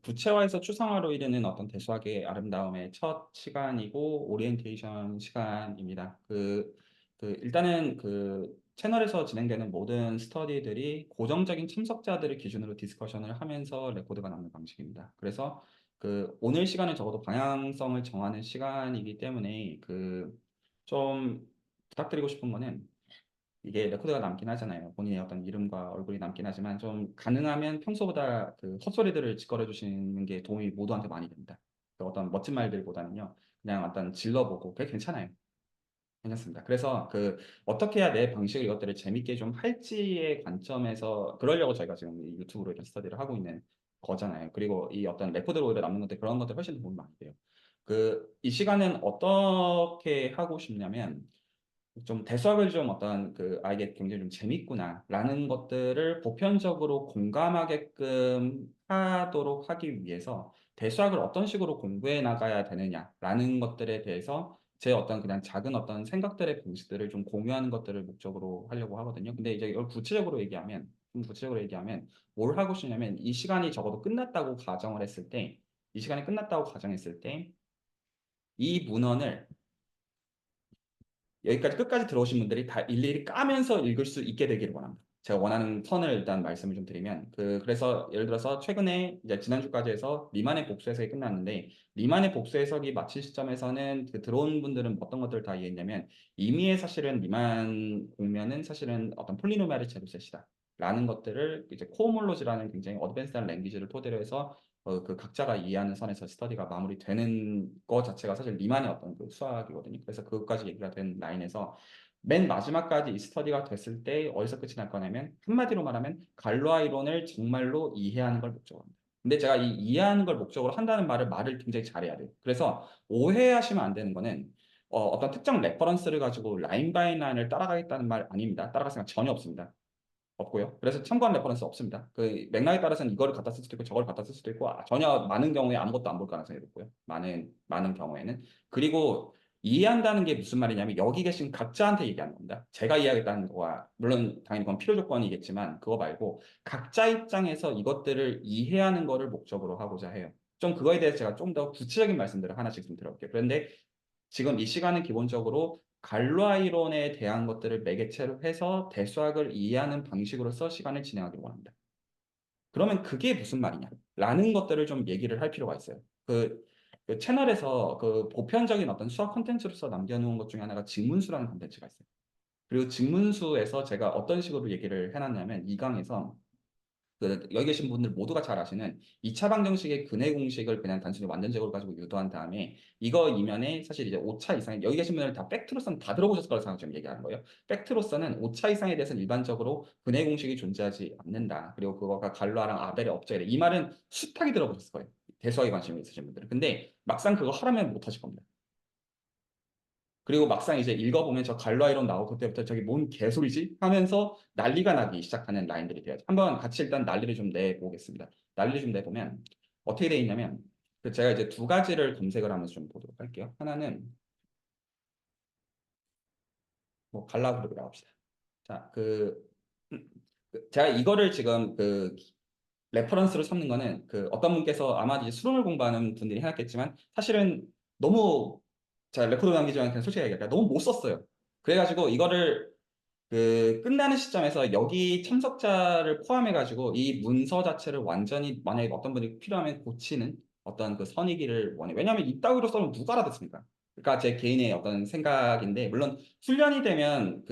구체화에서 추상화로 이르는 어떤 대수학의 아름다움의 첫 시간이고 오리엔테이션 시간입니다. 일단은 채널에서 진행되는 모든 스터디들이 고정적인 참석자들을 기준으로 디스커션을 하면서 레코드가 남는 방식입니다. 그래서 오늘 시간은 적어도 방향성을 정하는 시간이기 때문에 좀 부탁드리고 싶은 거는 이게 레코드가 남긴 하잖아요. 본인의 어떤 이름과 얼굴이 남긴 하지만 좀 가능하면 평소보다 헛소리들을 짓거려 주시는 게 도움이 모두한테 많이 됩니다. 어떤 멋진 말들보다는요. 그냥 어떤 질러보고 그게 괜찮아요. 괜찮습니다. 그래서 어떻게 해야 내 방식을 이것들을 재밌게 좀 할지의 관점에서 그러려고 저희가 지금 이 유튜브로 이런 스터디를 하고 있는 거잖아요. 그리고 이 어떤 레코드로 오히려 남는 것들 그런 것들 훨씬 도움이 많이 돼요. 이 시간은 어떻게 하고 싶냐면 좀 대수학을 좀 어떤 아, 이게 굉장히 좀 재밌구나라는 것들을 보편적으로 공감하게끔 하도록 하기 위해서 대수학을 어떤 식으로 공부해 나가야 되느냐라는 것들에 대해서 제 어떤 그냥 작은 어떤 생각들의 방식들을 좀 공유하는 것들을 목적으로 하려고 하거든요. 근데 이제 이걸 구체적으로 얘기하면 뭘 하고 싶냐면 이 시간이 적어도 끝났다고 가정을 했을 때, 이 시간이 끝났다고 가정했을 때 이 문헌을 여기까지 끝까지 들어오신 분들이 다 일일이 까면서 읽을 수 있게 되기를 원합니다. 제가 원하는 턴을 일단 말씀을 좀 드리면 그래서 예를 들어서 최근에 이제 지난주까지 해서 리만의 복수 해석이 끝났는데 리만의 복수 해석이 마친 시점에서는 들어온 분들은 어떤 것들을 다 이해했냐면 이미의 사실은 리만 공면은 사실은 어떤 폴리노미알의 제로셋이다. 라는 것들을 이제 코오몰로지라는 굉장히 어드밴스한 랭귀지를 토대로 해서 각자가 이해하는 선에서 스터디가 마무리되는 것 자체가 사실 리만의 어떤 수학이거든요. 그래서 그것까지 얘기가 된 라인에서 맨 마지막까지 이 스터디가 됐을 때 어디서 끝이 날 거냐면 한마디로 말하면 갈로아 이론을 정말로 이해하는 걸 목적으로 합니다. 근데 제가 이 이해하는 걸 목적으로 한다는 말을 굉장히 잘해야 돼요. 그래서 오해하시면 안 되는 거는 어떤 특정 레퍼런스를 가지고 라인 바이 라인을 따라가겠다는 말 아닙니다. 따라갈 생각 전혀 없습니다. 없고요. 그래서 참고한 레퍼런스 없습니다. 맥락에 따라서는 이거를 갖다 쓸 수도 있고 저걸 갖다 쓸 수도 있고 전혀 많은 경우에 아무것도 안 볼 가능성이 높고요. 많은 경우에는. 그리고 이해한다는 게 무슨 말이냐면 여기 계신 각자한테 얘기하는 겁니다. 제가 이해하겠다는 거와 물론 당연히 그건 필요 조건이겠지만 그거 말고 각자 입장에서 이것들을 이해하는 거를 목적으로 하고자 해요. 좀 그거에 대해서 제가 좀 더 구체적인 말씀들을 하나씩 좀 들어볼게요. 그런데 지금 이 시간은 기본적으로 갈로아 이론에 대한 것들을 매개체로 해서 대수학을 이해하는 방식으로서 시간을 진행하기를 원합니다. 그러면 그게 무슨 말이냐? 라는 것들을 좀 얘기를 할 필요가 있어요. 채널에서 보편적인 어떤 수학 콘텐츠로서 남겨놓은 것 중에 하나가 직문수라는 콘텐츠가 있어요. 그리고 직문수에서 제가 어떤 식으로 얘기를 해놨냐면 이 강에서 여기 계신 분들 모두가 잘 아시는 2차 방정식의 근해 공식을 그냥 단순히 완전제곱을 가지고 유도한 다음에 이거 이면에 사실 이제 5차 이상 여기 계신 분들 다 팩트로서는 다 들어보셨을 거라고 생각 좀 얘기하는 거예요. 팩트로서는 5차 이상에 대해서는 일반적으로 근해 공식이 존재하지 않는다. 그리고 그거가 갈로아랑 아벨의 업적이다. 이 말은 숱하게 들어보셨을 거예요. 대수학에 관심이 있으신 분들은. 근데 막상 그거 하라면 못 하실 겁니다. 그리고 막상 이제 읽어보면 저 갈라 이론 나오고 그때부터 저기 뭔 개소리지? 하면서 난리가 나기 시작하는 라인들이 돼요. 한번 같이 일단 난리를 좀 내보겠습니다. 난리를 좀 내보면 어떻게 돼 있냐면 제가 이제 두 가지를 검색을 하면서 좀 보도록 할게요. 하나는 뭐 갈라 그룹이라고 합시다. 자, 음, 제가 이거를 지금 레퍼런스로 삼는 거는 어떤 분께서 아마 이제 수능을 공부하는 분들이 해놨겠지만 사실은 너무 제가 레코드 남기지 않고 그냥 솔직히 얘기할게요. 너무 못 썼어요. 그래가지고 이거를 끝나는 시점에서 여기 참석자를 포함해가지고 이 문서 자체를 완전히 만약에 어떤 분이 필요하면 고치는 어떤 선이기를 원해요. 왜냐하면 이따위로 써면 누가 알아듣습니까? 그러니까 제 개인의 어떤 생각인데 물론 훈련이 되면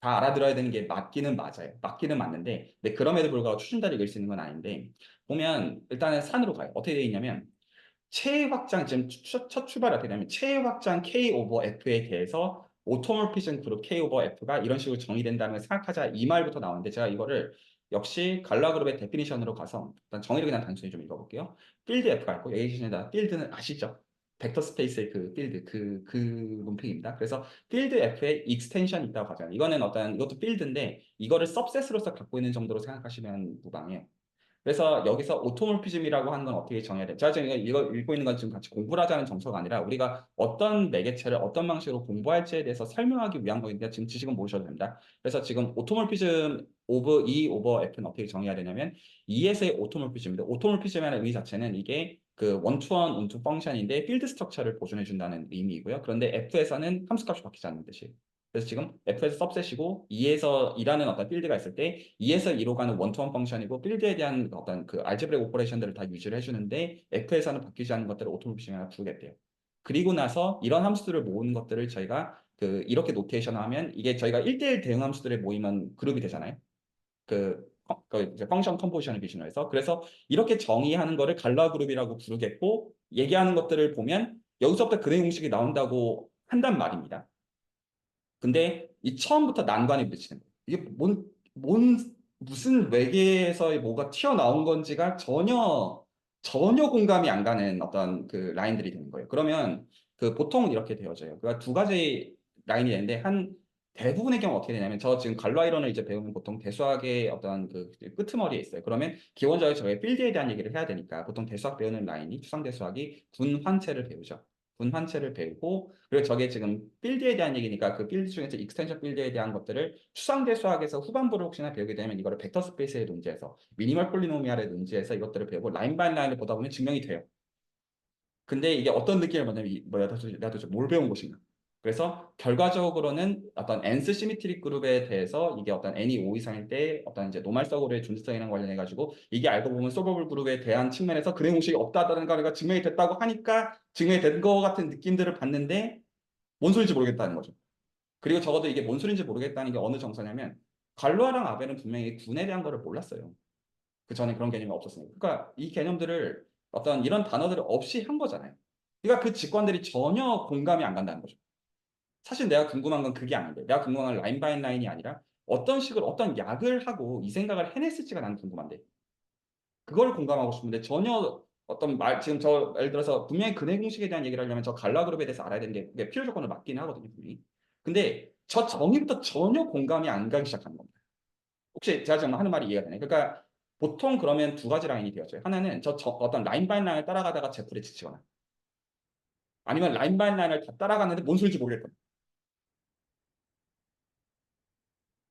다 알아들어야 되는 게 맞기는 맞아요. 맞기는 맞는데 근데 그럼에도 불구하고 추진다를 읽을 수 있는 건 아닌데 보면 일단은 산으로 가요. 어떻게 되어 있냐면 체의 확장, 지금 첫 출발이 어떻게 되냐면 체의 확장 K 오버 F에 대해서 오토모피즘 그룹 K 오버 F가 이런 식으로 정의된다는 걸 생각하자 이 말부터 나오는데 제가 이거를 역시 갈라 그룹의 데피니션으로 가서 일단 정의를 그냥 단순히 좀 읽어볼게요. 필드 F가 있고 여기 계신다 필드는 아시죠? 벡터 스페이스의 필드 그 논픽입니다. 그래서 필드 F에 익스텐션이 있다고 하잖아요. 이거는 이것도 필드인데 이거를 सब셋으로서 갖고 있는 정도로 생각하시면 무방해요. 그래서 여기서 오토모피즘이라고 하는 건 어떻게 정해야 돼? 제가 지금 이거 읽고 있는 건 지금 같이 공부를 하자는 정서가 아니라 우리가 어떤 매개체를 어떤 방식으로 공부할지에 대해서 설명하기 위한 거니까 지금 지식은 모르셔도 됩니다. 그래서 지금 오토모피즘 오브 E 오버 F는 어떻게 정해야 되냐면 E에서의 오토모피즘입니다. 오토모피즘이라는 의미 자체는 이게 그 원투원 운투 펑션인데 필드 스트럭처를 보존해 준다는 의미이고요. 그런데 F에서는 함수값이 바뀌지 않는 뜻이에요. 그래서 지금 F에서 सब셋이고 E에서 E라는 어떤 필드가 있을 때 E에서 E로 가는 원투원 펑션이고 필드에 대한 어떤 그 알제브레 오퍼레이션들을 다 유지를 해주는데 F에서는 바뀌지 않는 것들을 오토모피즘이라고 부르겠대요. 그리고 나서 이런 함수들을 모으는 것들을 저희가 그 이렇게 노테이션하면 이게 저희가 1대1 대응 함수들의 모이면 그룹이 되잖아요. 그 이제 펑션 컴포지션을 기준으로 해서 그래서 이렇게 정의하는 거를 갈라 그룹이라고 부르겠고 얘기하는 것들을 보면 여기서부터 그레이 공식이 나온다고 한단 말입니다. 근데 이 처음부터 난관이 부딪히는 거예요. 이게 무슨 외계에서 뭐가 튀어나온 건지가 전혀 공감이 안 가는 어떤 그 라인들이 되는 거예요. 그러면 그 보통 이렇게 되어져요. 그러니까 두 가지 라인이 되는데 대부분의 경우 어떻게 되냐면 저 지금 갈라이론을 이제 배우면 보통 대수학의 어떤 그 끄트머리에 있어요. 그러면 기본적으로 저희 필드에 대한 얘기를 해야 되니까 보통 대수학 배우는 라인이 추상대수학이 분환체를 배우죠. 분환체를 배우고 그리고 저게 지금 필드에 대한 얘기니까 그 필드 중에서 익스텐션 필드에 대한 것들을 추상대 수학에서 후반부를 혹시나 배우게 되면 이거를 벡터 스페이스의 논지에서 미니멀 폴리노미알의 논지에서 이것들을 배우고 라인 바이 라인을 보다 보면 증명이 돼요. 근데 이게 어떤 느낌을 받냐면 내가 도대체 뭘 배운 것인가. 그래서 결과적으로는 어떤 nth 시미트릭 그룹에 대해서 이게 어떤 n이 5 이상일 때 어떤 이제 노말서고의 존재성이랑 관련해 가지고 이게 알고 보면 소버블 그룹에 대한 측면에서 그레이 공식이 없다는 거가 증명이 됐다고 하니까 증명이 된 거 같은 느낌들을 받는데 뭔 소리인지 모르겠다는 거죠. 그리고 적어도 이게 뭔 소리인지 모르겠다는 게 어느 정서냐면 갈로아랑 아벨은 분명히 군에 대한 거를 몰랐어요. 그 전에 그런 개념이 없었으니까. 그러니까 이 개념들을 어떤 이런 단어들을 없이 한 거잖아요. 그러니까 그 직관들이 전혀 공감이 안 간다는 거죠. 사실 내가 궁금한 건 그게 아닌데 내가 궁금한 건 라인 바이 라인이 아니라 어떤 식으로 어떤 약을 하고 이 생각을 해냈을지가 나는 궁금한데 그걸 공감하고 싶은데 전혀 어떤 지금 저 예를 들어서 분명히 근해 공식에 대한 얘기를 하려면 저 갈라 그룹에 대해서 알아야 되는 게 그게 필요 조건을 맞긴 하거든요, 분명히. 근데 저 정의부터 전혀 공감이 안 가기 시작하는 겁니다. 혹시 제가 지금 하는 말이 이해가 되나요? 그러니까 보통 그러면 두 가지 라인이 되어져요. 하나는 어떤 라인 바이 라인을 따라가다가 제풀에 지치거나 아니면 라인 바이 라인을 다 따라가는데 뭔 소리인지 모르겠거나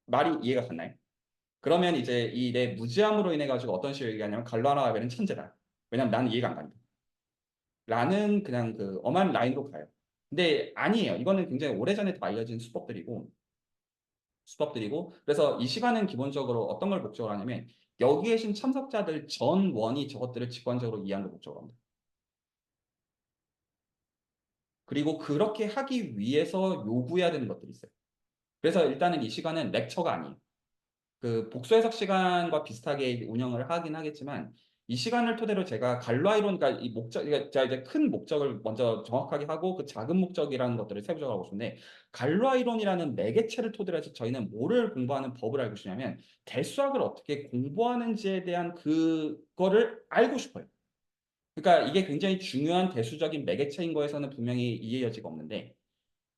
말이 이해가 갔나요? 그러면 이제 이 내 무지함으로 인해 가지고 어떤 식으로 얘기하냐면 갈라나 아벨은 천재다. 왜냐면 나는 이해가 안 가니까. 라는 그냥 그 엄한 라인으로 가요. 근데 아니에요. 이거는 굉장히 오래전에 다 알려진 수법들이고 그래서 이 시간은 기본적으로 어떤 걸 목적으로 하냐면 여기에 계신 참석자들 전 원이 저것들을 직관적으로 이해하는 걸 목적으로 합니다. 그리고 그렇게 하기 위해서 요구해야 되는 것들이 있어요. 그래서 일단은 이 시간은 렉처가 아니에요. 그 복수 해석 시간과 비슷하게 운영을 하긴 하겠지만 이 시간을 토대로 제가 갈라이론 그러니까 이 목적 그러니까 제가 이제 큰 목적을 먼저 정확하게 하고 그 작은 목적이라는 것들을 세부적으로 하고 싶은데 갈라이론이라는 매개체를 토대로 해서 저희는 뭐를 공부하는 법을 알고 싶냐면 대수학을 어떻게 공부하는지에 대한 그거를 알고 싶어요. 그러니까 이게 굉장히 중요한 대수적인 매개체인 거에서는 분명히 이해 여지가 없는데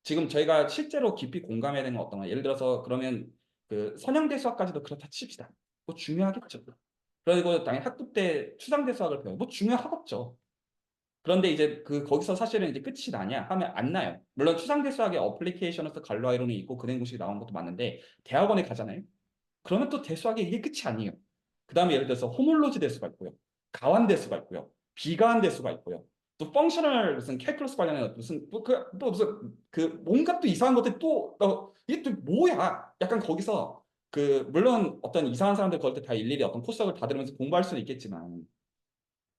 지금 저희가 실제로 깊이 공감해야 되는 건 어떤 거예요? 예를 들어서 그러면 그 선형대 수학까지도 그렇다 칩시다. 뭐 중요하겠죠. 그리고 당연히 학부 때 추상대 수학을 배워요. 뭐 중요하겠죠. 그런데 이제 그 거기서 사실은 이제 끝이 나냐 하면 안 나요. 물론 추상대 수학의 어플리케이션에서 갈로아이론이 있고 근행 공식이 나온 것도 맞는데 대학원에 가잖아요. 그러면 또 대수학의 이게 끝이 아니에요. 그 다음에 예를 들어서 호몰로지 대수가 있고요. 가환 대수가 있고요. 비가한 대수가 있고요. 또 펑셔널 무슨 캘큘러스 관련해서 무슨 또 무슨 그 뭔가 또 이상한 것들 이게 또 뭐야? 약간 거기서 그 물론 어떤 이상한 사람들 그럴 때 다 일일이 어떤 코스학을 다 들으면서 공부할 수는 있겠지만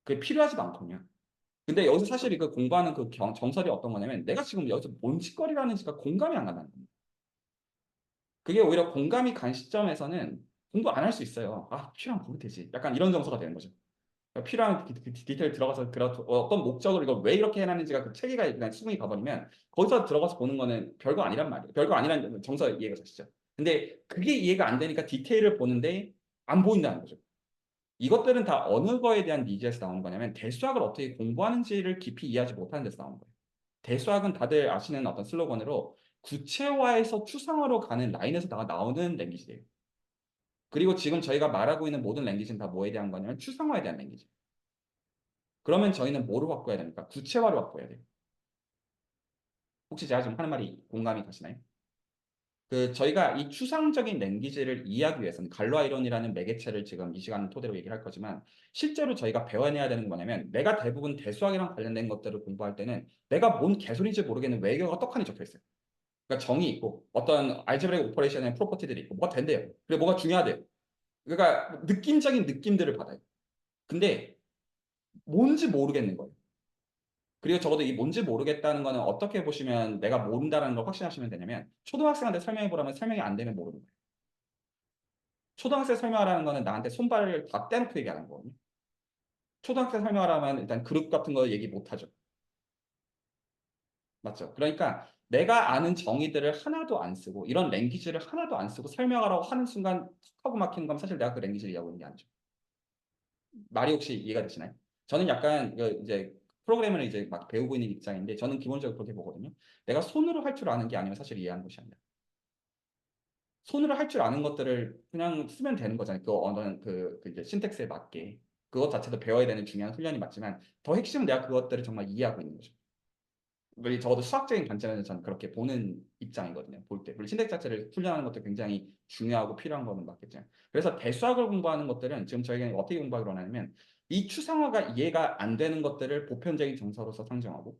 그게 필요하지도 않거든요. 근데 여기서 사실 그 공부하는 그 정설이 어떤 거냐면 내가 지금 여기서 뭔 짓거리를 하는지가 공감이 안 간다는 겁니다. 그게 오히려 공감이 간 시점에서는 공부 안 할 수 있어요. 아, 필요하면 보면 되지. 약간 이런 정서가 되는 거죠. 그러니까 필요한 디테일 들어가서 어떤 목적으로 이걸 왜 이렇게 해놨는지가 그 체계가 그냥 수긍이 가버리면 거기서 들어가서 보는 거는 별거 아니란 말이에요. 별거 아니란 정서 이해가 되시죠. 근데 그게 이해가 안 되니까 디테일을 보는데 안 보인다는 거죠. 이것들은 다 어느 거에 대한 니즈에서 나오는 거냐면 대수학을 어떻게 공부하는지를 깊이 이해하지 못하는 데서 나오는 거예요. 대수학은 다들 아시는 어떤 슬로건으로 구체화에서 추상화로 가는 라인에서 나오는 랭귀지예요. 그리고 지금 저희가 말하고 있는 모든 랭귀지는 다 뭐에 대한 거냐면 추상화에 대한 랭귀지. 그러면 저희는 뭐를 확보해야 됩니까? 구체화를 확보해야 돼요. 혹시 제가 지금 하는 말이 공감이 가시나요? 저희가 이 추상적인 랭귀지를 이해하기 위해서는 갈로 아이론이라는 매개체를 지금 이 시간 토대로 얘기를 할 거지만 실제로 저희가 배워내야 되는 건 뭐냐면 내가 대부분 대수학이랑 관련된 것들을 공부할 때는 내가 뭔 개소리인지 모르겠는 외계어가 떡하니 적혀 있어요. 그러니까 정이 있고 어떤 알제브레이크 오퍼레이션의 프로퍼티들이 있고 뭐가 된대요. 그리고 뭐가 중요하대요. 그러니까 느낌적인 느낌들을 받아요. 근데 뭔지 모르겠는 거예요. 그리고 적어도 이 뭔지 모르겠다는 거는 어떻게 보시면 내가 모른다는 걸 확신하시면 되냐면 초등학생한테 설명해 보라면 설명이 안 되면 모르는 거예요. 초등학생 설명하라는 거는 나한테 손발을 다 떼놓고 얘기하는 거거든요. 초등학생 설명하라면 일단 그룹 같은 거 얘기 못 하죠. 맞죠? 그러니까 내가 아는 정의들을 하나도 안 쓰고 이런 랭귀지를 하나도 안 쓰고 설명하라고 하는 순간 턱 하고 막히는 건 사실 내가 그 랭귀지를 이해하고 있는 게 아니죠. 말이 혹시 이해가 되시나요? 저는 약간 이제 프로그래머를 이제 막 배우고 있는 입장인데 저는 기본적으로 그렇게 보거든요. 내가 손으로 할 줄 아는 게 아니면 사실 이해하는 것이 아니라 손으로 할 줄 아는 것들을 그냥 쓰면 되는 거잖아요. 그 언어는 그 이제 신텍스에 맞게 그것 자체도 배워야 되는 중요한 훈련이 맞지만 더 핵심은 내가 그것들을 정말 이해하고 있는 거죠. 우리 적어도 수학적인 관점에서 저는 그렇게 보는 입장이거든요. 볼 때. 물론 신텍스 자체를 훈련하는 것도 굉장히 중요하고 필요한 거는 맞겠지만. 그래서 대수학을 공부하는 것들은 지금 저희가 어떻게 공부하기로 하냐면 이 추상화가 이해가 안 되는 것들을 보편적인 정서로서 상정하고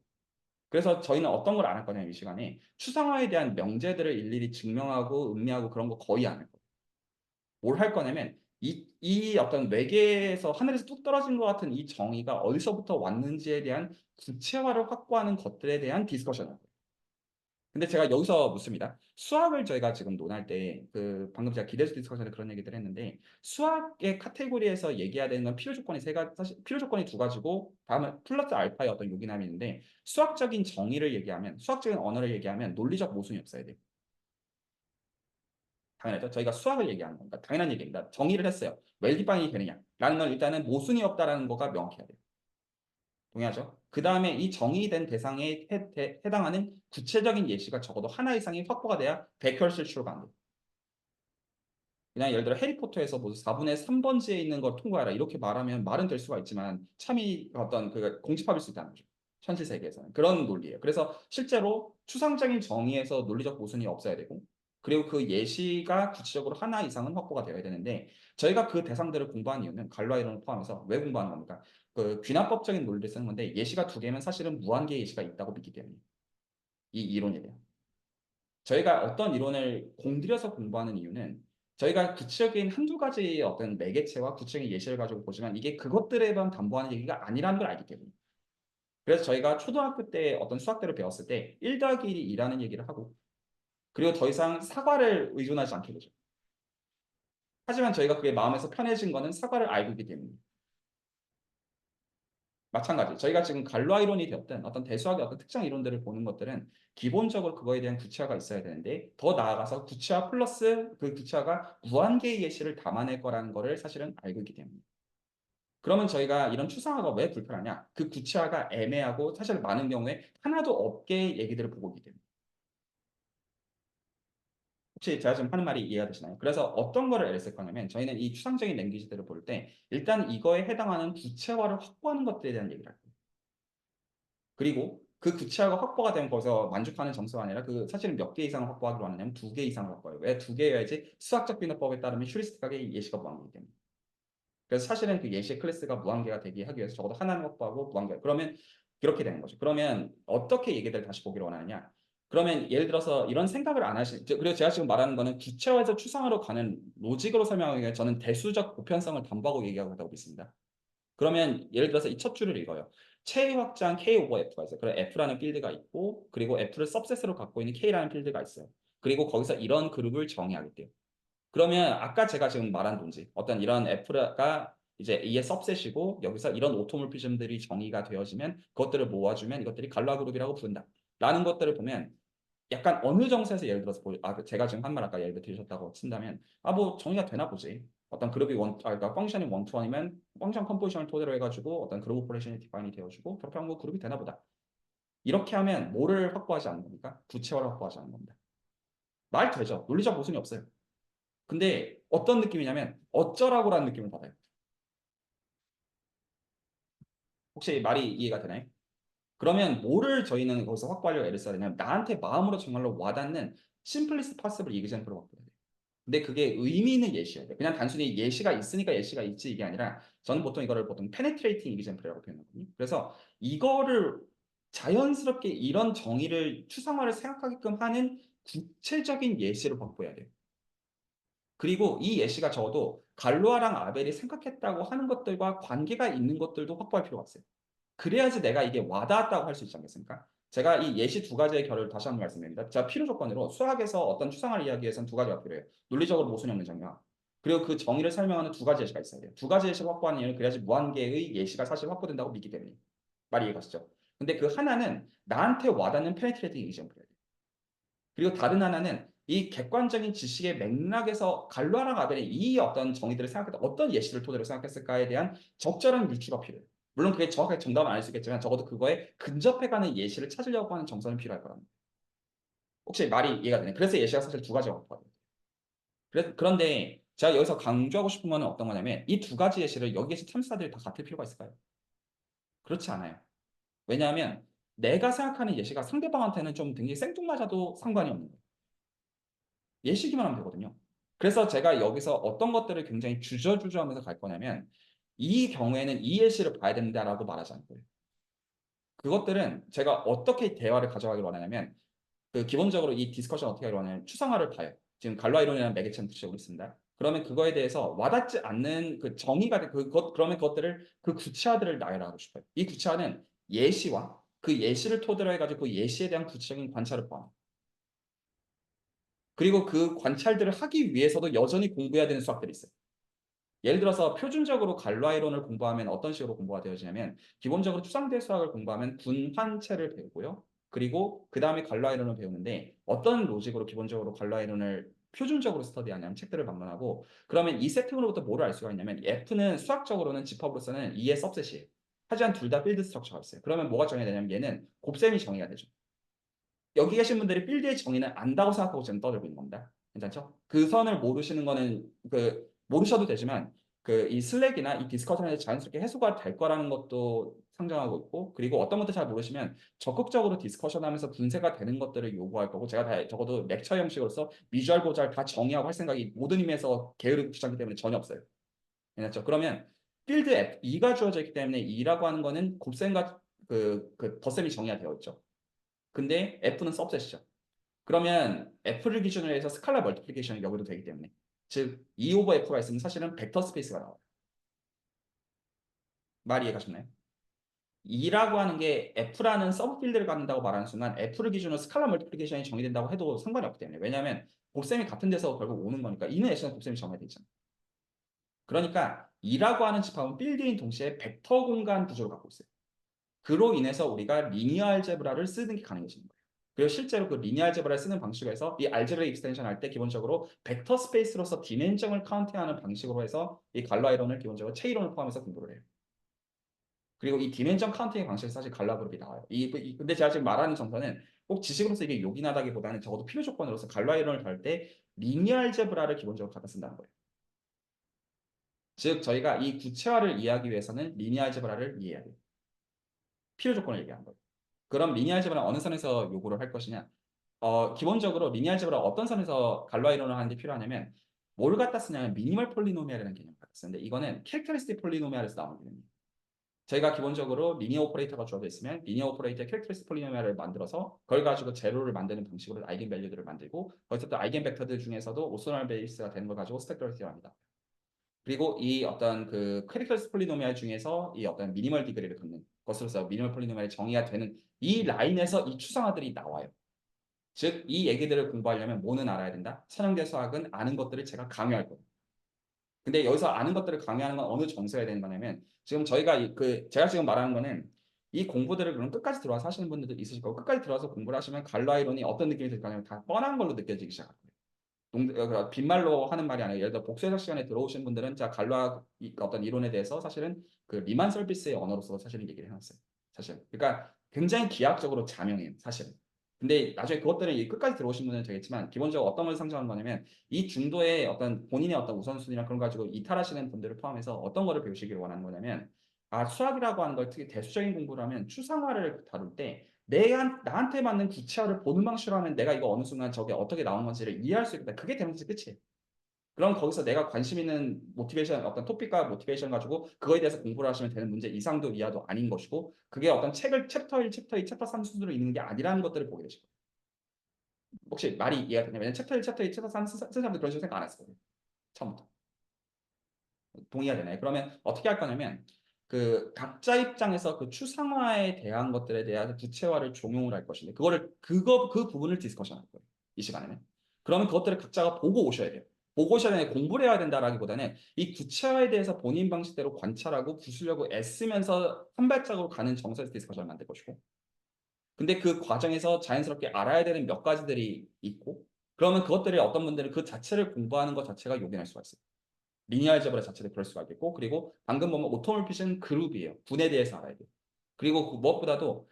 그래서 저희는 어떤 걸 안 할 거냐면 이 시간에 추상화에 대한 명제들을 일일이 증명하고 음미하고 그런 거 거의 안 할 거예요. 뭘 할 거냐면 이 어떤 외계에서 하늘에서 뚝 떨어진 것 같은 이 정의가 어디서부터 왔는지에 대한 구체화를 확보하는 것들에 대한 디스커션을 할 거예요. 근데 제가 여기서 묻습니다. 수학을 저희가 지금 논할 때 방금 제가 기대수 디스커션에 그런 얘기들 했는데 수학의 카테고리에서 얘기해야 되는 건 필요 조건이 세 가지 사실 필요 조건이 두 가지고 다음에 플러스 알파의 어떤 요긴함이 있는데 수학적인 정의를 얘기하면 수학적인 언어를 얘기하면 논리적 모순이 없어야 돼요. 당연하죠. 저희가 수학을 얘기하는 겁니다. 당연한 얘기입니다. 정의를 했어요. 웰디파인이 되느냐? 라는 건 일단은 모순이 없다라는 거가 명확해야 돼요. 동의하죠? 그 다음에 이 정의된 대상에 해당하는 구체적인 예시가 적어도 하나 이상이 확보가 돼야 백혈실 추로가 안 돼요. 그냥 예를 들어 해리포터에서 뭐 4분의 3번지에 있는 걸 통과해라 이렇게 말하면 말은 될 수가 있지만 참이 어떤 그 공집합일 수 있다는 거죠. 현실 세계에서는 그런 논리예요. 그래서 실제로 추상적인 정의에서 논리적 모순이 없어야 되고 그리고 그 예시가 구체적으로 하나 이상은 확보가 되어야 되는데 저희가 그 대상들을 공부한 이유는 갈라이론을 포함해서 왜 공부하는 겁니까? 그 귀납법적인 논리를 쓰는 건데 예시가 두 개면 사실은 무한계의 예시가 있다고 믿기 때문에 이 이론이래요. 저희가 어떤 이론을 공들여서 공부하는 이유는 저희가 구체적인 한두 가지의 어떤 매개체와 구체적인 예시를 가지고 보지만 이게 그것들에만 담보하는 얘기가 아니라는 걸 알기 때문에. 그래서 저희가 초등학교 때 어떤 수학들을 배웠을 때 1 더하기 1이 2라는 얘기를 하고 그리고 더 이상 사과를 의존하지 않게 되죠. 하지만 저희가 그게 마음에서 편해진 거는 사과를 알고 있기 때문에. 마찬가지. 저희가 지금 갈로아 이론이 되었든 어떤 대수학의 어떤 특정 이론들을 보는 것들은 기본적으로 그거에 대한 구체화가 있어야 되는데 더 나아가서 구체화 플러스 그 구체화가 무한계의 예시를 담아낼 거라는 거를 사실은 알고 있기 때문에. 그러면 저희가 이런 추상화가 왜 불편하냐? 그 구체화가 애매하고 사실 많은 경우에 하나도 없게 얘기들을 보고 있기 때문에. 혹시 제가 지금 하는 말이 이해가 되시나요? 그래서 어떤 거를 예를 쓸 거냐면 저희는 이 추상적인 랭귀지들을 볼 때 일단 이거에 해당하는 구체화를 확보하는 것들에 대한 얘기를 할 거예요. 그리고 그 구체화가 확보가 되면 거기서 만족하는 점수가 아니라 그 사실은 몇 개 이상을 확보하기로 하느냐면 두 개 이상을 확보해요. 왜 두 개여야지 수학적 비너법에 따르면 슈리스틱하게 예시가 무한계이기 때문에. 그래서 사실은 그 예시의 클래스가 무한계가 되게 하기 위해서 적어도 하나는 확보하고 무한계. 그러면 그렇게 되는 거죠. 그러면 어떻게 얘기들 다시 보기를 원하느냐? 그러면 예를 들어서 이런 생각을 안 하시, 그리고 제가 지금 말하는 거는 구체화에서 추상화로 가는 로직으로 설명하기 위해 저는 대수적 보편성을 담보하고 얘기하고 있다고 믿습니다. 그러면 예를 들어서 이 첫 줄을 읽어요. 체의 확장 K 오버 F가 있어요. 그래 F라는 필드가 있고 그리고 F를 सब셋으로 갖고 있는 K라는 필드가 있어요. 그리고 거기서 이런 그룹을 정의하겠대요. 그러면 아까 제가 지금 말한 논지 어떤 이런 F가 이제 A의 सब셋이고 여기서 이런 오토몰피즘들이 정의가 되어지면 그것들을 모아주면 이것들이 갈라 그룹이라고 부른다. 라는 것들을 보면 약간 어느 정도에서 예를 들어서 제가 지금 한 말 아까 예를 들어 들으셨다고 친다면 뭐 정의가 되나 보지. 어떤 그룹이 그러니까 펑션이 원투원이면 펑션 컴포지션을 토대로 해가지고 어떤 그룹 오퍼레이션이 디파인이 되어지고 그렇게 하면 뭐 그룹이 되나 보다. 이렇게 하면 뭐를 확보하지 않는 겁니까? 구체화를 확보하지 않는 겁니다. 말 되죠. 논리적 모순이 없어요. 근데 어떤 느낌이냐면 어쩌라고라는 느낌을 받아요. 혹시 말이 이해가 되나요? 그러면 뭐를 저희는 거기서 확보하려고 애를 써야 되냐면 나한테 마음으로 정말로 와닿는 simplest possible example을 확보해야 돼요. 근데 그게 의미 있는 예시여야 돼요. 그냥 단순히 예시가 있으니까 예시가 있지 이게 아니라 저는 보통 이거를 보통 penetrating example이라고 표현하거든요. 그래서 이거를 자연스럽게 이런 정의를 추상화를 생각하게끔 하는 구체적인 예시를 확보해야 돼요. 그리고 이 예시가 적어도 갈로아랑 아벨이 생각했다고 하는 것들과 관계가 있는 것들도 확보할 필요가 있어요. 그래야지 내가 이게 와닿았다고 할 수 있지 않겠습니까? 제가 이 예시 두 가지의 결을 다시 한번 말씀드립니다. 자, 필요 조건으로 수학에서 어떤 추상을 이야기하기 위해서는 두 가지가 필요해요. 논리적으로 모순이 없는 정의와 그리고 그 정의를 설명하는 두 가지 예시가 있어야 돼요. 두 가지 예시를 확보하는 이유는 그래야지 무한계의 예시가 사실 확보된다고 믿기 때문에. 말이 이해가시죠? 근데 그 하나는 나한테 와닿는 페네트레이팅 이점이에요. 그리고 다른 하나는 이 객관적인 지식의 맥락에서 갈로아랑 아벨이 이 어떤 정의들을 생각했다, 어떤 예시를 토대로 생각했을까에 대한 적절한 유추가 필요해요. 물론 그게 정확하게 정답은 아닐 수 있겠지만 적어도 그거에 근접해가는 예시를 찾으려고 하는 정서는 필요할 거랍니다. 혹시 말이 이해가 되나요? 그래서 예시가 사실 두 가지가 있거든요. 그런데 제가 여기서 강조하고 싶은 건 어떤 거냐면 이 두 가지 예시를 여기에서 탐사들이 다 같을 필요가 있을까요? 그렇지 않아요. 왜냐하면 내가 생각하는 예시가 상대방한테는 좀 굉장히 생뚱맞아도 상관이 없는 거예요. 예시기만 하면 되거든요. 그래서 제가 여기서 어떤 것들을 굉장히 주저주저하면서 갈 거냐면 이 경우에는 이 예시를 봐야 된다라고 말하지 않을 거예요. 그것들은 제가 어떻게 대화를 가져가기를 원하냐면 그 기본적으로 이 디스커션 어떻게 하기를 원하냐면 추상화를 봐요. 지금 갈라 이론이라는 매개체는 구체적으로 있습니다. 그러면 그거에 대해서 와닿지 않는 그 정의가 그러면 그것들을 그 구체화들을 나열하고 싶어요. 이 구체화는 예시와 그 예시를 토대로 해가지고 그 예시에 대한 구체적인 관찰을 포함합니다. 그리고 그 관찰들을 하기 위해서도 여전히 공부해야 되는 수학들이 있어요. 예를 들어서 표준적으로 갈로아 이론을 공부하면 어떤 식으로 공부가 되어지냐면 기본적으로 추상대 수학을 공부하면 분환체를 배우고요. 그리고 그 다음에 갈로아 이론을 배우는데 어떤 로직으로 기본적으로 갈로아 이론을 표준적으로 스터디하냐면 책들을 방문하고 그러면 이 세팅으로부터 뭐를 알 수가 있냐면 F는 수학적으로는 집합으로서는 2의 सब셋이에요. 하지만 둘 다 필드 스트럭처가 있어요. 그러면 뭐가 정의가 되냐면 얘는 곱셈이 정의가 되죠. 여기 계신 분들이 필드의 정의는 안다고 생각하고 지금 떠들고 있는 겁니다. 괜찮죠? 그 선을 모르시는 거는 모르셔도 되지만 이 슬랙이나 이 디스커션에서 자연스럽게 해소가 될 거라는 것도 상정하고 있고 그리고 어떤 것들 잘 모르시면 적극적으로 디스커션 하면서 분쇄가 되는 것들을 요구할 거고 제가 다 적어도 렉처 형식으로서 비주얼 고잘 다 정의하고 할 생각이 모든 의미에서 게으르고 귀찮기 때문에 전혀 없어요. 괜찮죠? 그러면 필드 F, E가 주어져 있기 때문에 E라고 하는 거는 곱셈과 덧셈이 정의가 되어 있죠. 근데 F는 सब셋이죠. 그러면 F를 기준으로 해서 스칼라 멀티플리케이션이 여기도 되기 때문에 즉 E 오버 F가 있으면 사실은 벡터 스페이스가 나와요. 말 이해가셨나요? E라고 하는 게 F라는 서브필드를 갖는다고 말하는 순간 F를 기준으로 스칼라 멀티플리케이션이 정의된다고 해도 상관이 없기 때문에 왜냐하면 곱셈이 같은 데서 결국 오는 거니까 E는 S는 곱셈이 정해져 있잖아요. 그러니까 E라고 하는 집합은 필드인 동시에 벡터 공간 구조를 갖고 있어요. 그로 인해서 우리가 리니어 알제브라를 쓰는 게 가능해지는 거예요. 그리고 실제로 그 리니어 알제브라를 쓰는 방식에서 이 알제브라 익스텐션 할 때 기본적으로 벡터 스페이스로서 디멘전을 카운트하는 방식으로 해서 이 갈라 이론을 기본적으로 체 이론을 포함해서 공부를 해요. 그리고 이 디멘전 카운팅의 방식이 사실 갈라 그룹이 나와요. 근데 제가 지금 말하는 정서는 꼭 지식으로서 이게 요긴하다기보다는 적어도 필요 조건으로서 갈라 이론을 다룰 때 리니어 알제브라를 기본적으로 갖다 쓴다는 거예요. 즉 저희가 이 구체화를 이해하기 위해서는 리니어 알제브라를 이해해야 돼요. 필요 조건을 얘기하는 거예요. 그럼 리니어 알제브라는 어느 선에서 요구를 할 것이냐? 기본적으로 리니어 알제브라 어떤 선에서 갈로아 이론을 하는 게 필요하냐면 뭘 갖다 쓰냐면 미니멀 폴리노미알이라는 개념을 갖다 쓰는데 이거는 캐릭터리스틱 폴리노미알에서 나오는 개념이에요. 저희가 기본적으로 리니어 오퍼레이터가 주어져 있으면 리니어 오퍼레이터의 캐릭터리스틱 폴리노미알을 만들어서 그걸 가지고 제로를 만드는 방식으로 아이겐 밸류들을 만들고 거기서 또 아이겐 벡터들 중에서도 오소널 베이스가 되는 걸 가지고 스펙트럴 합니다. 그리고 이 어떤 캐릭터리스틱 폴리노미알 중에서 이 어떤 미니멀 디그리를 갖는 것으로서 미니멀 폴리노미알이 정의가 되는 이 라인에서 이 추상화들이 나와요. 즉, 이 얘기들을 공부하려면 뭐는 알아야 된다? 선형대 수학은 아는 것들을 제가 강요할 거예요. 근데 여기서 아는 것들을 강요하는 건 어느 정서에 되는 거냐면 지금 저희가 제가 지금 말하는 거는 이 공부들을 그럼 끝까지 들어와서 하시는 분들도 있으실 거고 끝까지 들어와서 공부를 하시면 갈라이론이 어떤 느낌이 들까 하면 다 뻔한 걸로 느껴지기 시작할 거예요. 빈말로 하는 말이 아니라 예를 들어 복수해석 시간에 들어오신 분들은 자 갈라 어떤 이론에 대해서 사실은 그 리만 서비스의 언어로서 사실은 얘기를 해놨어요. 사실. 그러니까 굉장히 기하학적으로 자명해요. 사실. 근데 나중에 그것들은 이 끝까지 들어오신 분은 되겠지만 기본적으로 어떤 걸 상정하는 거냐면 이 중도의 어떤 본인의 어떤 우선순위나 그런 거 가지고 이탈하시는 분들을 포함해서 어떤 거를 배우시기를 원하는 거냐면 수학이라고 하는 걸 특히 대수적인 공부를 하면 추상화를 다룰 때 나한테 맞는 구체화를 보는 방식으로 하면 내가 이거 어느 순간 저게 어떻게 나온 건지를 이해할 수 있다. 그게 대문제 끝이에요. 그럼 거기서 내가 관심 있는 모티베이션, 어떤 토픽과 모티베이션 가지고 그거에 대해서 공부를 하시면 되는 문제 이상도 이하도 아닌 것이고 그게 어떤 책을 챕터 1, 챕터 2, 챕터 3 순으로 읽는 게 아니라는 것들을 보게 되실 거예요. 혹시 말이 이해가 되냐면 챕터 1, 챕터 2, 챕터 3 쓴 사람들 그런 식으로 생각 안 했을 거예요. 처음부터. 동의가 되나요? 그러면 어떻게 할 거냐면 그 각자 입장에서 그 추상화에 대한 것들에 대한 구체화를 종용을 할 것인데 그 부분을 디스커션 할 거예요. 이 시간에는. 그러면 그것들을 각자가 보고 오셔야 돼요. 보고 오셔야 되는 공부를 해야 된다라기보다는 이 구체화에 대해서 본인 방식대로 관찰하고 구술려고 애쓰면서 한 발짝으로 가는 정서에서 디스커션을 만들 것이고 근데 그 과정에서 자연스럽게 알아야 되는 몇 가지들이 있고 그러면 그것들이 어떤 분들은 그 자체를 공부하는 것 자체가 요긴할 수가 있어요. 리니어 알제브라 자체도 그럴 수가 있겠고 그리고 방금 보면 오토몰피션 그룹이에요. 분에 대해서 알아야 돼요. 그리고 그 무엇보다도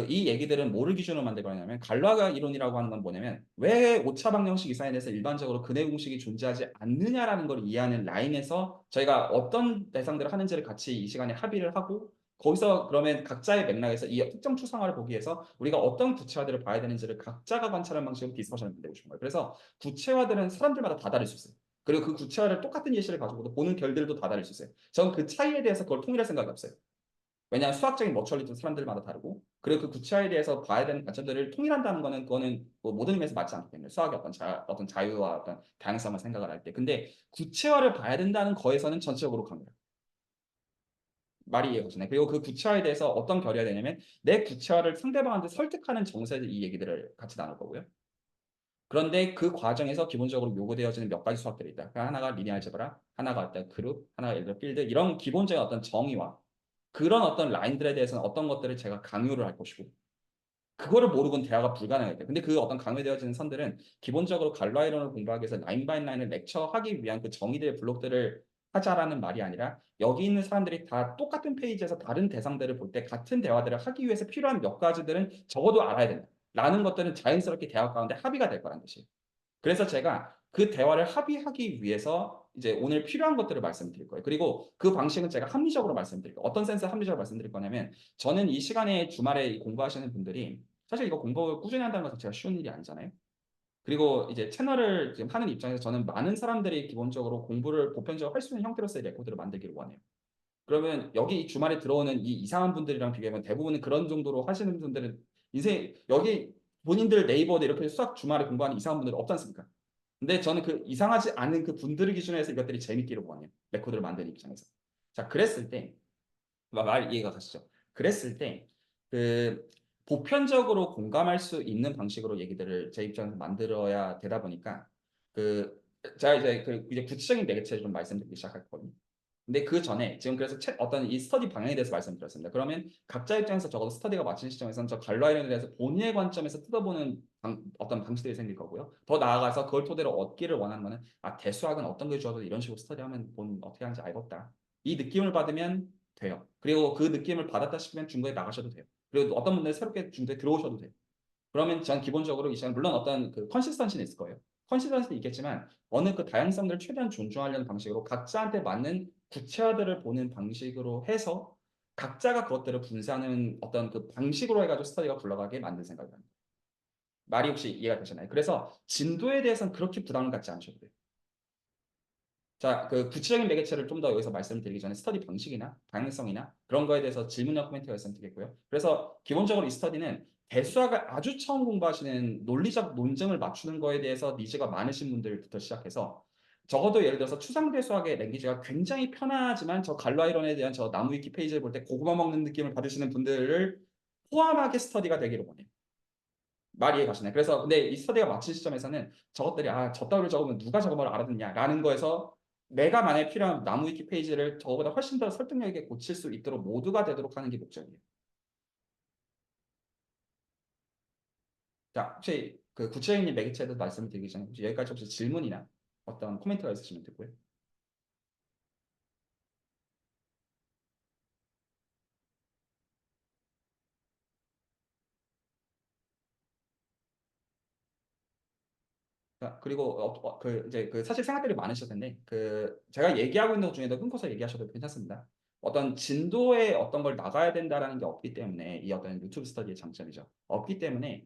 이 얘기들은 뭐를 기준으로 만들 거냐면 갈라가 이론이라고 하는 건 뭐냐면 왜 오차 방정식 이상에 대해서 일반적으로 근해 공식이 존재하지 않느냐라는 걸 이해하는 라인에서 저희가 어떤 대상들을 하는지를 같이 이 시간에 합의를 하고 거기서 그러면 각자의 맥락에서 이 특정 추상화를 보기 위해서 우리가 어떤 구체화들을 봐야 되는지를 각자가 관찰하는 방식으로 디스커션을 만들고 싶은 거예요. 그래서 구체화들은 사람들마다 다 다를 수 있어요. 그리고 그 구체화를 똑같은 예시를 가지고도 보는 결들도 다 다를 수 있어요. 저는 그 차이에 대해서 그걸 통일할 생각이 없어요. 왜냐하면 수학적인 머추얼리티는 사람들마다 다르고 그리고 그 구체화에 대해서 봐야 되는 관점들을 통일한다는 거는 그거는 뭐 모든 의미에서 맞지 않기 때문에 수학의 어떤 자유와 어떤 다양성을 생각을 할 때 근데 구체화를 봐야 된다는 거에서는 전체적으로 갑니다. 말이 이해가시나요? 그리고 그 구체화에 대해서 어떤 결의가 되냐면 내 구체화를 상대방한테 설득하는 정서에서 이 얘기들을 같이 나눌 거고요. 그런데 그 과정에서 기본적으로 요구되어지는 몇 가지 수학들이 있다. 그러니까 하나가 리니어 알제브라, 하나가 어떤 그룹, 하나가 예를 들어 필드 이런 기본적인 어떤 정의와 그런 어떤 라인들에 대해서는 어떤 것들을 제가 강요를 할 것이고 그거를 모르고는 대화가 불가능하게 근데 그 어떤 강요되어지는 선들은 기본적으로 갈라 이론을 공부하기 위해서 라인 바이 라인을 렉처하기 위한 그 정의들의 블록들을 하자라는 말이 아니라 여기 있는 사람들이 다 똑같은 페이지에서 다른 대상들을 볼 때 같은 대화들을 하기 위해서 필요한 몇 가지들은 적어도 알아야 된다. 라는 것들은 자연스럽게 대화 가운데 합의가 될 거라는 뜻이에요. 그래서 제가 그 대화를 합의하기 위해서 이제 오늘 필요한 것들을 말씀드릴 거예요. 그리고 그 방식은 제가 합리적으로 말씀드릴 거예요. 어떤 센스에 합리적으로 말씀드릴 거냐면 저는 이 시간에 주말에 공부하시는 분들이 사실 이거 공부 꾸준히 한다는 것 자체가 쉬운 일이 아니잖아요. 그리고 이제 채널을 지금 하는 입장에서 저는 많은 사람들이 기본적으로 공부를 보편적으로 할 수 있는 형태로서의 레코드를 만들기를 원해요. 그러면 여기 주말에 들어오는 이 이상한 분들이랑 비교하면 대부분은 그런 정도로 하시는 분들은 인생 여기 본인들 네이버에 이렇게 수학 주말에 공부하는 이상한 분들 없지 않습니까? 근데 저는 그 이상하지 않은 그 분들을 기준으로 해서 이것들이 재밌기를 원해요. 레코드를 만드는 입장에서. 자, 그랬을 때, 말 이해가 가시죠? 그랬을 때, 그, 보편적으로 공감할 수 있는 방식으로 얘기들을 제 입장에서 만들어야 되다 보니까, 그, 제가 이제 구체적인 매개체를 좀 말씀드리기 시작할 거거든요. 근데 그 전에 지금 그래서 어떤 이 스터디 방향에 대해서 말씀드렸습니다. 그러면 각자 입장에서 적어도 스터디가 마친 시점에서는 저 갈라이론에 대해서 본인의 관점에서 뜯어보는 어떤 방식들이 생길 거고요. 더 나아가서 그걸 토대로 얻기를 원하는 거는 대수학은 어떤 게 좋아도 이런 식으로 스터디하면 본 어떻게 하는지 알겠다. 이 느낌을 받으면 돼요. 그리고 그 느낌을 받았다 싶으면 중도에 나가셔도 돼요. 그리고 어떤 분들 새롭게 중도에 들어오셔도 돼요. 그러면 전 기본적으로 이 시간 물론 어떤 그 컨시스턴시는 있을 거예요. 컨시스턴시는 있겠지만 어느 그 다양성들을 최대한 존중하려는 방식으로 각자한테 맞는 구체화들을 보는 방식으로 해서 각자가 그것들을 분쇄하는 어떤 그 방식으로 해가지고 스터디가 굴러가게 만든 생각입니다. 말이 혹시 이해가 되시나요? 그래서 진도에 대해서는 그렇게 부담을 갖지 않으셔도 돼요. 자, 그 구체적인 매개체를 좀 더 여기서 말씀을 드리기 전에 스터디 방식이나 다양성이나 그런 거에 대해서 질문이나 코멘트가 있으면 되겠고요. 그래서 기본적으로 이 스터디는 대수학을 아주 처음 공부하시는 논리적 논증을 맞추는 거에 대해서 니즈가 많으신 분들부터 시작해서 적어도 예를 들어서 추상대수학의 랭귀지가 굉장히 편하지만 저 갈라이론에 대한 저 나무 위키 페이지를 볼 때 고구마 먹는 느낌을 받으시는 분들을 포함하게 스터디가 되기를 원해요. 말 이해 가시나요? 그래서 근데 이 스터디가 마친 시점에서는 저것들이 저 따위로 적으면 누가 저걸 알아듣냐라는 거에서 내가 만약에 필요한 나무 위키 페이지를 저거보다 훨씬 더 설득력 있게 고칠 수 있도록 모두가 되도록 하는 게 목적이에요. 자, 혹시 그 구체적인 매개체에 대해서 말씀을 드리기 전에 혹시 여기까지 혹시 질문이나 어떤 코멘트가 있으시면 듣고요. 그리고 이제 사실 생각들이 많으실 텐데 제가 얘기하고 있는 것 중에도 끊고서 얘기하셔도 괜찮습니다. 어떤 진도에 어떤 걸 나가야 된다라는 게 없기 때문에 이 어떤 유튜브 스터디의 장점이죠. 없기 때문에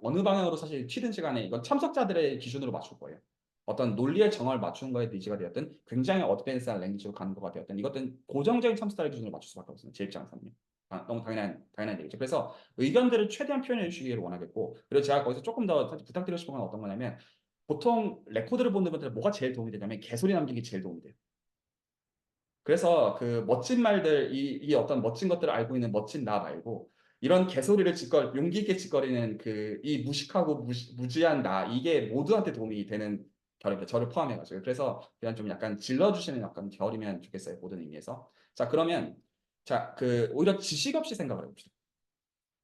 어느 방향으로 사실 튀든지 간에 이건 참석자들의 기준으로 맞출 거예요. 어떤 논리의 정을 맞추는 거에 니즈가 되었든 굉장히 어드밴스한 랭귀지로 가는 거가 되었든 이것은 고정적인 참석자의 기준으로 맞출 수밖에 없습니다. 제 입장에서는요. 너무 당연한 얘기죠. 그래서 의견들을 최대한 표현해 주시기를 원하겠고, 그리고 제가 거기서 조금 더 부탁드리고 싶은 건 어떤 거냐면, 보통 레코드를 보는 분들 뭐가 제일 도움이 되냐면 개소리 남기기 제일 도움이 돼요. 그래서 멋진 말들, 이 어떤 멋진 것들을 알고 있는 멋진 나 말고 이런 개소리를 용기 있게 짓거리는 이 무식하고 무지한 나, 이게 모두한테 도움이 되는 결입니다. 저를 포함해가지고. 그래서 그냥 좀 약간 질러주시는 약간 결이면 좋겠어요. 모든 의미에서. 자, 그러면 오히려 지식 없이 생각을 해봅시다.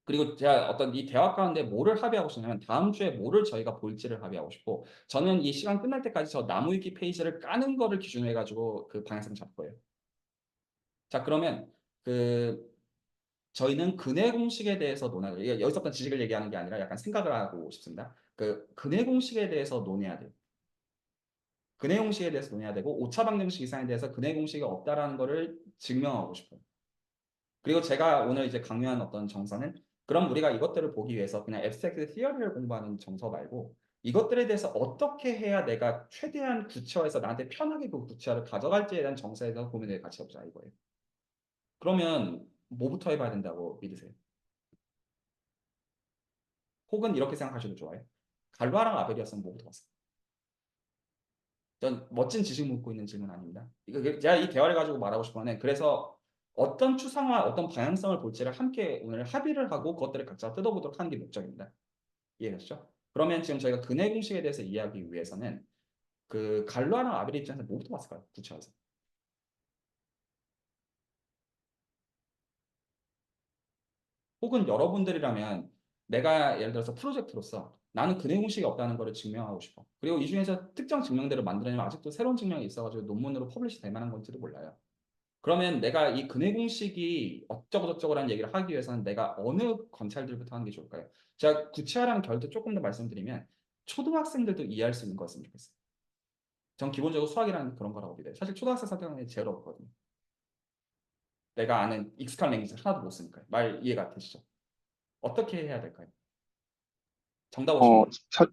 그리고 제가 어떤 이 대화 가운데 뭐를 합의하고 싶냐면 다음 주에 뭐를 저희가 볼지를 합의하고 싶고, 저는 이 시간 끝날 때까지 저 나무 위키 페이지를 까는 거를 기준으로 해가지고 방향성 잡을 거예요. 자, 그러면 저희는 근해 공식에 대해서 여기서 어떤 지식을 얘기하는 게 아니라 약간 생각을 하고 싶습니다. 근해 공식에 대해서 논해야 돼요. 근해 공식에 대해서 논해야 되고 오차 방정식 이상에 대해서 근해 공식이 없다라는 거를 증명하고 싶어요. 그리고 제가 오늘 이제 강요한 어떤 정서는, 그럼 우리가 이것들을 보기 위해서 그냥 앱스트랙트 티어리를 공부하는 정서 말고 이것들에 대해서 어떻게 해야 내가 최대한 구체화해서 나한테 편하게 그 구체화를 가져갈지에 대한 정서에서 고민을 같이 해보자 이거예요. 그러면 뭐부터 해봐야 된다고 믿으세요? 혹은 이렇게 생각하셔도 좋아요. 갈루아랑 아벨이었으면 뭐부터 봤어요? 전 멋진 지식 묻고 있는 질문 아닙니다. 제가 이 대화를 가지고 말하고 싶은 거는, 그래서 어떤 추상화, 어떤 방향성을 볼지를 함께 오늘 합의를 하고 그것들을 각자 뜯어보도록 하는 게 목적입니다. 이해되시죠? 그러면 지금 저희가 근해 공식에 대해서 이해하기 위해서는 갈루아랑 아벨 입장에서 뭐부터 봤을까요? 구체화해서. 혹은 여러분들이라면 내가 예를 들어서 프로젝트로서 나는 근해 공식이 없다는 것을 증명하고 싶어. 그리고 이 중에서 특정 증명들을 만들어내면 아직도 새로운 증명이 있어가지고 논문으로 퍼블리시 될 만한 건지도 몰라요. 그러면 내가 이 근해 공식이 어쩌고저쩌고라는 얘기를 하기 위해서는 내가 어느 관찰들부터 하는 게 좋을까요? 제가 구체화라는 결도 조금 더 말씀드리면 초등학생들도 이해할 수 있는 거였으면 좋겠어요. 전 기본적으로 수학이라는 그런 거라고 믿어요. 사실 초등학생 선택하는 게 제일 어렵거든요. 내가 아는 익숙한 랭귀지를 하나도 못 쓰니까요. 말 이해가 되시죠? 어떻게 해야 될까요? 정답 없이. 어, 사,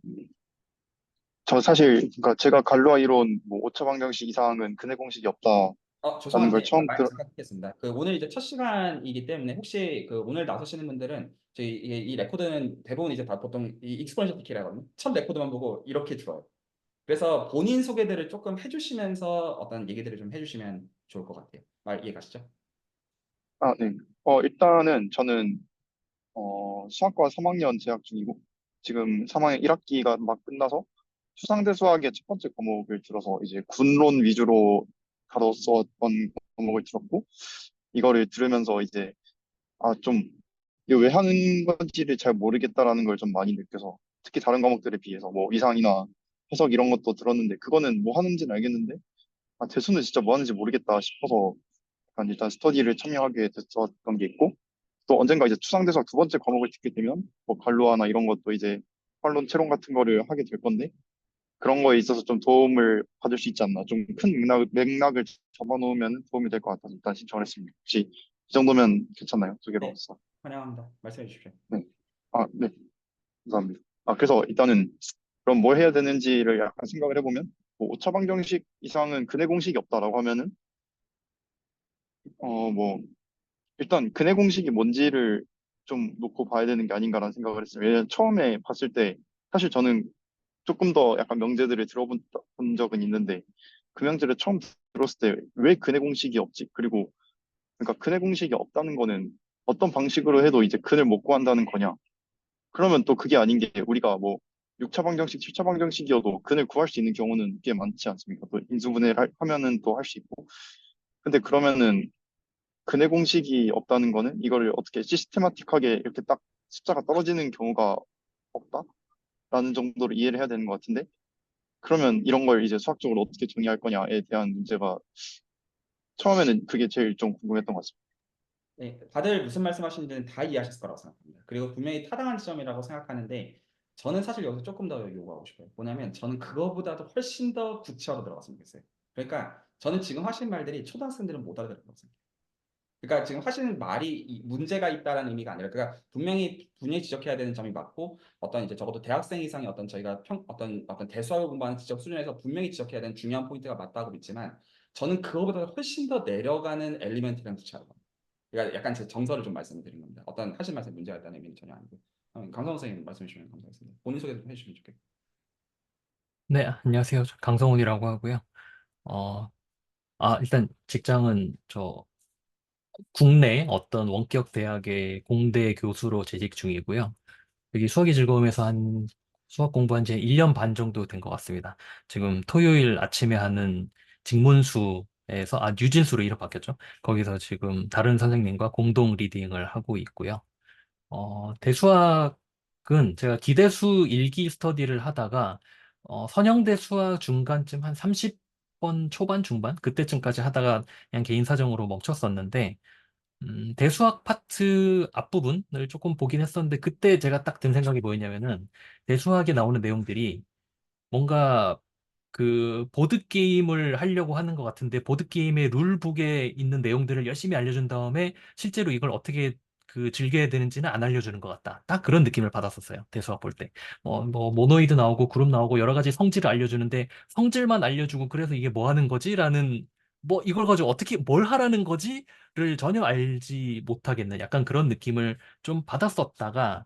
저 사실, 그러니까 제가 갈루아 이론 뭐 오차 방정식 이상은 근해 공식이 없다라는 걸 죄송한데 처음 말 들어, 잠깐 듣겠습니다. 오늘 이제 첫 시간이기 때문에 혹시 오늘 나서시는 분들은 저희 이 레코드는 대부분 이제 다 보통 이 익스포넨셜 디케이라거든요. 첫 레코드만 보고 이렇게 들어요. 그래서 본인 소개들을 조금 해주시면서 어떤 얘기들을 좀 해주시면 좋을 것 같아요. 말 이해 가시죠? 네. 일단은 저는, 수학과 3학년 재학 중이고, 지금 3학년 1학기가 막 끝나서 추상대 수학의 첫 번째 과목을 들어서 이제 군론 위주로 다뤘었던 과목을 들었고, 이거를 들으면서 이제, 좀, 이거 왜 하는 건지를 잘 모르겠다라는 걸 좀 많이 느껴서, 특히 다른 과목들에 비해서 뭐 이상이나 해석 이런 것도 들었는데, 그거는 뭐 하는지는 알겠는데, 대수는 진짜 뭐 하는지 모르겠다 싶어서 약간 일단 스터디를 참여하게 됐었던 게 있고, 또 언젠가 이제 추상대수학 두 번째 과목을 듣게 되면 뭐 갈루아나 이런 것도 이제 활론 채론 같은 거를 하게 될 건데, 그런 거에 있어서 좀 도움을 받을 수 있지 않나, 좀 큰 맥락을 잡아놓으면 도움이 될 것 같아서 일단 신청을 했습니다. 혹시 이 정도면 괜찮나요? 두 네, 개로서. 환영합니다. 말씀해 주십시오. 네. 네. 감사합니다. 그래서 일단은 그럼 뭘 해야 되는지를 약간 생각을 해보면, 뭐 오차방정식 이상은 근해 공식이 없다라고 하면은, 뭐 일단 근해 공식이 뭔지를 좀 놓고 봐야 되는 게 아닌가라는 생각을 했어요. 왜냐면 처음에 봤을 때 사실 저는 조금 더 약간 명제들을 들어본 본 적은 있는데, 그 명제를 처음 들었을 때 왜 근해 공식이 없지? 그리고 그러니까 근해 공식이 없다는 거는 어떤 방식으로 해도 이제 근을 못 구한다는 거냐? 그러면 또 그게 아닌 게, 우리가 뭐 6차 방정식, 7차 방정식이어도 근을 구할 수 있는 경우는 꽤 많지 않습니까? 또 인수분해를 하면은 또 할 수 있고. 근데 그러면은 근해 공식이 없다는 거는 이거를 어떻게 시스테마틱하게 이렇게 딱 숫자가 떨어지는 경우가 없다라는 정도로 이해를 해야 되는 것 같은데, 그러면 이런 걸 이제 수학적으로 어떻게 정의할 거냐에 대한 문제가 처음에는 그게 제일 좀 궁금했던 것 같습니다. 네, 다들 무슨 말씀하시는지는 다 이해하셨을 거라고 생각합니다. 그리고 분명히 타당한 지점이라고 생각하는데 저는 사실 여기서 조금 더 요구하고 싶어요. 뭐냐면 저는 그거보다도 훨씬 더 구체화로 들어갔으면 좋겠어요. 그러니까 저는 지금 하신 말들이 초등학생들은 못 알아들을 것 같아요. 그러니까 지금 하시는 말이 문제가 있다라는 의미가 아니라, 그러니까 분명히 지적해야 되는 점이 맞고, 어떤 이제 적어도 대학생 이상의 어떤 저희가 어떤 대수학을 공부하는 지적 수준에서 분명히 지적해야 되는 중요한 포인트가 맞다고 믿지만, 저는 그거보다 훨씬 더 내려가는 엘리멘트랑 투자하는 겁니다. 그러니까 약간 제 정서를 좀 말씀드린 겁니다. 어떤 하신 말씀 문제가 있다는 의미는 전혀 아니고. 강성 선생님 말씀해 주시면 감사하겠습니다. 본인 소개 좀 해주시면 좋겠고. 네, 안녕하세요. 저 강성훈이라고 하고요. 어, 일단 직장은 저 국내 어떤 원격 대학의 공대 교수로 재직 중이고요. 여기 수학이 즐거움에서 수학 공부한 지 1년 반 정도 된 것 같습니다. 지금 토요일 아침에 하는 직문수에서, 뉴진수로 이름 바뀌었죠. 거기서 지금 다른 선생님과 공동 리딩을 하고 있고요. 대수학은 제가 기대수 일기 스터디를 하다가 선형대 수학 중간쯤 한 30번 초반 중반 그때쯤까지 하다가 그냥 개인 사정으로 멈췄었는데 대수학 파트 앞부분을 조금 보긴 했었는데 그때 제가 딱 든 생각이 뭐였냐면은 대수학에 나오는 내용들이 뭔가 그 보드게임을 하려고 하는 것 같은데 보드게임의 룰북에 있는 내용들을 열심히 알려준 다음에 실제로 이걸 어떻게 그 즐겨야 되는지는 안 알려주는 것 같다. 딱 그런 느낌을 받았었어요. 대수학 볼 때. 뭐 모노이드 나오고 그룹 나오고 여러 가지 성질을 알려주는데 성질만 알려주고 그래서 이게 뭐 하는 거지? 라는 뭐 이걸 가지고 어떻게 뭘 하라는 거지?를 전혀 알지 못하겠는 약간 그런 느낌을 좀 받았었다가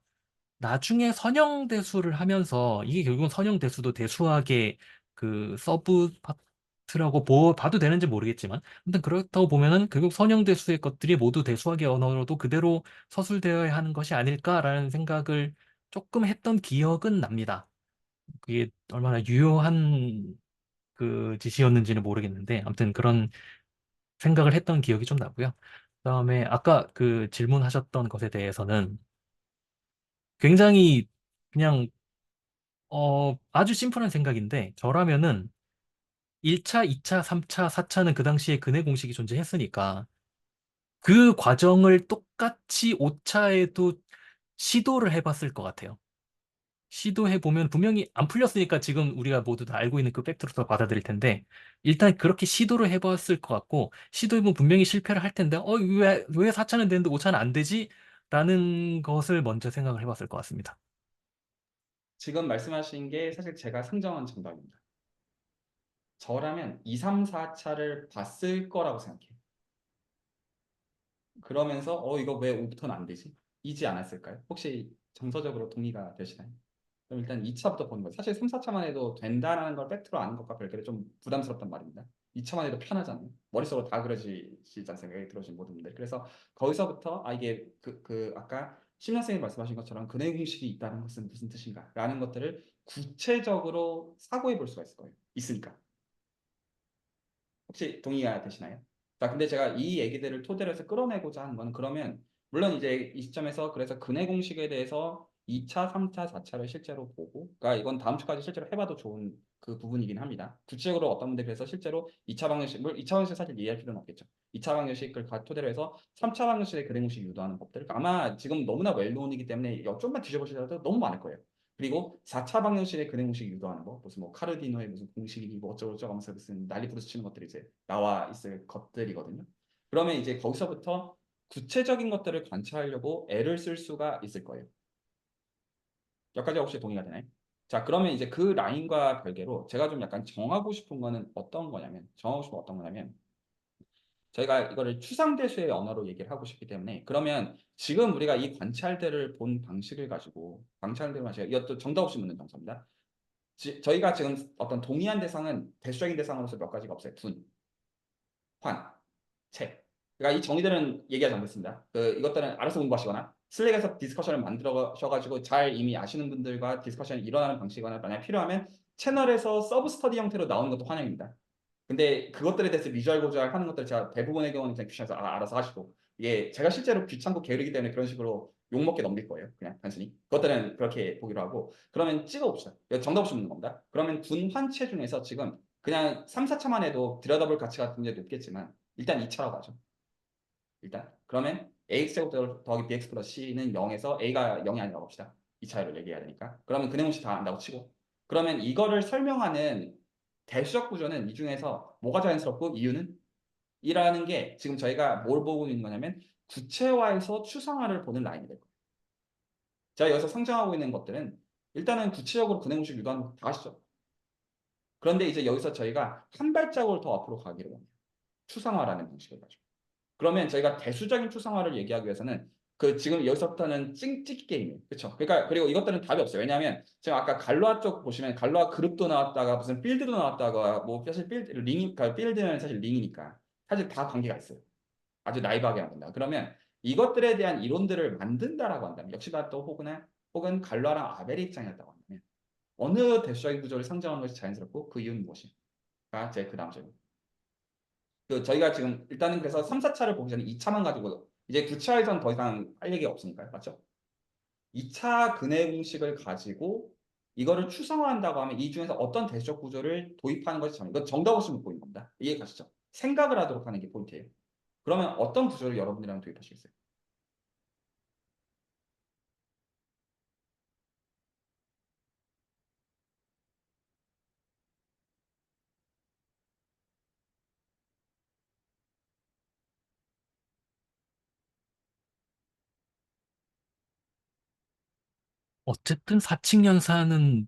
나중에 선형대수를 하면서 이게 결국은 선형대수도 대수학의 그 서브 파트라고 봐도 되는지 모르겠지만 아무튼 그렇다고 보면은 결국 선형대수의 것들이 모두 대수학의 언어로도 그대로 서술되어야 하는 것이 아닐까라는 생각을 조금 했던 기억은 납니다. 그게 얼마나 유효한 그 지시였는지는 모르겠는데 아무튼 그런 생각을 했던 기억이 좀 나고요. 그다음에 아까 그 질문하셨던 것에 대해서는 굉장히 그냥 아주 심플한 생각인데, 저라면은 1차, 2차, 3차, 4차는 그 당시에 근해 공식이 존재했으니까, 그 과정을 똑같이 5차에도 시도를 해봤을 것 같아요. 시도해보면 분명히 안 풀렸으니까 지금 우리가 모두 다 알고 있는 그 팩트로서 받아들일 텐데, 일단 그렇게 시도를 해봤을 것 같고, 시도해보면 분명히 실패를 할 텐데, 왜 4차는 되는데 5차는 안 되지? 라는 것을 먼저 생각을 해봤을 것 같습니다. 지금 말씀하신 게 사실 제가 상정한 정답입니다. 저라면 2, 3, 4차를 봤을 거라고 생각해요. 그러면서 이거 왜 5부터는 안 되지? 이지 않았을까요? 혹시 정서적으로 동의가 되시나요? 그럼 일단 2차부터 보는 거예요. 사실 3, 4차만 해도 된다라는 걸 팩트로 아는 것과 별개로 좀 부담스럽단 말입니다. 2차만 해도 편하잖아요. 머릿속으로 다 그려지지 않습니까? 생각이 들어오신 모든 분들. 그래서 거기서부터 이게 아까 심리 선생님 말씀하신 것처럼 근해 공식이 있다는 것은 무슨 뜻인가? 라는 것들을 구체적으로 사고해 볼 수가 있을 거예요. 있으니까. 혹시 동의가 되시나요? 자, 근데 제가 이 얘기들을 토대로 해서 끌어내고자 하는 거는, 그러면 물론 이제 이 시점에서 그래서 근해 공식에 대해서 2차, 3차, 4차를 실제로 보고, 그러니까 이건 다음 주까지 실제로 해봐도 좋은 그 부분이긴 합니다. 구체적으로 어떤 분들이 그래서 실제로 2차 방정식, 2차 방정식 사실 이해할 필요는 없겠죠. 2차 방정식을 토대로 해서 3차 방정식의 근해 공식 유도하는 법들, 아마 지금 너무나 웰노운이기 때문에 좀만 뒤져보시더라도 너무 많을 거예요. 그리고 4차 방정식의 근해 공식 유도하는 거, 무슨 뭐 카르디노의 무슨 공식이 뭐 어쩌고저쩌고 하면서 무슨 난리 부르스 치는 것들이 이제 나와 있을 것들이거든요. 그러면 이제 거기서부터 구체적인 것들을 관찰하려고 애를 쓸 수가 있을 거예요. 여기까지 혹시 동의가 되나요? 자, 그러면 이제 그 라인과 별개로 제가 좀 약간 정하고 싶은 거는 어떤 거냐면, 저희가 이거를 추상대수의 언어로 얘기를 하고 싶기 때문에, 그러면 지금 우리가 이 관찰들을 본 방식을 가지고, 이것도 정답 없이 묻는 정서입니다. 저희가 지금 어떤 동의한 대상은 대수적인 대상으로서 몇 가지가 없어요. 분, 환, 책. 그러니까 이 정의들은 얘기하지 않겠습니다. 이것들은 알아서 공부하시거나 슬랙에서 디스커션을 만들어셔가지고 잘 이미 아시는 분들과 디스커션이 일어나는 방식이거나, 만약 필요하면 채널에서 서브 스터디 형태로 나오는 것도 환영입니다. 근데 그것들에 대해서 비주얼 고주얼 하는 것들 제가 대부분의 경우는 그냥 귀찮아서 알아서 하시고, 이게 제가 실제로 귀찮고 게으르기 때문에 그런 식으로 욕먹게 넘길 거예요. 그냥 단순히 그것들은 그렇게 보기로 하고, 그러면 찍어봅시다. 정답 없이 묻는 겁니다. 그러면 군 환체 중에서 지금 그냥 3, 4차만 해도 들여다볼 가치가 굉장히 높겠지만 일단 2차라고 하죠. 일단 그러면 ax제곱 더하기 bx 플러스 c는 0에서 a가 0이 아니라고 봅시다. 이 차이를 얘기해야 되니까. 그러면 근해공식 다 안다고 치고. 그러면 이거를 설명하는 대수적 구조는 이 중에서 뭐가 자연스럽고 이유는? 이라는 게 지금 저희가 뭘 보고 있는 거냐면 구체화에서 추상화를 보는 라인이 될 거예요. 제가 여기서 상정하고 있는 것들은 일단은 구체적으로 근해공식 유도하는 거 다 아시죠? 그런데 이제 여기서 저희가 한 발자국을 더 앞으로 가기로 합니다. 추상화라는 방식을 가지고. 그러면 저희가 대수적인 추상화를 얘기하기 위해서는 그 지금 여기서부터는 찍찍이 게임이에요. 그렇죠? 그러니까 그리고 이것들은 답이 없어요. 왜냐하면 지금 아까 갈로아 쪽 보시면 갈로아 그룹도 나왔다가 무슨 필드도 나왔다가 뭐 사실 필드 링이 그러니까 필드는 사실 링이니까 사실 다 관계가 있어요. 아주 나이브하게 만든다. 그러면 이것들에 대한 이론들을 만든다라고 한다면 역시나 또 혹은 갈로아랑 아벨의 입장이었다고 한다면 어느 대수적인 구조를 상정하는 것이 자연스럽고 그 이유는 무엇인가? 제 그 다음 질문. 그 저희가 지금 일단은 그래서 3, 4차를 보기 전에 2차만 가지고 이제 9차에선 더 이상 할 얘기가 없으니까요. 맞죠? 2차 근해 공식을 가지고 이거를 추상화한다고 하면 이 중에서 어떤 대수적 구조를 도입하는 것이 이건 정답 없이 묻고 있는 겁니다. 이해 가시죠? 생각을 하도록 하는 게 포인트예요. 그러면 어떤 구조를 여러분들이랑 도입하시겠어요? 어쨌든 사칙연산이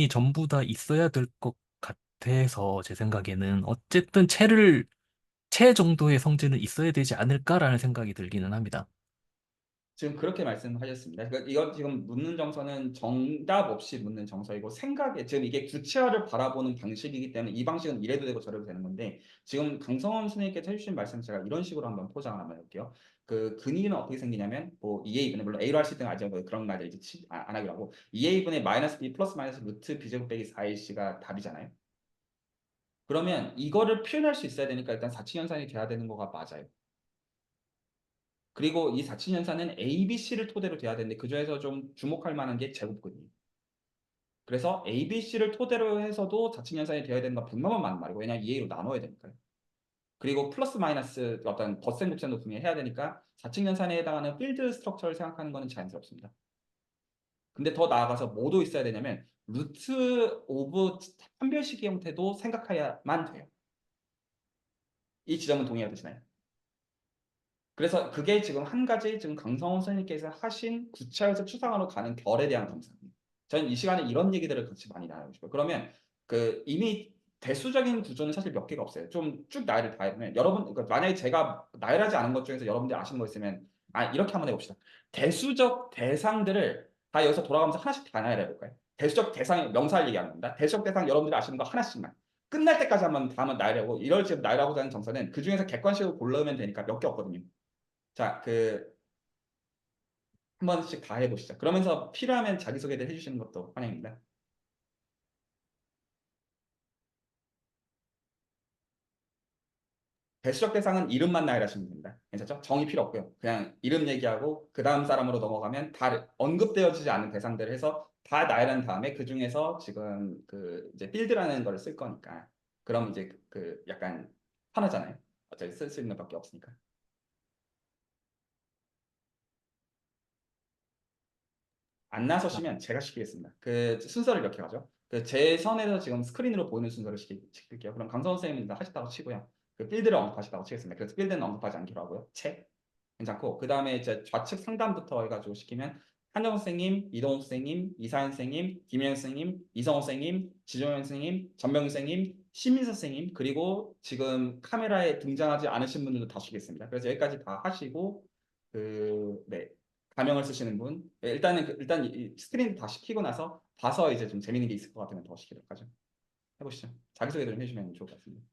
전부 다 있어야 될 것 같아서 제 생각에는 어쨌든 채 정도의 성질은 있어야 되지 않을까라는 생각이 들기는 합니다. 지금 그렇게 말씀하셨습니다. 그러니까 이건 지금 묻는 정서는 정답 없이 묻는 정서이고 생각에 지금 이게 구체화를 바라보는 방식이기 때문에 이 방식은 이래도 되고 저래도 되는 건데 지금 강성원 선생님께서 해주신 말씀 제가 이런 식으로 한번 포장을 한번 해볼게요. 그 근위는 어떻게 생기냐면 뭐 2a분의 물론 a로 할 수 있는 아직 뭐 그런 말들 이제 안 하기로 하고 2a분의 마이너스 b 플러스 마이너스 루트 b제곱 빼기 4ac가 답이잖아요. 그러면 이거를 표현할 수 있어야 되니까 일단 사칙연산이 돼야 되는 거가 맞아요. 그리고 이 사칙연산은 A, B, C를 토대로 돼야 되는데 그중에서 좀 주목할 만한 게 제곱근이에요. 그래서 A, B, C를 토대로 해서도 자칙연산이 되어야 되는 건 100만 번 맞는 말이고 왜냐면 2A로 나눠야 되니까요. 그리고 플러스 마이너스 어떤 덧셈 곱셈 높음이 해야 되니까 자칙연산에 해당하는 필드 스트럭처를 생각하는 것은 자연스럽습니다. 근데 더 나아가서 뭐도 있어야 되냐면 루트 오브 판별식의 형태도 생각해야만 돼요. 이 지점은 동의해 주시나요? 그래서 그게 지금 한 가지 지금 강성원 선생님께서 하신 구차에서 추상화로 가는 결에 대한 감사입니다. 저는 이 시간에 이런 얘기들을 같이 많이 나누고 싶어요. 그러면 그 이미 대수적인 구조는 사실 몇 개가 없어요. 좀 쭉 나열을 다 해보면 여러분 그러니까 만약에 제가 나열하지 않은 것 중에서 여러분들이 아시는 거 있으면 이렇게 한번 해봅시다. 대수적 대상들을 다 여기서 돌아가면서 하나씩 다 나열해 볼까요? 대수적 대상 명사를 얘기하는 겁니다. 대수적 대상 여러분들이 아시는 거 하나씩만. 끝날 때까지 한번 다 한번 나열하고 이럴 지금 나열하고자 하는 정서는 그 중에서 객관식으로 고르면 되니까 몇 개 없거든요. 자, 한 번씩 다 해보시죠. 그러면서 필요하면 자기소개를 해주시는 것도 환영입니다. 배수적 대상은 이름만 나열하시면 됩니다. 괜찮죠? 정의 필요 없고요. 그냥 이름 얘기하고 그 다음 사람으로 넘어가면 다 언급되어지지 않은 대상들을 해서 다 나열한 다음에 그 중에서 지금 그 이제 필드라는 걸 쓸 거니까 그럼 이제 그 약간 편하잖아요. 어차피 쓸 수 있는 것밖에 없으니까. 안 나서시면 제가 시키겠습니다. 그 순서를 이렇게 가죠. 그 제 선에서 지금 스크린으로 보이는 순서를 시킬게요. 그럼 강성원 선생님은 일단 하셨다고 치고요. 그 필드를 언급하셨다고 치겠습니다. 그래서 필드는 언급하지 않기로 하고요. 책 괜찮고 그 다음에 이제 좌측 상단부터 해가지고 시키면 한정 선생님, 이동욱 선생님, 이사연 선생님, 김현 선생님, 이성호 선생님, 지종현 선생님, 전명 선생님, 신민 선생님 그리고 지금 카메라에 등장하지 않으신 분들도 다 시겠습니다. 그래서 여기까지 다 하시고 네. 가명을 쓰시는 분 일단은 일단 이 스크린 다 시키고 나서 봐서 이제 좀 재밌는 게 있을 것 같으면 더 시키도록 하죠. 해보시죠. 자기소개 좀 해주시면 좋을 것 같습니다.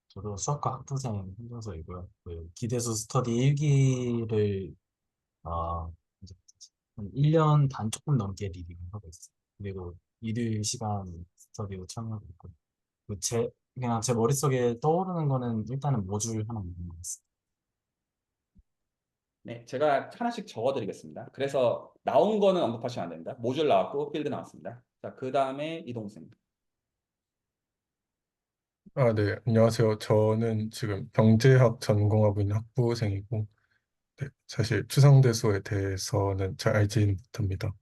저도 수학과 학부생 현정서이고요. 그 기대수 스터디 1기를 이제 한 1년 반 조금 넘게 리딩을 하고 있어요. 그리고 일일 시간 스터디로 참여하고 있고 그냥 제 머릿속에 떠오르는 거는 일단은 모듈 하나 있는 것 같습니다. 네, 제가 하나씩 적어드리겠습니다. 그래서 나온 거는 언급하시면 안 됩니다. 모듈 나왔고 필드 나왔습니다. 자, 그 다음에 이동생. 네, 안녕하세요. 저는 지금 경제학 전공하고 있는 학부생이고, 네, 사실 추상대수에 대해서는 잘 알지는 못합니다.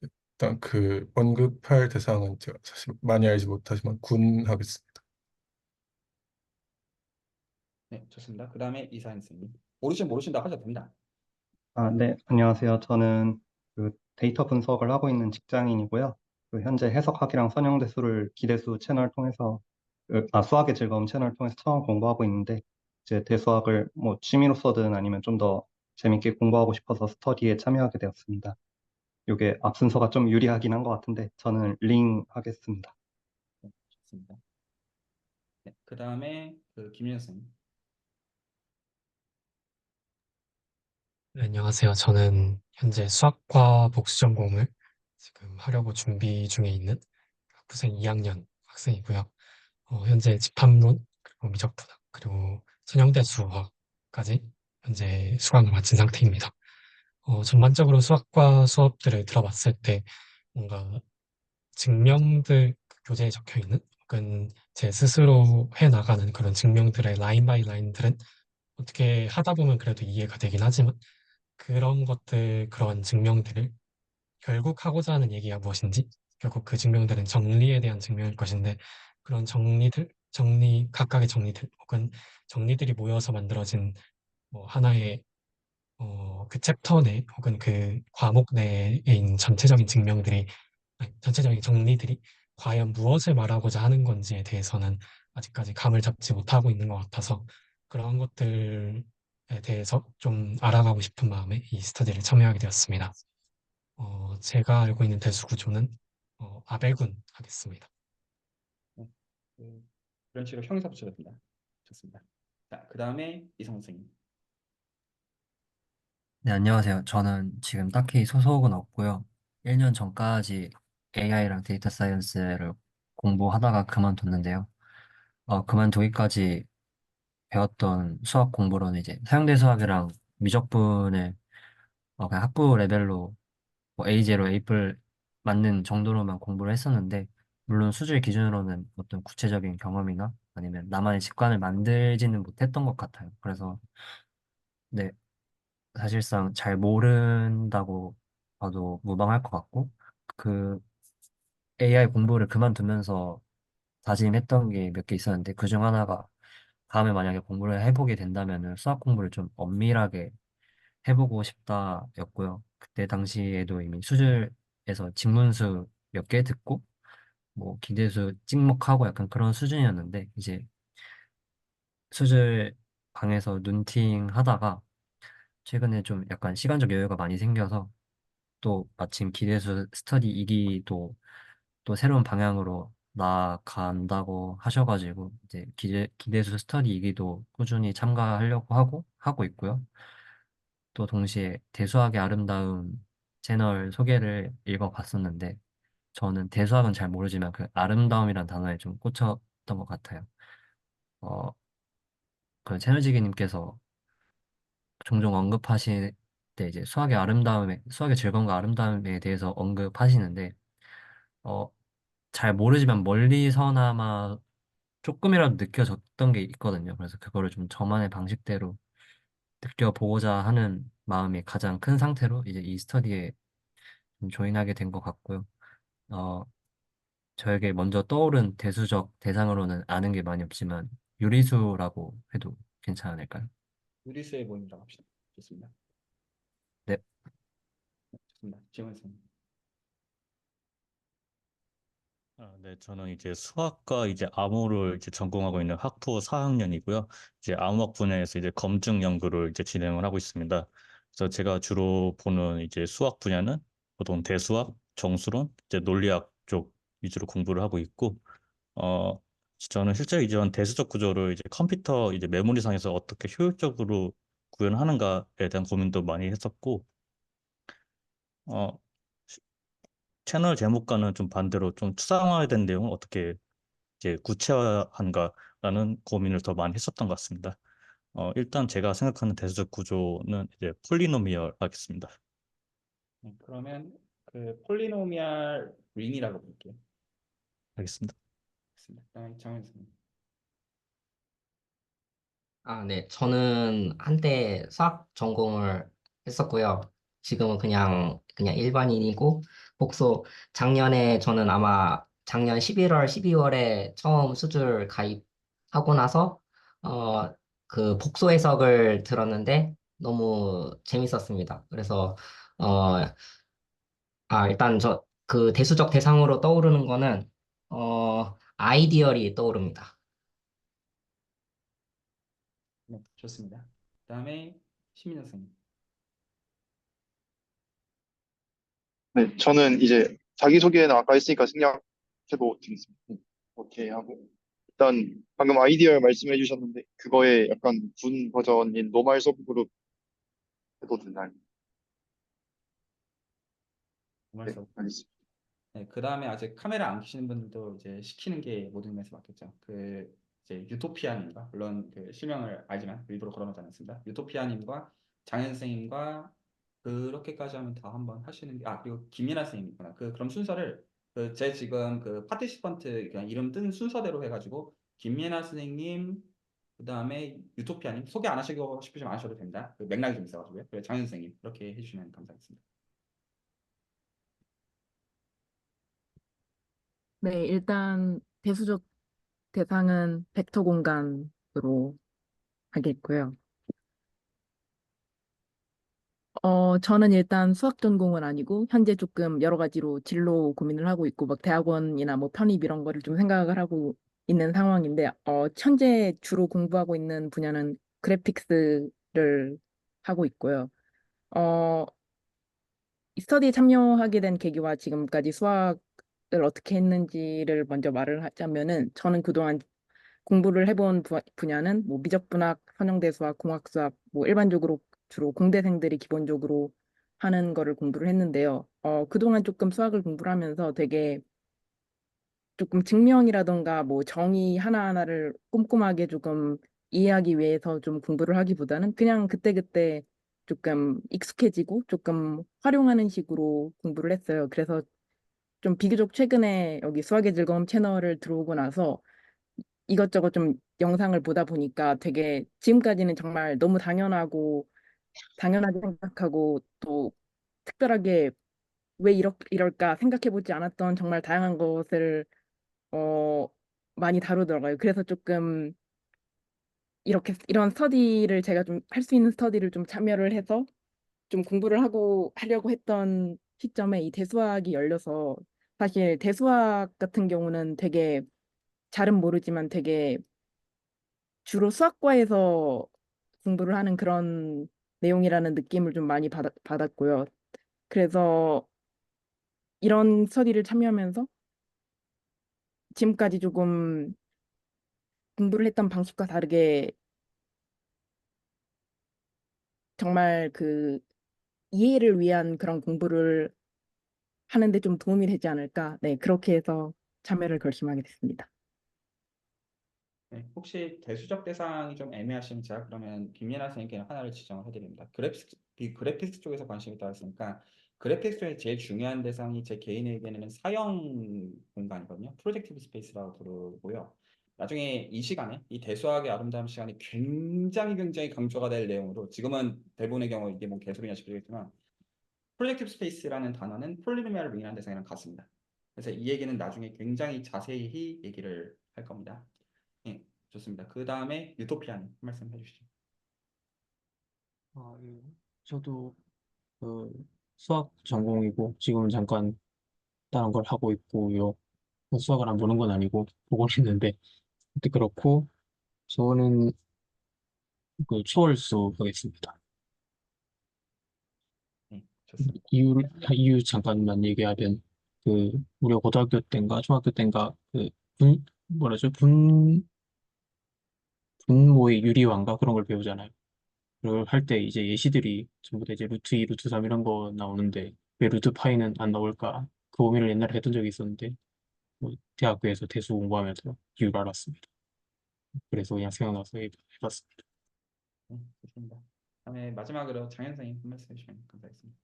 일단 그 언급할 대상은 제가 사실 많이 알지 못하지만 군 하겠습니다. 네, 좋습니다. 그 다음에 이사연 선생님. 모르신다고 하셔도 됩니다. 네, 안녕하세요. 저는 그 데이터 분석을 하고 있는 직장인이고요. 그 현재 해석학이랑 선형대수를 기대수 채널 통해서, 수학의 즐거움 채널 통해서 처음 공부하고 있는데, 이제 대수학을 뭐 취미로서든 아니면 좀 더 재밌게 공부하고 싶어서 스터디에 참여하게 되었습니다. 이게 앞순서가 좀 유리하긴 한 것 같은데, 저는 링 하겠습니다. 네, 좋습니다. 네, 그 다음에 그 김윤 선생님. 네, 안녕하세요. 저는 현재 수학과 복수 전공을 지금 하려고 준비 중에 있는 학부생 2학년 학생이고요. 현재 집합론, 그리고 미적분학, 그리고 선형대 수학까지 현재 수강을 마친 상태입니다. 전반적으로 수학과 수업들을 들어봤을 때 뭔가 증명들 교재에 적혀 있는 혹은 제 스스로 해 나가는 그런 증명들의 라인 바이 라인들은 어떻게 하다 보면 그래도 이해가 되긴 하지만 그런 것들, 그런 증명들을 결국 하고자 하는 얘기가 무엇인지, 결국 그 증명들은 정리에 대한 증명일 것인데, 그런 각각의 정리들, 혹은 정리들이 모여서 만들어진 뭐 하나의 그 챕터 내, 혹은 그 과목 내에 있는 전체적인 증명들이, 아니, 전체적인 정리들이 과연 무엇을 말하고자 하는 건지에 대해서는 아직까지 감을 잡지 못하고 있는 것 같아서 그런 것들에 대해서 좀 알아가고 싶은 마음에 이 스터디를 참여하게 되었습니다. 제가 알고 있는 대수 구조는 아벨군 하겠습니다. 네, 그런 식으로 형용사 붙여도 됩니다. 좋습니다. 자, 그 다음에 이성 선생님. 네, 안녕하세요. 저는 지금 딱히 소속은 없고요. 1년 전까지 AI랑 데이터 사이언스를 공부하다가 그만뒀는데요. 그만두기까지 배웠던 수학 공부로는 이제 사용대 수학이랑 미적분을 그냥 학부 레벨로 뭐 A0, A뿔 맞는 정도로만 공부를 했었는데, 물론 수주의 기준으로는 어떤 구체적인 경험이나 아니면 나만의 직관을 만들지는 못했던 것 같아요. 그래서 네, 사실상 잘 모른다고 봐도 무방할 것 같고, 그 AI 공부를 그만두면서 다짐했던 게 몇 개 있었는데, 그중 하나가 다음에 만약에 공부를 해보게 된다면은 수학 공부를 좀 엄밀하게 해보고 싶다였고요. 그때 당시에도 이미 수술에서 집문수 몇 개 듣고 뭐 기대수 찍먹하고 약간 그런 수준이었는데, 이제 수술 방에서 눈팅 하다가 최근에 좀 약간 시간적 여유가 많이 생겨서 또 마침 기대수 스터디 2기도 또 새로운 방향으로 나아간다고 하셔가지고 이제 기대수 스터디 2기도 꾸준히 참가하려고 하고 있고요. 또 동시에 대수학의 아름다움 채널 소개를 읽어봤었는데, 저는 대수학은 잘 모르지만 그 아름다움이란 단어에 좀 꽂혔던 것 같아요. 어, 그 채널지기님께서 종종 언급하실 때 이제 수학의 즐거움과 아름다움에 대해서 언급하시는데, 어, 잘 모르지만 멀리서나마 조금이라도 느껴졌던 게 있거든요. 그래서 그거를 좀 저만의 방식대로 느껴보고자 하는 마음이 가장 큰 상태로 이제 이 스터디에 좀 조인하게 된 것 같고요. 어, 저에게 먼저 떠오른 대수적 대상으로는 아는 게 많이 없지만 유리수라고 해도 괜찮을까요? 유리수의 모임이라고 합시다. 좋습니다. 네, 네, 좋습니다. 지원 선생님. 네, 저는 이제 수학과 이제 암호를 이제 전공하고 있는 학부 4학년이고요. 이제 암호학 분야에서 이제 검증 연구를 이제 진행을 하고 있습니다. 그래서 제가 주로 보는 이제 수학 분야는 보통 대수학, 정수론, 이제 논리학 쪽 위주로 공부를 하고 있고, 어, 저는 실제로 이런 대수적 구조를 이제 컴퓨터 이제 메모리상에서 어떻게 효율적으로 구현하는가에 대한 고민도 많이 했었고, 어, 채널 제목과는 좀 반대로 좀 추상화된 내용을 어떻게 이제 구체화한가라는 고민을 더 많이 했었던 것 같습니다. 일단 제가 생각하는 대수적 구조는 이제 폴리노미얼 하겠습니다. 네, 그러면 그 폴리노미얼 링이라고 볼게요. 알겠습니다. 좋습니다. 그다음에 정현 선생님. 네. 저는 한때 수학 전공을 했었고요. 지금은 그냥 일반인이고, 복소, 작년에 저는 아마 작년 11월, 12월에 처음 수술 가입하고 나서, 어, 그 복소 해석을 들었는데 너무 재밌었습니다. 그래서, 어, 일단 그 대수적 대상으로 떠오르는 거는, 아이디얼이 떠오릅니다. 네, 좋습니다. 그다음에 시민 선생님. 네, 저는 이제 자기소개는 아까 했으니까 생략해도 되겠습니다. 오케이 하고. 일단 방금 아이디어 말씀해 주셨는데 그거에 약간 군 버전인 노말 서브그룹 해도 되나요? 정말 네, 써. 알겠습니다. 네, 그다음에 아직 카메라 안 켜시는 분들도 이제 시키는 게 모든 면에서 맞겠죠. 그 이제 유토피아님과 물론 그 실명을 알지만 일부러 걸어놓지 않았습니다. 유토피아님과 장현 선생님과 그렇게까지 하면 다 한번 하시는 게 그리고 김민아 선생님 있구나. 그럼 순서를 제 지금 그 파티시펀트 그냥 이름 뜬 순서대로 해가지고 김민아 선생님 그다음에 유토피아님 소개 안 하시고 싶으시면 안 하셔도 됩니다. 그 맥락이 좀 있어가지고요. 그리고 장현 선생님 그렇게 해주시면 감사하겠습니다. 네, 일단 대수적 대상은 벡터 공간으로 하겠고요. 저는 일단 수학 전공은 아니고 현재 조금 여러 가지로 진로 고민을 하고 있고 막 대학원이나 뭐 편입 이런 거를 좀 생각을 하고 있는 상황인데 현재 주로 공부하고 있는 분야는 그래픽스를 하고 있고요. 어, 이 스터디에 참여하게 된 계기와 지금까지 수학을 어떻게 했는지를 먼저 말을 하자면은 저는 그동안 공부를 해본 분야는 뭐 미적분학, 선형대 수학, 공학 수학, 뭐 일반적으로 주로 공대생들이 기본적으로 하는 거를 공부를 했는데요. 그동안 조금 수학을 공부를 하면서 되게 조금 증명이라던가 뭐 정의 하나하나를 꼼꼼하게 조금 이해하기 위해서 좀 공부를 하기보다는 그냥 그때그때 조금 익숙해지고 조금 활용하는 식으로 공부를 했어요. 그래서 좀 비교적 최근에 여기 수학의 즐거움 채널을 들어오고 나서 이것저것 좀 영상을 보다 보니까 되게 지금까지는 정말 너무 당연하게 생각하고 또 특별하게 왜 이럴까 생각해보지 않았던 정말 다양한 것을 어, 많이 다루더라고요. 그래서 조금 이런 스터디를 제가 좀 할 수 있는 스터디를 좀 참여를 해서 좀 공부를 하려고 했던 시점에 이 대수학이 열려서 사실 대수학 같은 경우는 되게 잘은 모르지만 되게 주로 수학과에서 공부를 하는 그런 내용이라는 느낌을 좀 많이 받았고요. 그래서 이런 스터디를 참여하면서 지금까지 조금 공부를 했던 방식과 다르게 정말 그 이해를 위한 그런 공부를 하는데 좀 도움이 되지 않을까. 네, 그렇게 해서 참여를 결심하게 됐습니다. 네, 혹시 대수적 대상이 좀 애매하시면 제가 그러면 김연아 선생님께 하나를 지정을 해드립니다. 그래픽스 쪽에서 관심이 있다 했으니까 그래픽스 중에 제일 중요한 대상이 제 개인에게는 사형 공간이거든요. 프로젝티브 스페이스라고 부르고요. 나중에 이 시간에 이 대수학의 아름다운 시간이 굉장히 강조가 될 내용으로 지금은 대부분의 경우 이게 뭐 개소리냐 싶겠지만 프로젝티브 스페이스라는 단어는 폴리노미얼을 의미하는 대상이랑 같습니다. 그래서 이 얘기는 나중에 굉장히 자세히 얘기를 할 겁니다. 네, 좋습니다. 그 다음에 유토피아님 말씀해 주시죠. 예. 저도 그 수학 전공이고 지금은 잠깐 다른 걸 하고 있고요. 수학을 안 보는 건 아니고 보고 있는데 근데 그렇고 저는 그 초월수 하겠습니다. 네, 좋습니다. 이유 잠깐만 얘기하면 그 우리 고등학교 때인가 중학교 때인가 그 뭐라죠 분모의 유리화인가 그런 걸 배우잖아요. 그걸 할 때 이제 예시들이 전부 다 이제 루트 2, 루트 3 이런 거 나오는데 왜 루트 파이는 안 나올까? 그 고민을 옛날에 했던 적이 있었는데 뭐 대학교에서 대수 공부하면서 이유를 알았습니다. 그래서 그냥 생각나서 해봤습니다. 네, 좋습니다. 다음에 마지막으로 장현 선생님 한 말씀 해주시면 감사하겠습니다.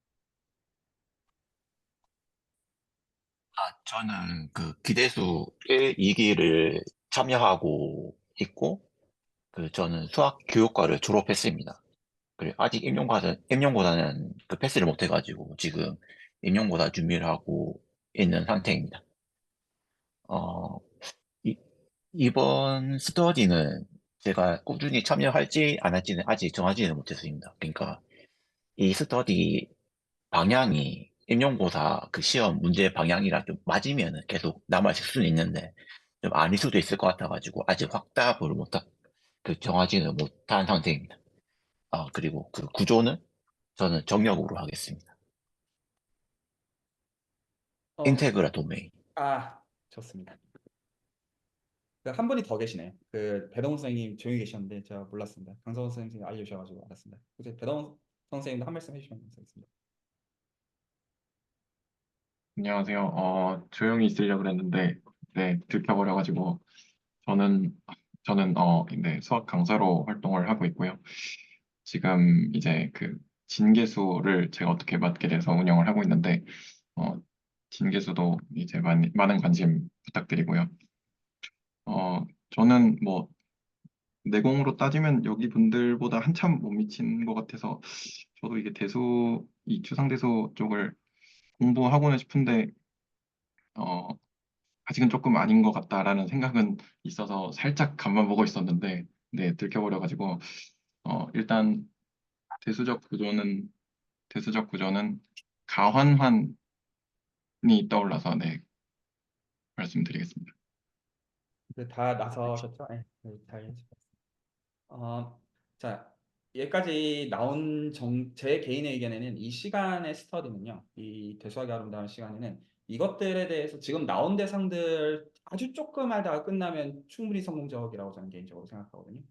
저는 그 기대수 1, 2기를 참여하고 있고, 저는 수학 교육과를 졸업했습니다. 그래, 아직 임용고사는 그 패스를 못 해가지고 지금 임용고사 준비를 하고 있는 상태입니다. 어, 이, 이번 스터디는 제가 꾸준히 참여할지 안 할지는 아직 정하지는 못했습니다. 그러니까 이 스터디 방향이 임용고사 그 시험 문제 방향이랑 좀 맞으면은 계속 남아있을 수는 있는데 좀 아닐 수도 있을 것 같아가지고 아직 확답을 정하지는 못한 상태입니다. 그리고 그 구조는 저는 정력으로 하겠습니다. 어, 인테그라 도메인. 좋습니다. 한 분이 더 계시네요. 배동훈 선생님 조용히 계셨는데 제가 몰랐습니다. 강성원 선생님이 알려주셔가지고 알았습니다. 혹시 배동훈 선생님도 한 말씀 해주시면 감사하겠습니다. 안녕하세요. 조용히 있으려고 그랬는데, 네, 들켜버려가지고, 저는, 네, 수학 강사로 활동을 하고 있고요. 지금 이제 그 진계수를 제가 어떻게 맡게 돼서 운영을 하고 있는데, 어, 진계수도 이제 많은 관심 부탁드리고요. 저는 뭐, 내공으로 따지면 여기 분들보다 한참 못 미친 것 같아서, 저도 이게 이 추상대수 쪽을 공부하고는 싶은데, 어, 아직은 조금 아닌 것 같다라는 생각은 있어서 살짝 간만 보고 있었는데, 네, 들켜버려가지고, 일단 대수적 구조는 가환환이 떠올라서, 네, 말씀드리겠습니다. 다 나서셨죠? 네, 잘 해주셨습니다. 자, 여기까지 나온 제 개인의 의견에는 이 시간의 스터디는요, 이 대수학이 아름다운 시간에는 이것들에 대해서 지금 나온 대상들 아주 조금 하다가 끝나면 충분히 성공적이라고 저는 개인적으로 생각하거든요.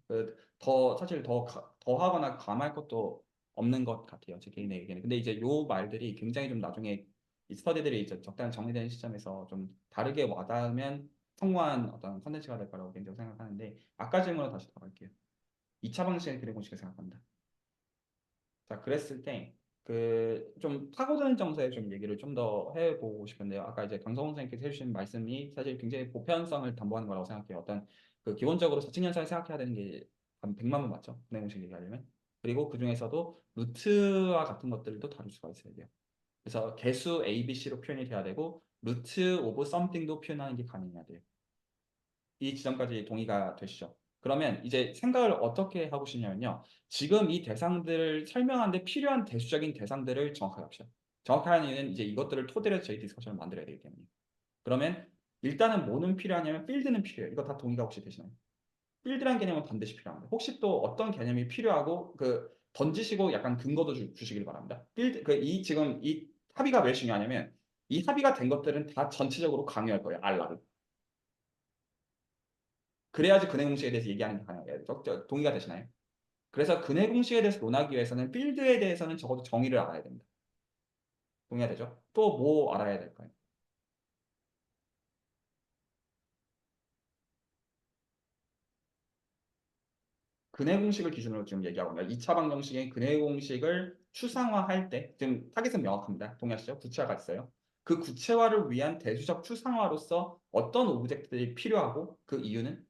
사실 더 하거나 감할 것도 없는 것 같아요. 제 개인의 의견은. 근데 이제 요 말들이 굉장히 좀 나중에 이 스터디들이 이제 적당히 정리되는 시점에서 좀 다르게 와닿으면 성공한 어떤 컨텐츠가 될 거라고 개인적으로 생각하는데 아까 질문으로 다시 돌아갈게요. 2차 방식의 그림 공식을 생각합니다. 자, 그랬을 때 좀 파고드는 점에서 좀 얘기를 좀 더 해보고 싶은데요. 아까 이제 강성훈 선생님께서 해주신 말씀이 사실 굉장히 보편성을 담보하는 거라고 생각해요. 기본적으로 사칙연산을 생각해야 되는 게 한 100만 번 맞죠? 분해 공식 얘기하려면. 그리고 그 중에서도 루트와 같은 것들도 다룰 수가 있어야 돼요. 그래서 개수 A, B, C로 표현이 돼야 되고 루트 오브 썸띵도 표현하는 게 가능해야 돼요. 이 지점까지 동의가 되시죠? 그러면 이제 생각을 어떻게 하고 싶냐면요. 지금 이 대상들을 설명하는데 필요한 대수적인 대상들을 정확하게 합시다. 정확한 이유는 이제 이것들을 토대로 해서 저희 디스커션을 만들어야 되기 때문에. 그러면 일단은 뭐는 필요하냐면 필드는 필요해요. 이거 다 동의가 혹시 되시나요? 필드라는 개념은 반드시 필요합니다. 혹시 또 어떤 개념이 필요하고 던지시고 약간 근거도 주시길 바랍니다. 지금 이 합의가 왜 중요하냐면 이 합의가 된 것들은 다 전체적으로 강요할 거예요. 알라를. 그래야지 근해 공식에 대해서 얘기하는 게 가능해요. 동의가 되시나요? 그래서 근해 공식에 대해서 논하기 위해서는 필드에 대해서는 적어도 정의를 알아야 됩니다. 동의가 되죠? 또 뭐 알아야 될까요? 근해 공식을 기준으로 지금 얘기하고 있습니다. 2차 방정식의 근해 공식을 추상화할 때 지금 타겟은 명확합니다. 동의하시죠? 구체화가 있어요. 그 구체화를 위한 대수적 추상화로서 어떤 오브젝트들이 필요하고 그 이유는?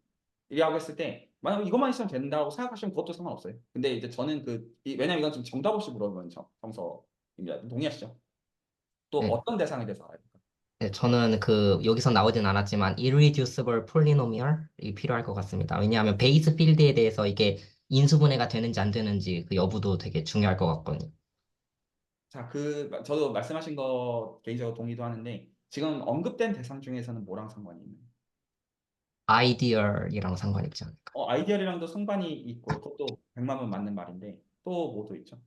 이라고 했을 때 만약 이것만 있으면 된다고 생각하시면 그것도 상관없어요. 근데 이제 저는 왜냐면 이건 지금 정답 없이 물어보는 정서입니다. 동의하시죠? 또 네. 어떤 대상에 대해서 알아야 될까요? 네, 저는 여기서 나오진 않았지만 irreducible polynomial이 필요할 것 같습니다. 왜냐하면 베이스 필드에 대해서 이게 인수분해가 되는지 안 되는지 그 여부도 되게 중요할 것 같거든요. 자, 저도 말씀하신 거 개인적으로 동의도 하는데 지금 언급된 대상 중에서는 뭐랑 상관이 있나요? 아이디얼이랑 상관 있지 않을까? 아이디얼이랑도 상관이 있고 그것도 100만 번 맞는 말인데 또 뭐도 있죠?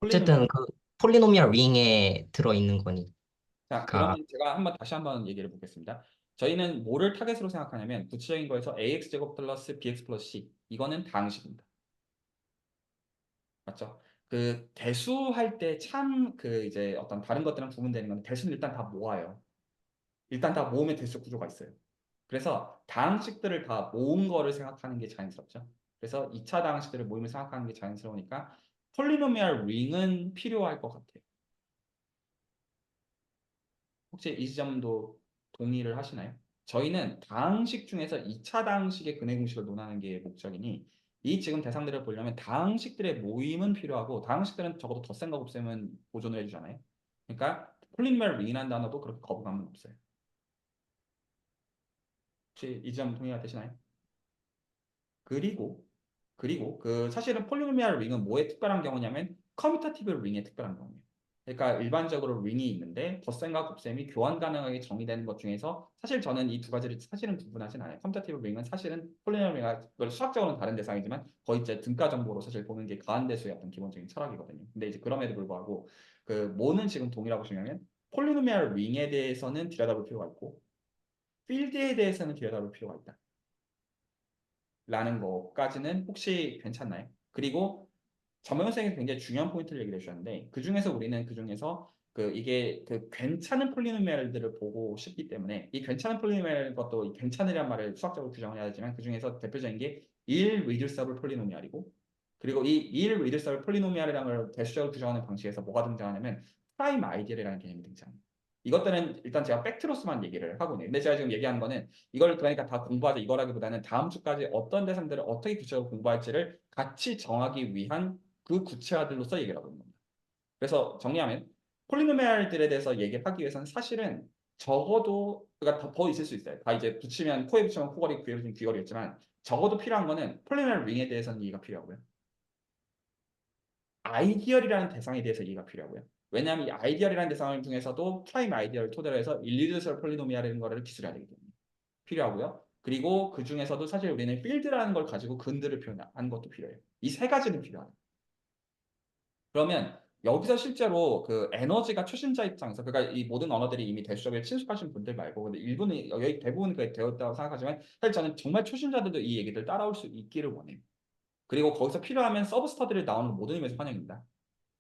폴리노미얼. 어쨌든 그 폴리노미얼 링에 들어있는 거니까. 자, 그러면 제가 다시 한번 얘기를 해보겠습니다. 저희는 뭐를 타겟으로 생각하냐면 구체적인 거에서 ax제곱 플러스 bx 플러스 c 이거는 다항식입니다. 맞죠? 대수할 때 이제 어떤 다른 것들은 구분되는 건데 대수는 일단 다 모아요. 일단 다 모으면 대수 구조가 있어요. 그래서 다항식들을 다 모은 거를 생각하는 게 자연스럽죠. 그래서 2차 다항식들을 모임을 생각하는 게 자연스러우니까 폴리노미얼 링은 필요할 것 같아요. 혹시 이 지점도 동의를 하시나요? 저희는 다항식 중에서 2차 다항식의 근해 공식을 논하는 게 목적이니 이 지금 대상들을 보려면 다항식들의 모임은 필요하고 다항식들은 적어도 덧셈과 곱셈은 보존을 해주잖아요. 그러니까 폴리노미얼 링이라는 단어도 그렇게 거부감은 없어요. 혹시 이 점 동의가 되시나요? 그리고 그 사실은 폴리노미얼 링은 뭐에 특별한 경우냐면 커뮤터티브 링에 특별한 경우예요. 그러니까 일반적으로 링이 있는데 덧셈과 곱셈이 교환 가능하게 정의되는 것 중에서 사실 저는 이 두 가지를 사실은 구분하진 않아요. 커뮤터티브 링은 사실은 폴리노미얼 링과 수학적으로는 다른 대상이지만 거의 이제 등가 정보로 사실 보는 게 가한대수의 어떤 기본적인 철학이거든요. 근데 이제 그럼에도 불구하고 그 뭐는 지금 동의라고 보시면 폴리노미얼 링에 대해서는 들여다볼 필요가 있고 필드에 대해서는 들여다볼 필요가 있다. 라는 것까지는 혹시 괜찮나요? 그리고 전명 선생님이 굉장히 중요한 포인트를 얘기해 주셨는데 그 중에서 우리는 그 중에서 이게 괜찮은 폴리노미얼들을 보고 싶기 때문에 이 괜찮은 폴리노미얼 것도 이 괜찮으란 말을 수학적으로 규정을 해야 되지만 그 중에서 대표적인 게 irreducible 폴리노미얼이고 그리고 이 irreducible 폴리노미얼이라는 걸 대수적으로 규정하는 방식에서 뭐가 등장하냐면 프라임 아이디얼이라는 개념이 등장합니다. 이것들은 일단 제가 팩트로서만 얘기를 하고 있네요. 근데 제가 지금 얘기하는 거는 이걸 그러니까 다 공부하자 이거라기보다는 다음 주까지 어떤 대상들을 어떻게 구체적으로 공부할지를 같이 정하기 위한 그 구체화들로서 얘기를 하고 있는 겁니다. 그래서 정리하면 폴리노미얼들에 대해서 얘기하기 위해서는 사실은 적어도 그러니까 더 있을 수 있어요. 다 이제 붙이면 코에 붙이면 코걸이 귀에 붙이면 귀걸이겠지만 적어도 필요한 거는 폴리노미얼 링에 대해서는 이해가 필요하고요. 아이디얼이라는 대상에 대해서 이해가 필요하고요. 왜냐하면 이 아이디얼이라는 대상 중에서도 프라임 아이디얼을 토대로 해서 일리듀셜 폴리노미얼이라는 거를 기술해야 되기 때문에 필요하고요. 그리고 그 중에서도 사실 우리는 필드라는 걸 가지고 근들을 표현하는 것도 필요해요. 이 세 가지는 필요하다. 그러면 여기서 실제로 그 에너지가 초신자 입장에서 그러니까 이 모든 언어들이 이미 대수적에 친숙하신 분들 말고 근데 일부는 여기 대부분 그게 되었다고 생각하지만 사실 저는 정말 초신자들도 이 얘기들 따라올 수 있기를 원해요. 그리고 거기서 필요하면 서브 스터디를 나오는 모든 의미에서 환영입니다.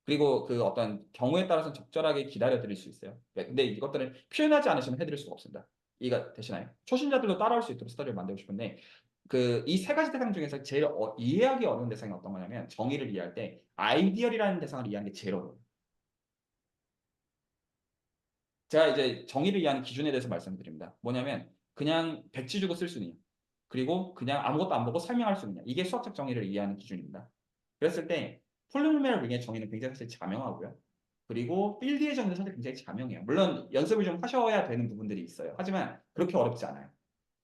그리고 그 어떤 경우에 따라서는 적절하게 기다려 드릴 수 있어요. 근데 이것들은 표현하지 않으시면 해드릴 수가 없습니다. 이해가 되시나요? 초신자들도 따라올 수 있도록 스터디를 만들고 싶은데 이 세 가지 대상 중에서 제일 이해하기 어려운 대상이 어떤 거냐면 정의를 이해할 때 아이디얼이라는 대상을 이해하는 게 제일 어려워요. 제가 이제 정의를 이해하는 기준에 대해서 말씀드립니다. 뭐냐면 그냥 백지 주고 쓸 수 있느냐 그리고 그냥 아무것도 안 보고 설명할 수 있느냐 이게 수학적 정의를 이해하는 기준입니다. 그랬을 때 폴리노미얼 링의 정의는 굉장히 사실 자명하고요. 그리고 필드의 정의는 사실 굉장히 자명해요. 물론 연습을 좀 하셔야 되는 부분들이 있어요. 하지만 그렇게 어렵지 않아요.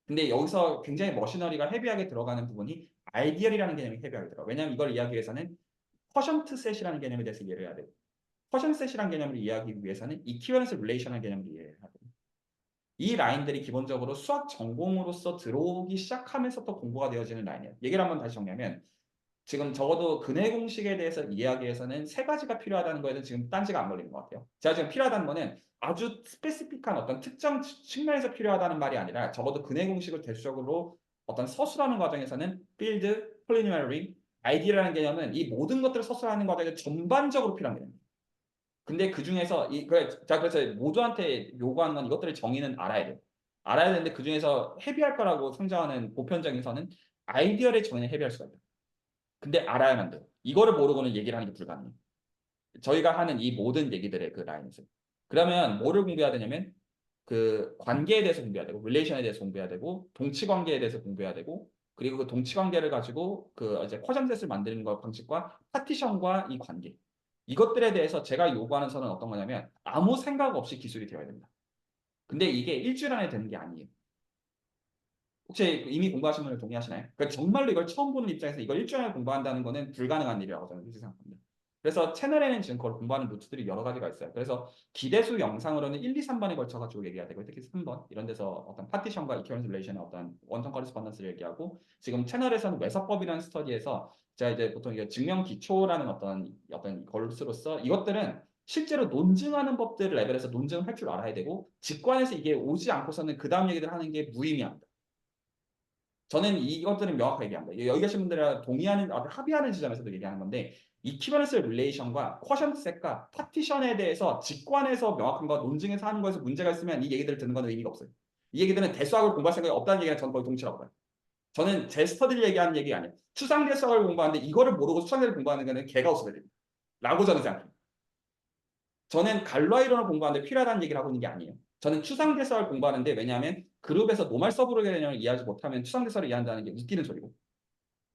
근데 여기서 굉장히 머시너리가 헤비하게 들어가는 부분이 아이디얼이라는 개념이 헤비하게 들어가요. 왜냐하면 이걸 이해하기 위해서는 쿼션트 셋이라는 개념에 대해서 이해를 해야 돼요. 쿼션트 셋이라는 개념을 이해하기 위해서는 이퀴밸런스 릴레이션이라는 개념을 이해해야 돼요. 이 라인들이 기본적으로 수학 전공으로서 들어오기 시작하면서부터 공부가 되어지는 라인이에요. 얘기를 한번 다시 정리하면 지금 적어도 근해 공식에 대해서 이해하기 위해서는 세 가지가 필요하다는 거에는 지금 딴지가 안 걸리는 것 같아요. 제가 지금 필요하다는 거는 아주 스페시픽한 어떤 특정 측면에서 필요하다는 말이 아니라 적어도 근해 공식을 대수적으로 어떤 서술하는 과정에서는 필드, 폴리노미얼 링, 아이디어라는 개념은 이 모든 것들을 서술하는 과정에 전반적으로 필요한 개념입니다. 근데 그 중에서 그래서 모두한테 요구하는 건 이것들의 정의는 알아야 돼요. 알아야 되는데 그 중에서 헤비할 거라고 상정하는 보편적인 선은 아이디어의 정의는 헤비할 수가 있다. 근데 알아야만 돼요. 이거를 모르고는 얘기를 하는 게 불가능해요. 저희가 하는 이 모든 얘기들의 그 라인에서. 그러면 뭐를 공부해야 되냐면 그 관계에 대해서 공부해야 되고, 릴레이션에 대해서 공부해야 되고, 동치 관계에 대해서 공부해야 되고, 그리고 그 동치 관계를 가지고 그 이제 쿼션셋을 만드는 거 방식과 파티션과 이 관계. 이것들에 대해서 제가 요구하는 선은 어떤 거냐면 아무 생각 없이 기술이 되어야 됩니다. 근데 이게 일주일 안에 되는 게 아니에요. 혹시 이미 공부하신 분들 동의하시나요? 그러니까 정말로 이걸 처음 보는 입장에서 이걸 일주일 안에 공부한다는 거는 불가능한 일이라고 저는 생각합니다. 그래서 채널에는 지금 그걸 공부하는 루트들이 여러 가지가 있어요. 그래서 기대수 영상으로는 1, 2, 3번에 걸쳐가지고 얘기해야 되고 특히 3번 이런 데서 어떤 파티션과 이퀴밸런스 릴레이션의 어떤 원점 커리스폰던스를 얘기하고 지금 채널에서는 외서법이라는 스터디에서 제가 이제 보통 이게 증명 기초라는 어떤 걸로서 이것들은 실제로 논증하는 법들 레벨에서 논증을 할 줄 알아야 되고 직관에서 이게 오지 않고서는 그 다음 얘기를 하는 게 무의미합니다. 저는 이것들은 명확하게 얘기합니다. 여기 계신 분들이랑 동의하는, 합의하는 지점에서도 얘기하는 건데 이퀴밸런스 릴레이션과 쿼션트 셋과 파티션에 대해서 직관에서 명확한 거, 논증에서 하는 거에서 문제가 있으면 이 얘기들을 듣는 건 의미가 없어요. 이 얘기들은 대수학을 공부할 생각이 없다는 얘기는 저는 거의 동치라고 봐요. 저는 제 스터디를 얘기하는 얘기 아니에요. 추상대수학을 공부하는데 이거를 모르고 추상대를 공부하는 거는 개가 없어야 됩니다. 라고 저는 생각합니다. 저는 갈라 이론을 공부하는데 필요하다는 얘기를 하고 있는 게 아니에요. 저는 추상대수학을 공부하는데 왜냐하면 그룹에서 노멀 서브로 개념을 이해하지 못하면 추상대수학을 이해한다는 게 웃기는 소리고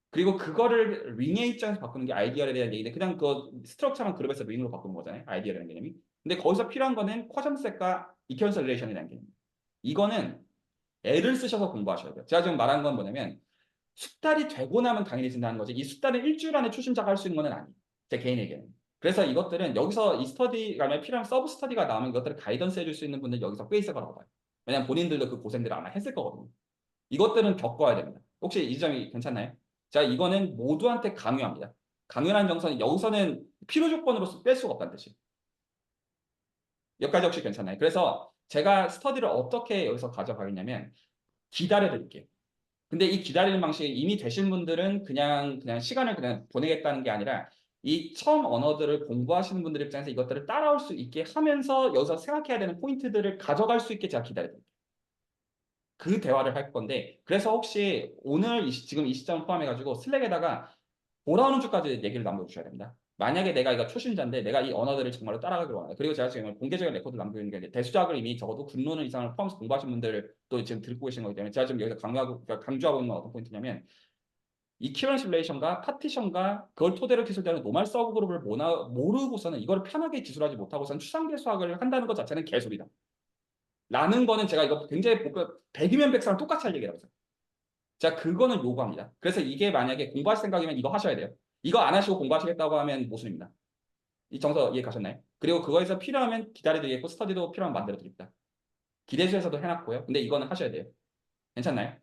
그리고 그거를 링의 입장에서 바꾸는 게 아이디어에 대한 얘기인데 그냥 그 스트럭처만 그룹에서 링으로 바꾸는 거잖아요. 아이디어라는 개념이. 근데 거기서 필요한 거는 쿼전셋과 이퀄런스 릴레이션이라는 개념입니다. 이거는 애를 쓰셔서 공부하셔야 돼요. 제가 지금 말한 건 뭐냐면 숙달이 되고 나면 당연히 진다는 거지. 이 숙달을 일주일 안에 출신자가 할 수 있는 건 아니에요. 제 개인 의견은. 그래서 이것들은 여기서 이 스터디가 필요한 서브 스터디가 나오면 이것들을 가이던스 해줄 수 있는 분들 여기서 꽤 있을 거라고 봐요. 왜냐면 본인들도 그 고생들을 아마 했을 거거든요. 이것들은 겪어야 됩니다. 혹시 이 점이 괜찮나요? 자, 이거는 모두한테 강요합니다. 강요라는 정서는 여기서는 필요 조건으로서 뺄 수가 없다는 뜻이에요. 여기까지 혹시 괜찮나요? 그래서 제가 스터디를 어떻게 여기서 가져가겠냐면 기다려 드릴게요. 근데 이 기다리는 방식이 이미 되신 분들은 그냥 시간을 그냥 보내겠다는 게 아니라 이 처음 언어들을 공부하시는 분들 입장에서 이것들을 따라올 수 있게 하면서 여기서 생각해야 되는 포인트들을 가져갈 수 있게 제가 기다려드릴게요. 그 대화를 할 건데 그래서 혹시 오늘 지금 이 시점을 포함해가지고 슬랙에다가 돌아오는 주까지 얘기를 남겨주셔야 됩니다. 만약에 내가 이거 초신자인데 내가 이 언어들을 정말로 따라가기로 원해요. 그리고 제가 지금 공개적인 레코드를 남기고 있는 게 대수작을 이미 적어도 군론을 이상을 포함해서 공부하신 분들도 지금 듣고 계신 거기 때문에 제가 지금 여기서 강조하고 있는 건 어떤 포인트냐면 이퀴런스 릴레이션과 파티션과 그걸 토대로 기술되는 노멀 서브 그룹을 모르고서는 이걸 편하게 기술하지 못하고서는 추상계 수학을 한다는 것 자체는 개소리다. 라는 거는 제가 이거 굉장히 100이면 100사람 똑같이 할 얘기라고 생각해요. 자, 그거는 요구합니다. 그래서 이게 만약에 공부하실 생각이면 이거 하셔야 돼요. 이거 안 하시고 공부하시겠다고 하면 모순입니다. 이 정서 이해 가셨나요? 그리고 그거에서 필요하면 기다려드리겠고 스터디도 필요하면 만들어드립니다. 기대수에서도 해놨고요. 근데 이거는 하셔야 돼요. 괜찮나요?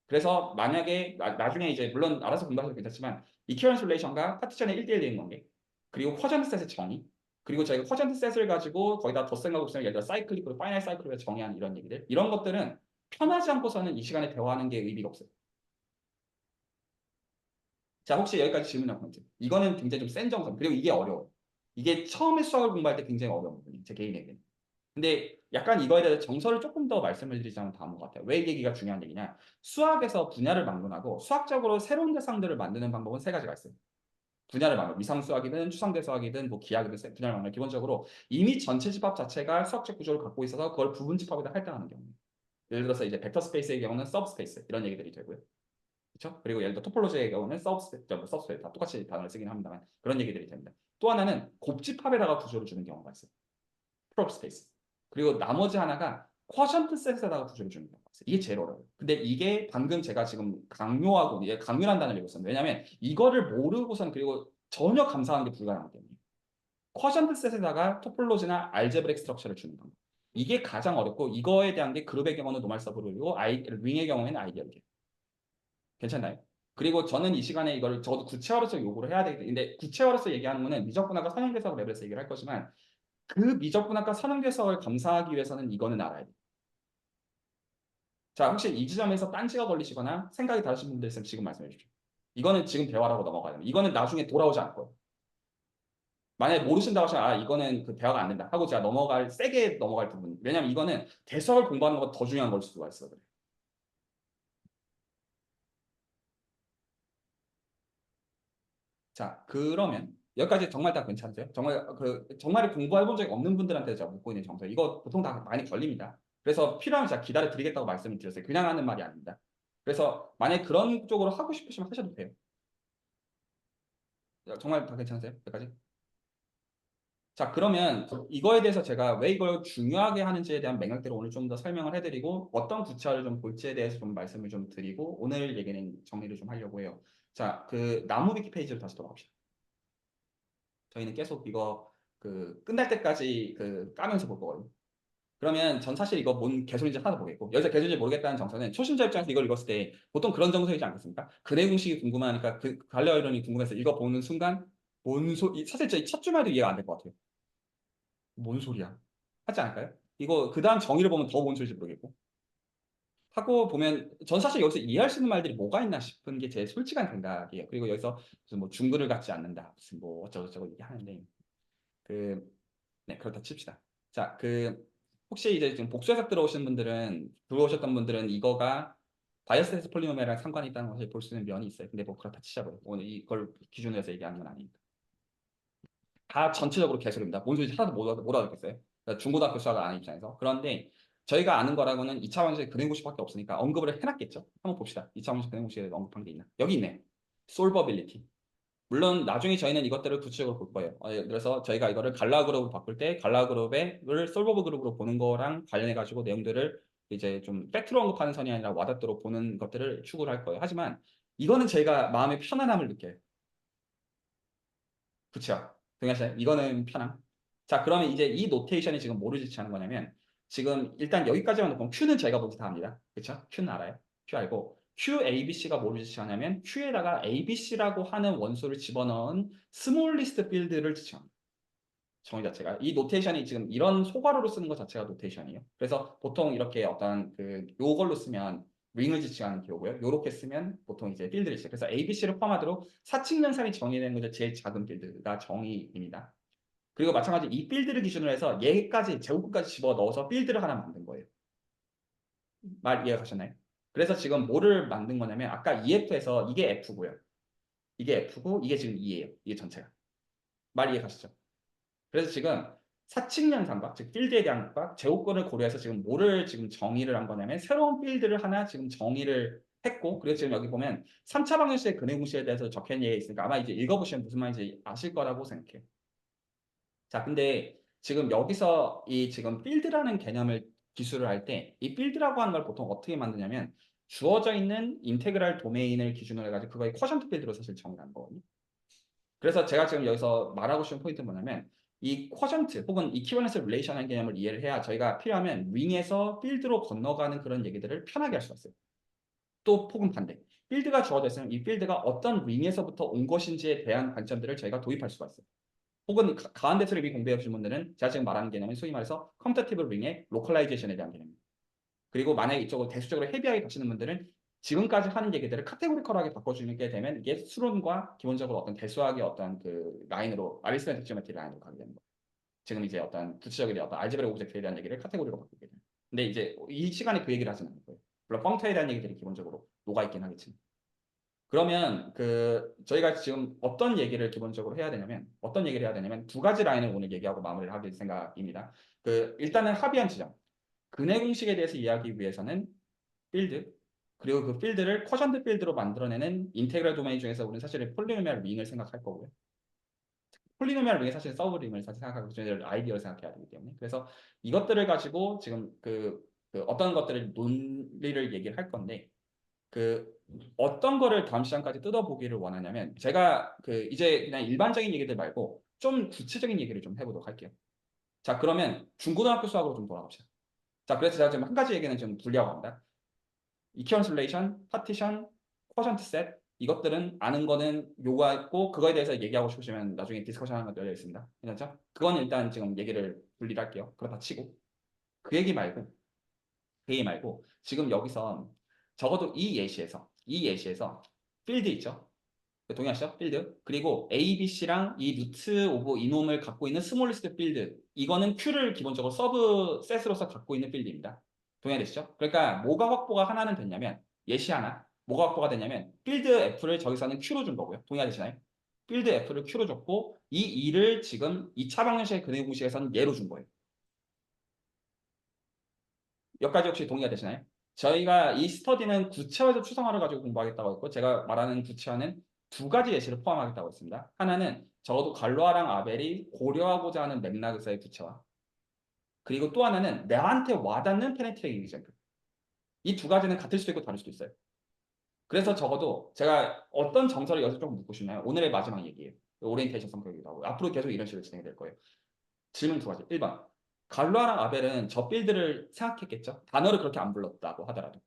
그래서 만약에 나중에 이제 물론 알아서 공부하셔도 괜찮지만 이퀴런스 릴레이션과 파티션의 1대1 대응 관계 그리고 쿼전트 셋의 정의 그리고 저희가 쿼전트 셋을 가지고 거기다 덧셈과 곱셈을 예를 들어 사이클릭 그리고 파이널 사이클을 정의하는 이런 얘기들 이런 것들은 편하지 않고서는 이 시간에 대화하는 게 의미가 없어요. 자, 혹시 여기까지 질문이나 포인트. 이거는 굉장히 좀 센 정성. 그리고 이게 어려워요. 이게 처음에 수학을 공부할 때 굉장히 어려운 부분이에요. 제 개인에게는. 근데 약간 이거에 대해서 정서를 조금 더 말씀을 드리자면 다음인 것 같아요. 왜 이 얘기가 중요한 얘기냐. 수학에서 분야를 막론하고 수학적으로 새로운 대상들을 만드는 방법은 세 가지가 있어요. 분야를 막론, 위상수학이든 추상대수학이든 뭐 기하학이든 분야를 막론 기본적으로 이미 전체 집합 자체가 수학적 구조를 갖고 있어서 그걸 부분 집합에다 할당하는 경우. 예를 들어서 이제 벡터 스페이스의 경우는 서브스페이스 이런 얘기들이 되고요. 그렇죠? 그리고 예를 들어 토폴로지의 경우는 서브스페이스 다 똑같이 단어를 쓰긴 합니다만 그런 얘기들이 됩니다. 또 하나는 곱집합에다가 구조를 주는 경우가 있어요. 프롭스페이스. 그리고 나머지 하나가 쿼션트 셋에다가 구조를 주는 경우가 있어요. 이게 제일 어려워요. 근데 이게 방금 제가 지금 강요하고 강요란 단어를 읽었어요. 왜냐하면 이거를 모르고선 그리고 전혀 감상하는 게 불가능하기 때문에 쿼션트 셋에다가 토폴로지나 알제브렉 스트럭처를 주는 방법. 이게 가장 어렵고 이거에 대한 게 그룹의 경우는 노멀 서브그룹이고 링의 경우에는 아이디어이에요. 괜찮나요? 그리고 저는 이 시간에 이걸 적어도 구체화로서 요구를 해야 되기 때문에 구체화로서 얘기하는 거는 미적분학과 선형대수학 레벨에서 얘기를 할 거지만 그 미적분학과 선형대수학을 감사하기 위해서는 이거는 알아야 돼요. 자, 혹시 이 지점에서 딴지가 걸리시거나 생각이 다르신 분들 있으면 지금 말씀해 주십시오. 이거는 지금 대화라고 넘어가야 됩니다. 이거는 나중에 돌아오지 않을 거예요. 만약에 모르신다고 하시면 이거는 그 대화가 안 된다 하고 제가 세게 넘어갈 부분. 왜냐면 이거는 대수학을 공부하는 것보다 더 중요한 걸 수가 있어요. 자, 그러면 여기까지 정말 다 괜찮으세요? 정말 공부해 본 적이 없는 분들한테 제가 묻고 있는 정서. 이거 보통 다 많이 걸립니다. 그래서 필요하면 제가 기다려 드리겠다고 말씀을 드렸어요. 그냥 하는 말이 아닙니다. 그래서 만약에 그런 쪽으로 하고 싶으시면 하셔도 돼요. 정말 다 괜찮으세요? 여기까지? 자, 그러면 이거에 대해서 제가 왜 이걸 중요하게 하는지에 대한 맥락들을 오늘 좀 더 설명을 해드리고 어떤 구체화를 좀 볼지에 대해서 좀 말씀을 좀 드리고 오늘 얘기는 정리를 좀 하려고 해요. 자, 그 나무 위키 페이지로 다시 돌아갑시다. 저희는 계속 이거 끝날 때까지 까면서 볼 거거든요. 그러면 전 사실 이거 뭔 개소리인지 하나도 모르겠고 여기서 개소리인지 모르겠다는 정서는 초심자 입장에서 이걸 읽었을 때 보통 그런 정서이지 않겠습니까? 근해 공식이 궁금하니까 갈려 이론이 궁금해서 읽어보는 순간 사실 저 첫 줄말도 이해가 안 될 것 같아요. 뭔 소리야? 하지 않을까요? 이거 그 다음 정의를 보면 더 뭔 소리인지 모르겠고 하고 보면 전 사실 여기서 이해할 수 있는 말들이 뭐가 있나 싶은 게 제 솔직한 생각이에요. 그리고 여기서 무슨 뭐 중글을 갖지 않는다 무슨 뭐 어쩌고저쩌고 얘기하는데 네, 그렇다 칩시다. 자, 혹시 이제 지금 복수해석 들어오셨던 분들은 이거가 바이어스 폴리노미얼이랑 상관이 있다는 것을 볼 수 있는 면이 있어요. 근데 뭐 그렇다 치자고요. 오늘 이걸 기준으로 해서 얘기하는 건 아닙니다. 다 전체적으로 개소리입니다. 뭔 소리인지 하나도 못 알아듣겠어요. 그러니까 중고등학교 수학을 아는 입장에서. 그런데 저희가 아는 거라고는 2차 방정식 근행공식밖에 없으니까 언급을 해놨겠죠. 한번 봅시다. 2차 방정식 근행공식에 대해서 언급한 게 있나? 여기 있네. 솔버빌리티. 물론 나중에 저희는 이것들을 구체적으로 볼 거예요. 그래서 저희가 이거를 갈라 그룹으로 바꿀 때 갈라 그룹을 솔버브 그룹으로 보는 거랑 관련해 가지고 내용들을 이제 좀 팩트로 언급하는 선이 아니라 와닿도록 보는 것들을 추구를 할 거예요. 하지만 이거는 제가 마음의 편안함을 느껴요. 그쵸? 동의하시나요? 이거는 편함. 자, 그러면 이제 이 노테이션이 지금 뭐를 지칭하는 거냐면 지금 일단 여기까지만 놓고 Q는 저희가 보기 다 합니다. 그쵸? Q는 알아요. Q 알고 QABC가 뭐를 지칭하냐면 Q에다가 ABC라고 하는 원소를 집어넣은 스몰리스트 필드를 지칭합니다. 정의 자체가. 이 노테이션이 지금 이런 소괄호로 쓰는 것 자체가 노테이션이에요. 그래서 보통 이렇게 어떤 요걸로 쓰면 링을 지칭하는 기호고요. 요렇게 쓰면 보통 이제 필드를 지칭해요. 그래서 ABC를 포함하도록 사칙연산이 정의되는 거죠. 제일 작은 필드가 정의입니다. 그리고 마찬가지 이 필드를 기준으로 해서 얘까지 제곱까지 집어 넣어서 필드를 하나 만든 거예요. 말 이해가 가셨나요? 그래서 지금 뭐를 만든 거냐면 아까 EF에서 이게 F고요. 이게 F고 이게 지금 E예요. 이게 전체가. 말 이해 가시죠? 그래서 지금 사칙연산과 즉 필드에 대한 것과 제곱권을 고려해서 지금 뭐를 지금 정의를 한 거냐면 새로운 필드를 하나 지금 정의를 했고 그리고 지금 여기 보면 3차 방정식의 근해공식에 대해서 적혀있는 얘기가 있으니까 아마 이제 읽어보시면 무슨 말인지 아실 거라고 생각해요. 자, 근데 지금 여기서 이 지금 필드라는 개념을 기술을 할 때 이 필드라고 하는 걸 보통 어떻게 만드냐면 주어져 있는 인테그랄 도메인을 기준으로 해가지고 그거의 쿼션트 필드로 사실 정의하는 거거든요. 그래서 제가 지금 여기서 말하고 싶은 포인트는 뭐냐면 이 쿼션트 혹은 이퀴벌런스 릴레이션이라는 개념을 이해를 해야 저희가 필요하면 윙에서 필드로 건너가는 그런 얘기들을 편하게 할 수가 있어요. 또 혹은 반대. 필드가 주어져 있으면 이 필드가 어떤 윙에서부터 온 것인지에 대한 관점들을 저희가 도입할 수가 있어요. 혹은 가한 대수를 이미 공부해 보신 분들은 제가 지금 말하는 개념은 소위 말해서 컴퓨터티브 링의 로컬라이제이션에 대한 개념입니다. 그리고 만약에 이쪽으로 대수적으로 헤비하게 가시는 분들은 지금까지 하는 얘기들을 카테고리컬하게 바꿔주는 게 되면 이게 수론과 기본적으로 어떤 대수학의 어떤 라인으로 아리스토텔 지오메트리 라인으로 가게 되는 거예요. 지금 이제 어떤 구체적인 어떤 알제브라 오브젝트에 대한 얘기를 카테고리로 바꾸게 돼요. 근데 이제 이 시간에 그 얘기를 하지는 않을 거예요. 물론 펑터에 대한 얘기들이 기본적으로 녹아있긴 하겠지만. 그러면 저희가 지금 어떤 얘기를 기본적으로 해야 되냐면 두 가지 라인을 오늘 얘기하고 마무리를 하실 생각입니다. 일단은 합의한 지점. 근해 공식에 대해서 이해하기 위해서는 필드 그리고 그 필드를 쿼션트 필드로 만들어내는 인테그랄 도메인 중에서 우리는 사실 폴리노미얼 링을 생각할 거고요. 폴리노미얼 링이 사실 서브 링을 사실 생각하고 저희들 아이디어를 생각해야 되기 때문에 그래서 이것들을 가지고 지금 어떤 것들을 논리를 얘기를 할 건데 어떤 거를 다음 시간까지 뜯어보기를 원하냐면 제가 이제 그냥 일반적인 얘기들 말고 좀 구체적인 얘기를 좀 해보도록 할게요. 자, 그러면 중고등학교 수학으로 좀 돌아갑시다. 자, 그래서 제가 지금 한 가지 얘기는 좀 분리하고 합니다. 이퀴벌런스 릴레이션, 파티션, 쿼션트 셋 이것들은 아는 거는 요가 있고 그거에 대해서 얘기하고 싶으시면 나중에 디스커션 하는 거 열려 있습니다. 괜찮죠? 그건 일단 지금 얘기를 분리를 할게요. 그렇다 치고 그 얘기 말고 지금 여기서 적어도 이 예시에서 필드 있죠? 동의하시죠? 필드. 그리고 ABC랑 이 루트 오브 이놈을 갖고 있는 스몰리스트 필드. 이거는 Q를 기본적으로 서브 셋으로서 갖고 있는 필드입니다. 동의되시죠? 그러니까 뭐가 확보가 하나는 됐냐면 예시 하나. 뭐가 확보가 됐냐면 필드 F를 저기서는 Q로 준 거고요. 동의하시나요? 필드 F를 Q로 줬고 이 2를 지금 2차 방정식의 근해 공식에서는 얘로 준 거예요. 여기까지 혹시 동의가 되시나요? 저희가 이 스터디는 구체화에서 추상화를 가지고 공부하겠다고 했고 제가 말하는 구체화는 두 가지 예시를 포함하겠다고 했습니다. 하나는 적어도 갈로아랑 아벨이 고려하고자 하는 맥락에서의 구체화 그리고 또 하나는 나한테 와닿는 페네트레이팅 이그젠플 이 두 가지는 같을 수도 있고 다를 수도 있어요. 그래서 적어도 제가 어떤 정설을 여기서 좀 묻고 싶나요? 오늘의 마지막 얘기예요. 오리엔테이션 성격이기도 하고 앞으로 계속 이런 식으로 진행이 될 거예요. 질문 두 가지. 1번. 갈로아랑 아벨은 저 필드를 생각했겠죠. 단어를 그렇게 안 불렀다고 하더라도.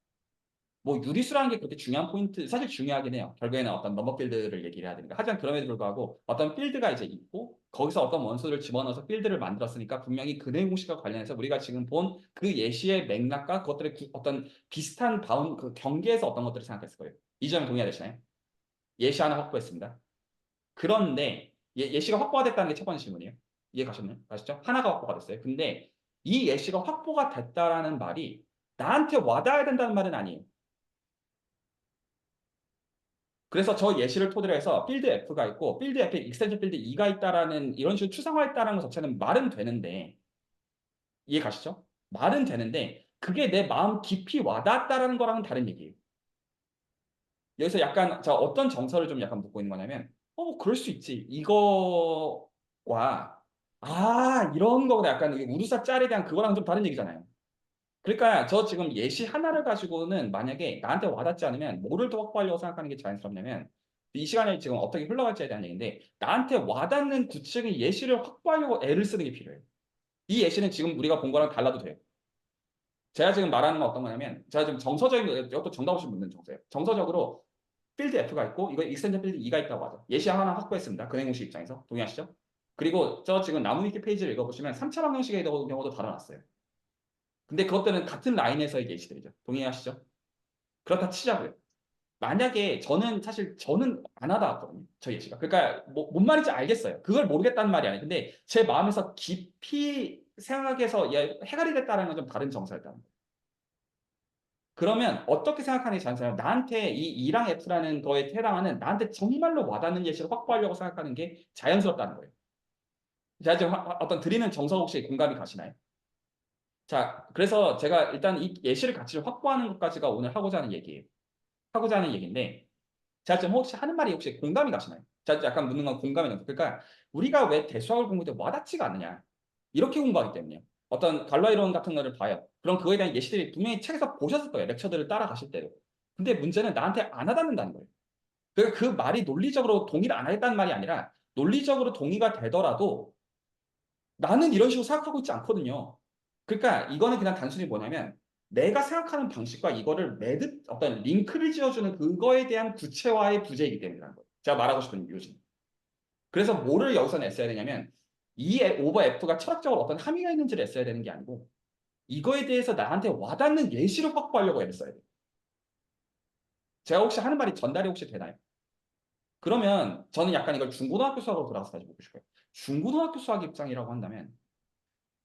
뭐 유리수라는 게 그렇게 중요한 포인트, 사실 중요하긴 해요. 결국에는 어떤 넘버 필드를 얘기를 해야 되니까. 하지만 그럼에도 불구하고 어떤 필드가 이제 있고 거기서 어떤 원소를 집어넣어서 필드를 만들었으니까 분명히 근해 공식과 관련해서 우리가 지금 본 그 예시의 맥락과 그것들의 어떤 비슷한 경계에서 어떤 것들을 생각했을 거예요. 이 점에 동의하시나요? 예시 하나 확보했습니다. 그런데 예시가 확보가 됐다는 게 첫 번째 질문이에요. 이해 가셨나요? 아시죠? 하나가 확보가 됐어요. 근데 이 예시가 확보가 됐다라는 말이 나한테 와닿아야 된다는 말은 아니에요. 그래서 저 예시를 토대로 해서 필드 F가 있고 필드 F에 익스텐션 필드 E가 있다라는 이런 식으로 추상화했다는 것 자체는 말은 되는데 이해 가시죠? 말은 되는데 그게 내 마음 깊이 와닿았다라는 거랑은 다른 얘기예요. 여기서 약간 자 어떤 정서를 좀 약간 묻고 있는 거냐면 그럴 수 있지. 이거와 이런 거보다 약간 이게 우르사 짤에 대한 그거랑 좀 다른 얘기잖아요. 그러니까 저 지금 예시 하나를 가지고는 만약에 나한테 와닿지 않으면 뭐를 더 확보하려고 생각하는 게 자연스럽냐면 이 시간에 지금 어떻게 흘러갈지에 대한 얘기인데 나한테 와닿는 구체적인 예시를 확보하려고 애를 쓰는 게 필요해요. 이 예시는 지금 우리가 본 거랑 달라도 돼요. 제가 지금 말하는 건 어떤 거냐면 제가 지금 정서적인 이것도 정답 없이 묻는 정서예요. 정서적으로 필드 F가 있고 이거 익스텐션 필드 E가 있다고 하죠. 예시 하나 확보했습니다. 근행공식 입장에서. 동의하시죠? 그리고 저 지금 나무 위키 페이지를 읽어보시면 3차 방정식의 경우도 다뤄놨어요. 근데 그것들은 같은 라인에서의 예시들이죠. 동의하시죠? 그렇다 치자고요. 만약에 저는 안 하다왔거든요. 저 예시가. 그러니까 뭔 말인지 알겠어요. 그걸 모르겠다는 말이 아니에요. 근데 제 마음에서 깊이 생각해서 해갈이 됐다는 건 좀 다른 정서였다는 거예요. 그러면 어떻게 생각하는 게 자연스러워요? 나한테 이 E랑 F라는 거에 해당하는 나한테 정말로 와닿는 예시를 확보하려고 생각하는 게 자연스럽다는 거예요. 제가 지금 어떤 드리는 정서 혹시 공감이 가시나요? 자, 그래서 제가 일단 이 예시를 가치를 확보하는 것까지가 오늘 하고자 하는 얘기예요. 하고자 하는 얘기인데 제가 지금 혹시 하는 말이 혹시 공감이 가시나요? 제가 약간 묻는 건 공감이 가요. 그러니까 우리가 왜 대수학을 공부할 때 와닿지가 않느냐. 이렇게 공부하기 때문이에요. 어떤 갈라 이론 같은 거를 봐요. 그럼 그거에 대한 예시들이 분명히 책에서 보셨을 거예요. 렉처들을 따라가실 때도. 근데 문제는 나한테 안 와닿는다는 거예요. 그러니까 그 말이 논리적으로 동의를 안 하겠다는 말이 아니라 논리적으로 동의가 되더라도 나는 이런 식으로 생각하고 있지 않거든요. 그러니까 이거는 그냥 단순히 뭐냐면 내가 생각하는 방식과 이거를 매듭 어떤 링크를 지어주는 그거에 대한 구체화의 부재이기 때문이라는 거예요. 제가 말하고 싶은 이유지. 그래서 뭐를 여기서는 애써야 되냐면 이 오버 F가 철학적으로 어떤 함의가 있는지를 애써야 되는 게 아니고 이거에 대해서 나한테 와닿는 예시를 확보하려고 애를 써야 돼요. 제가 혹시 하는 말이 전달이 혹시 되나요? 그러면 저는 약간 이걸 중고등학교 수학으로 돌아가서 다시 보고 싶어요. 중고등학교 수학 입장이라고 한다면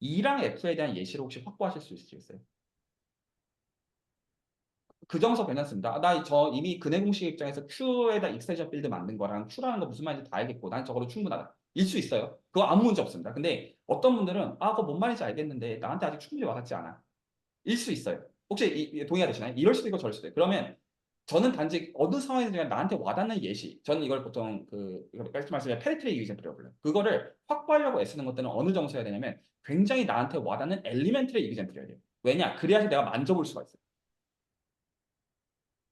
E랑 F에 대한 예시를 혹시 확보하실 수 있으시겠어요? 그 정서 괜찮습니다. 저 이미 근해 공식 입장에서 Q에다 익스텐션 필드 만든 거랑 Q라는 거 무슨 말인지 다 알겠고 난 저거로 충분하다. 일 수 있어요. 그거 아무 문제 없습니다. 근데 어떤 분들은 그거 뭔 말인지 알겠는데 나한테 아직 충분히 와닿지 않아. 일 수 있어요. 혹시 동의가 되시나요? 이럴 수도 있고 저럴 수도 있고. 그러면 저는 단지 어느 상황에서 나한테 와닿는 예시. 저는 이걸 보통 이걸 말씀하시면 페리트리 이그젠플이라고 불러요. 그거를 확보하려고 애쓰는 것들은 어느 정도 써야 되냐면 굉장히 나한테 와닿는 엘리멘트리 이그젠플이어야 돼요. 왜냐? 그래야지 내가 만져볼 수가 있어요.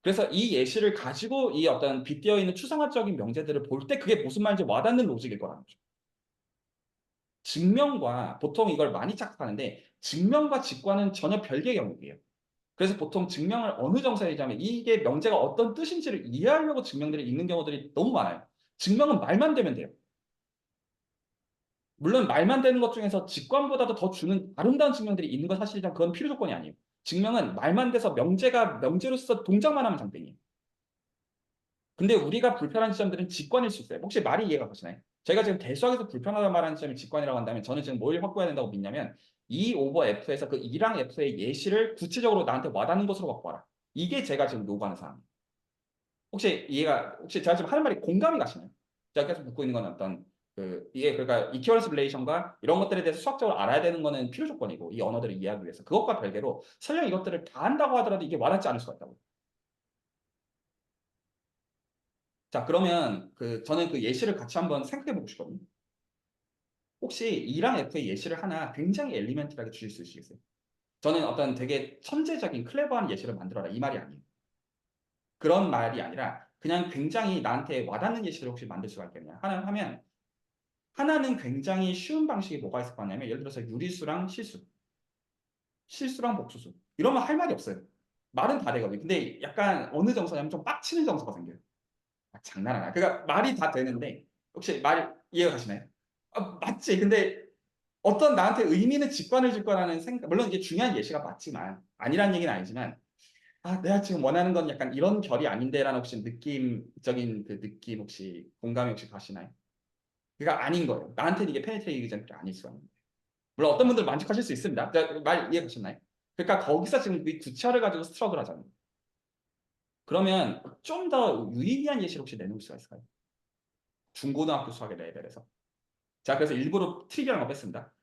그래서 이 예시를 가지고 이 어떤 빗대어 있는 추상화적인 명제들을 볼 때 그게 무슨 말인지 와닿는 로직일 거라는 거죠. 증명과 보통 이걸 많이 착각하는데 증명과 직관은 전혀 별개의 영역이에요. 그래서 보통 증명을 어느 정도에 하자면 이게 명제가 어떤 뜻인지를 이해하려고 증명들을 읽는 경우들이 너무 많아요. 증명은 말만 되면 돼요. 물론 말만 되는 것 중에서 직관보다도 더 주는 아름다운 증명들이 있는 건 사실이지만 그건 필요 조건이 아니에요. 증명은 말만 돼서 명제가 명제로서 동작만 하면 장땡이에요. 근데 우리가 불편한 지점들은 직관일 수 있어요. 혹시 말이 이해가 가시나요? 제가 지금 대수학에서 불편하다고 말하는 지점이 직관이라고 한다면 저는 지금 뭘 확보해야 된다고 믿냐면 E 오버 F에서 그 E랑 F의 예시를 구체적으로 나한테 와닿는 것으로 확보하라. 이게 제가 지금 요구하는 사항이에요. 혹시 제가 지금 하는 말이 공감이 가시나요? 제가 계속 묻고 있는 건 어떤 이게 그러니까 이퀴벌런스 릴레이션과 이런 것들에 대해서 수학적으로 알아야 되는 거는 필요 조건이고 이 언어들을 이해하기 위해서 그것과 별개로 설령 이것들을 다 한다고 하더라도 이게 와닿지 않을 수가 있다고. 자, 그러면 저는 그 예시를 같이 한번 생각해 보고 싶거든요. 혹시 E랑 F의 예시를 하나 굉장히 엘리멘트하게 주실 수 있으시겠어요? 저는 어떤 되게 천재적인 클레버한 예시를 만들어라 이 말이 아니에요. 그런 말이 아니라 그냥 굉장히 나한테 와닿는 예시를 혹시 만들 수가 있겠냐 하나는 굉장히 쉬운 방식이 뭐가 있을 거냐면 예를 들어서 유리수랑 실수랑 복수수 이러면 할 말이 없어요. 말은 다 되거든요. 근데 약간 어느 정서냐면 좀 빡치는 정서가 생겨요. 장난 아니야. 그러니까 말이 다 되는데 혹시 말 이해가 가시나요? 맞지. 근데 어떤 나한테 의미는 직관을 줄 거라는 생각, 물론 이게 중요한 예시가 맞지만 아니라는 얘기는 아니지만 내가 지금 원하는 건 약간 이런 결이 아닌데라는 혹시 느낌적인 그 느낌 혹시 공감이 혹시 가시나요? 그러니까 아닌 거예요. 나한테는 이게 페네트레이기 전이 아닐 수가 있는데. 물론 어떤 분들 만족하실 수 있습니다. 말 이해 가셨나요? 그러니까 거기서 지금 이 구체화를 가지고 스트러글 하잖아요. 그러면 좀 더 유의미한 예시를 혹시 내놓을 수가 있을까요? 중고등학교 수학의 레벨에서. 자, 그래서 일부러 트리비얼한 거 뺐습니다.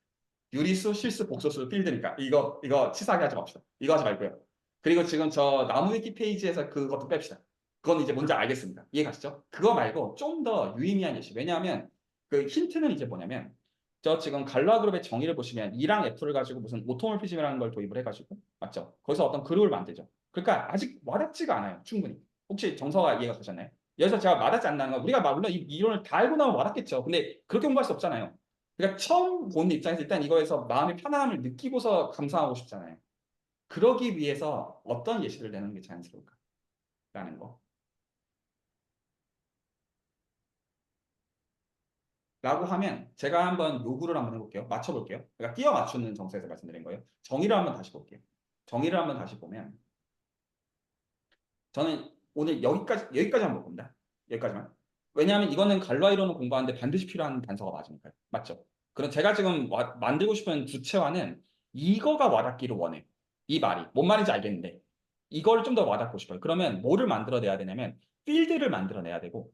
유리수, 실수, 복소수, 필드니까 이거 치사하게 하지 맙시다. 이거 하지 말고요. 그리고 지금 저 나무 위키 페이지에서 그것도 뺍시다. 그건 이제 뭔지 알겠습니다. 이해 가시죠? 그거 말고 좀 더 유의미한 예시. 왜냐하면 그 힌트는 이제 뭐냐면 저 지금 갈로아 그룹의 정의를 보시면 E랑 F를 가지고 무슨 오토몰피즘이라는 걸 도입을 해가지고 맞죠? 거기서 어떤 그룹을 만들죠. 그러니까 아직 와닿지가 않아요. 충분히. 혹시 정서가 이해가 되셨나요? 여기서 제가 와닿지 않는 건 우리가 물론 이 이론을 다 알고 나면 와닿겠죠. 근데 그렇게 공부할 수 없잖아요. 그러니까 처음 보는 입장에서 일단 이거에서 마음의 편안함을 느끼고서 감상하고 싶잖아요. 그러기 위해서 어떤 예시를 내는 게 자연스러울까라는 거. 라고 하면 제가 한번 요구를 한번 해볼게요. 맞춰볼게요. 그러니까 끼워 맞추는 정서에서 말씀드린 거예요. 정의를 한번 다시 볼게요. 정의를 한번 다시 보면 저는 오늘 여기까지 한번 볼 겁니다. 여기까지만. 왜냐하면 이거는 갈로아 이론을 공부하는데 반드시 필요한 단서가 맞으니까요. 맞죠? 그럼 제가 지금 만들고 싶은 구체화는 이거가 와닿기를 원해요. 이 말이. 뭔 말인지 알겠는데 이걸 좀 더 와닿고 싶어요. 그러면 뭐를 만들어내야 되냐면 필드를 만들어내야 되고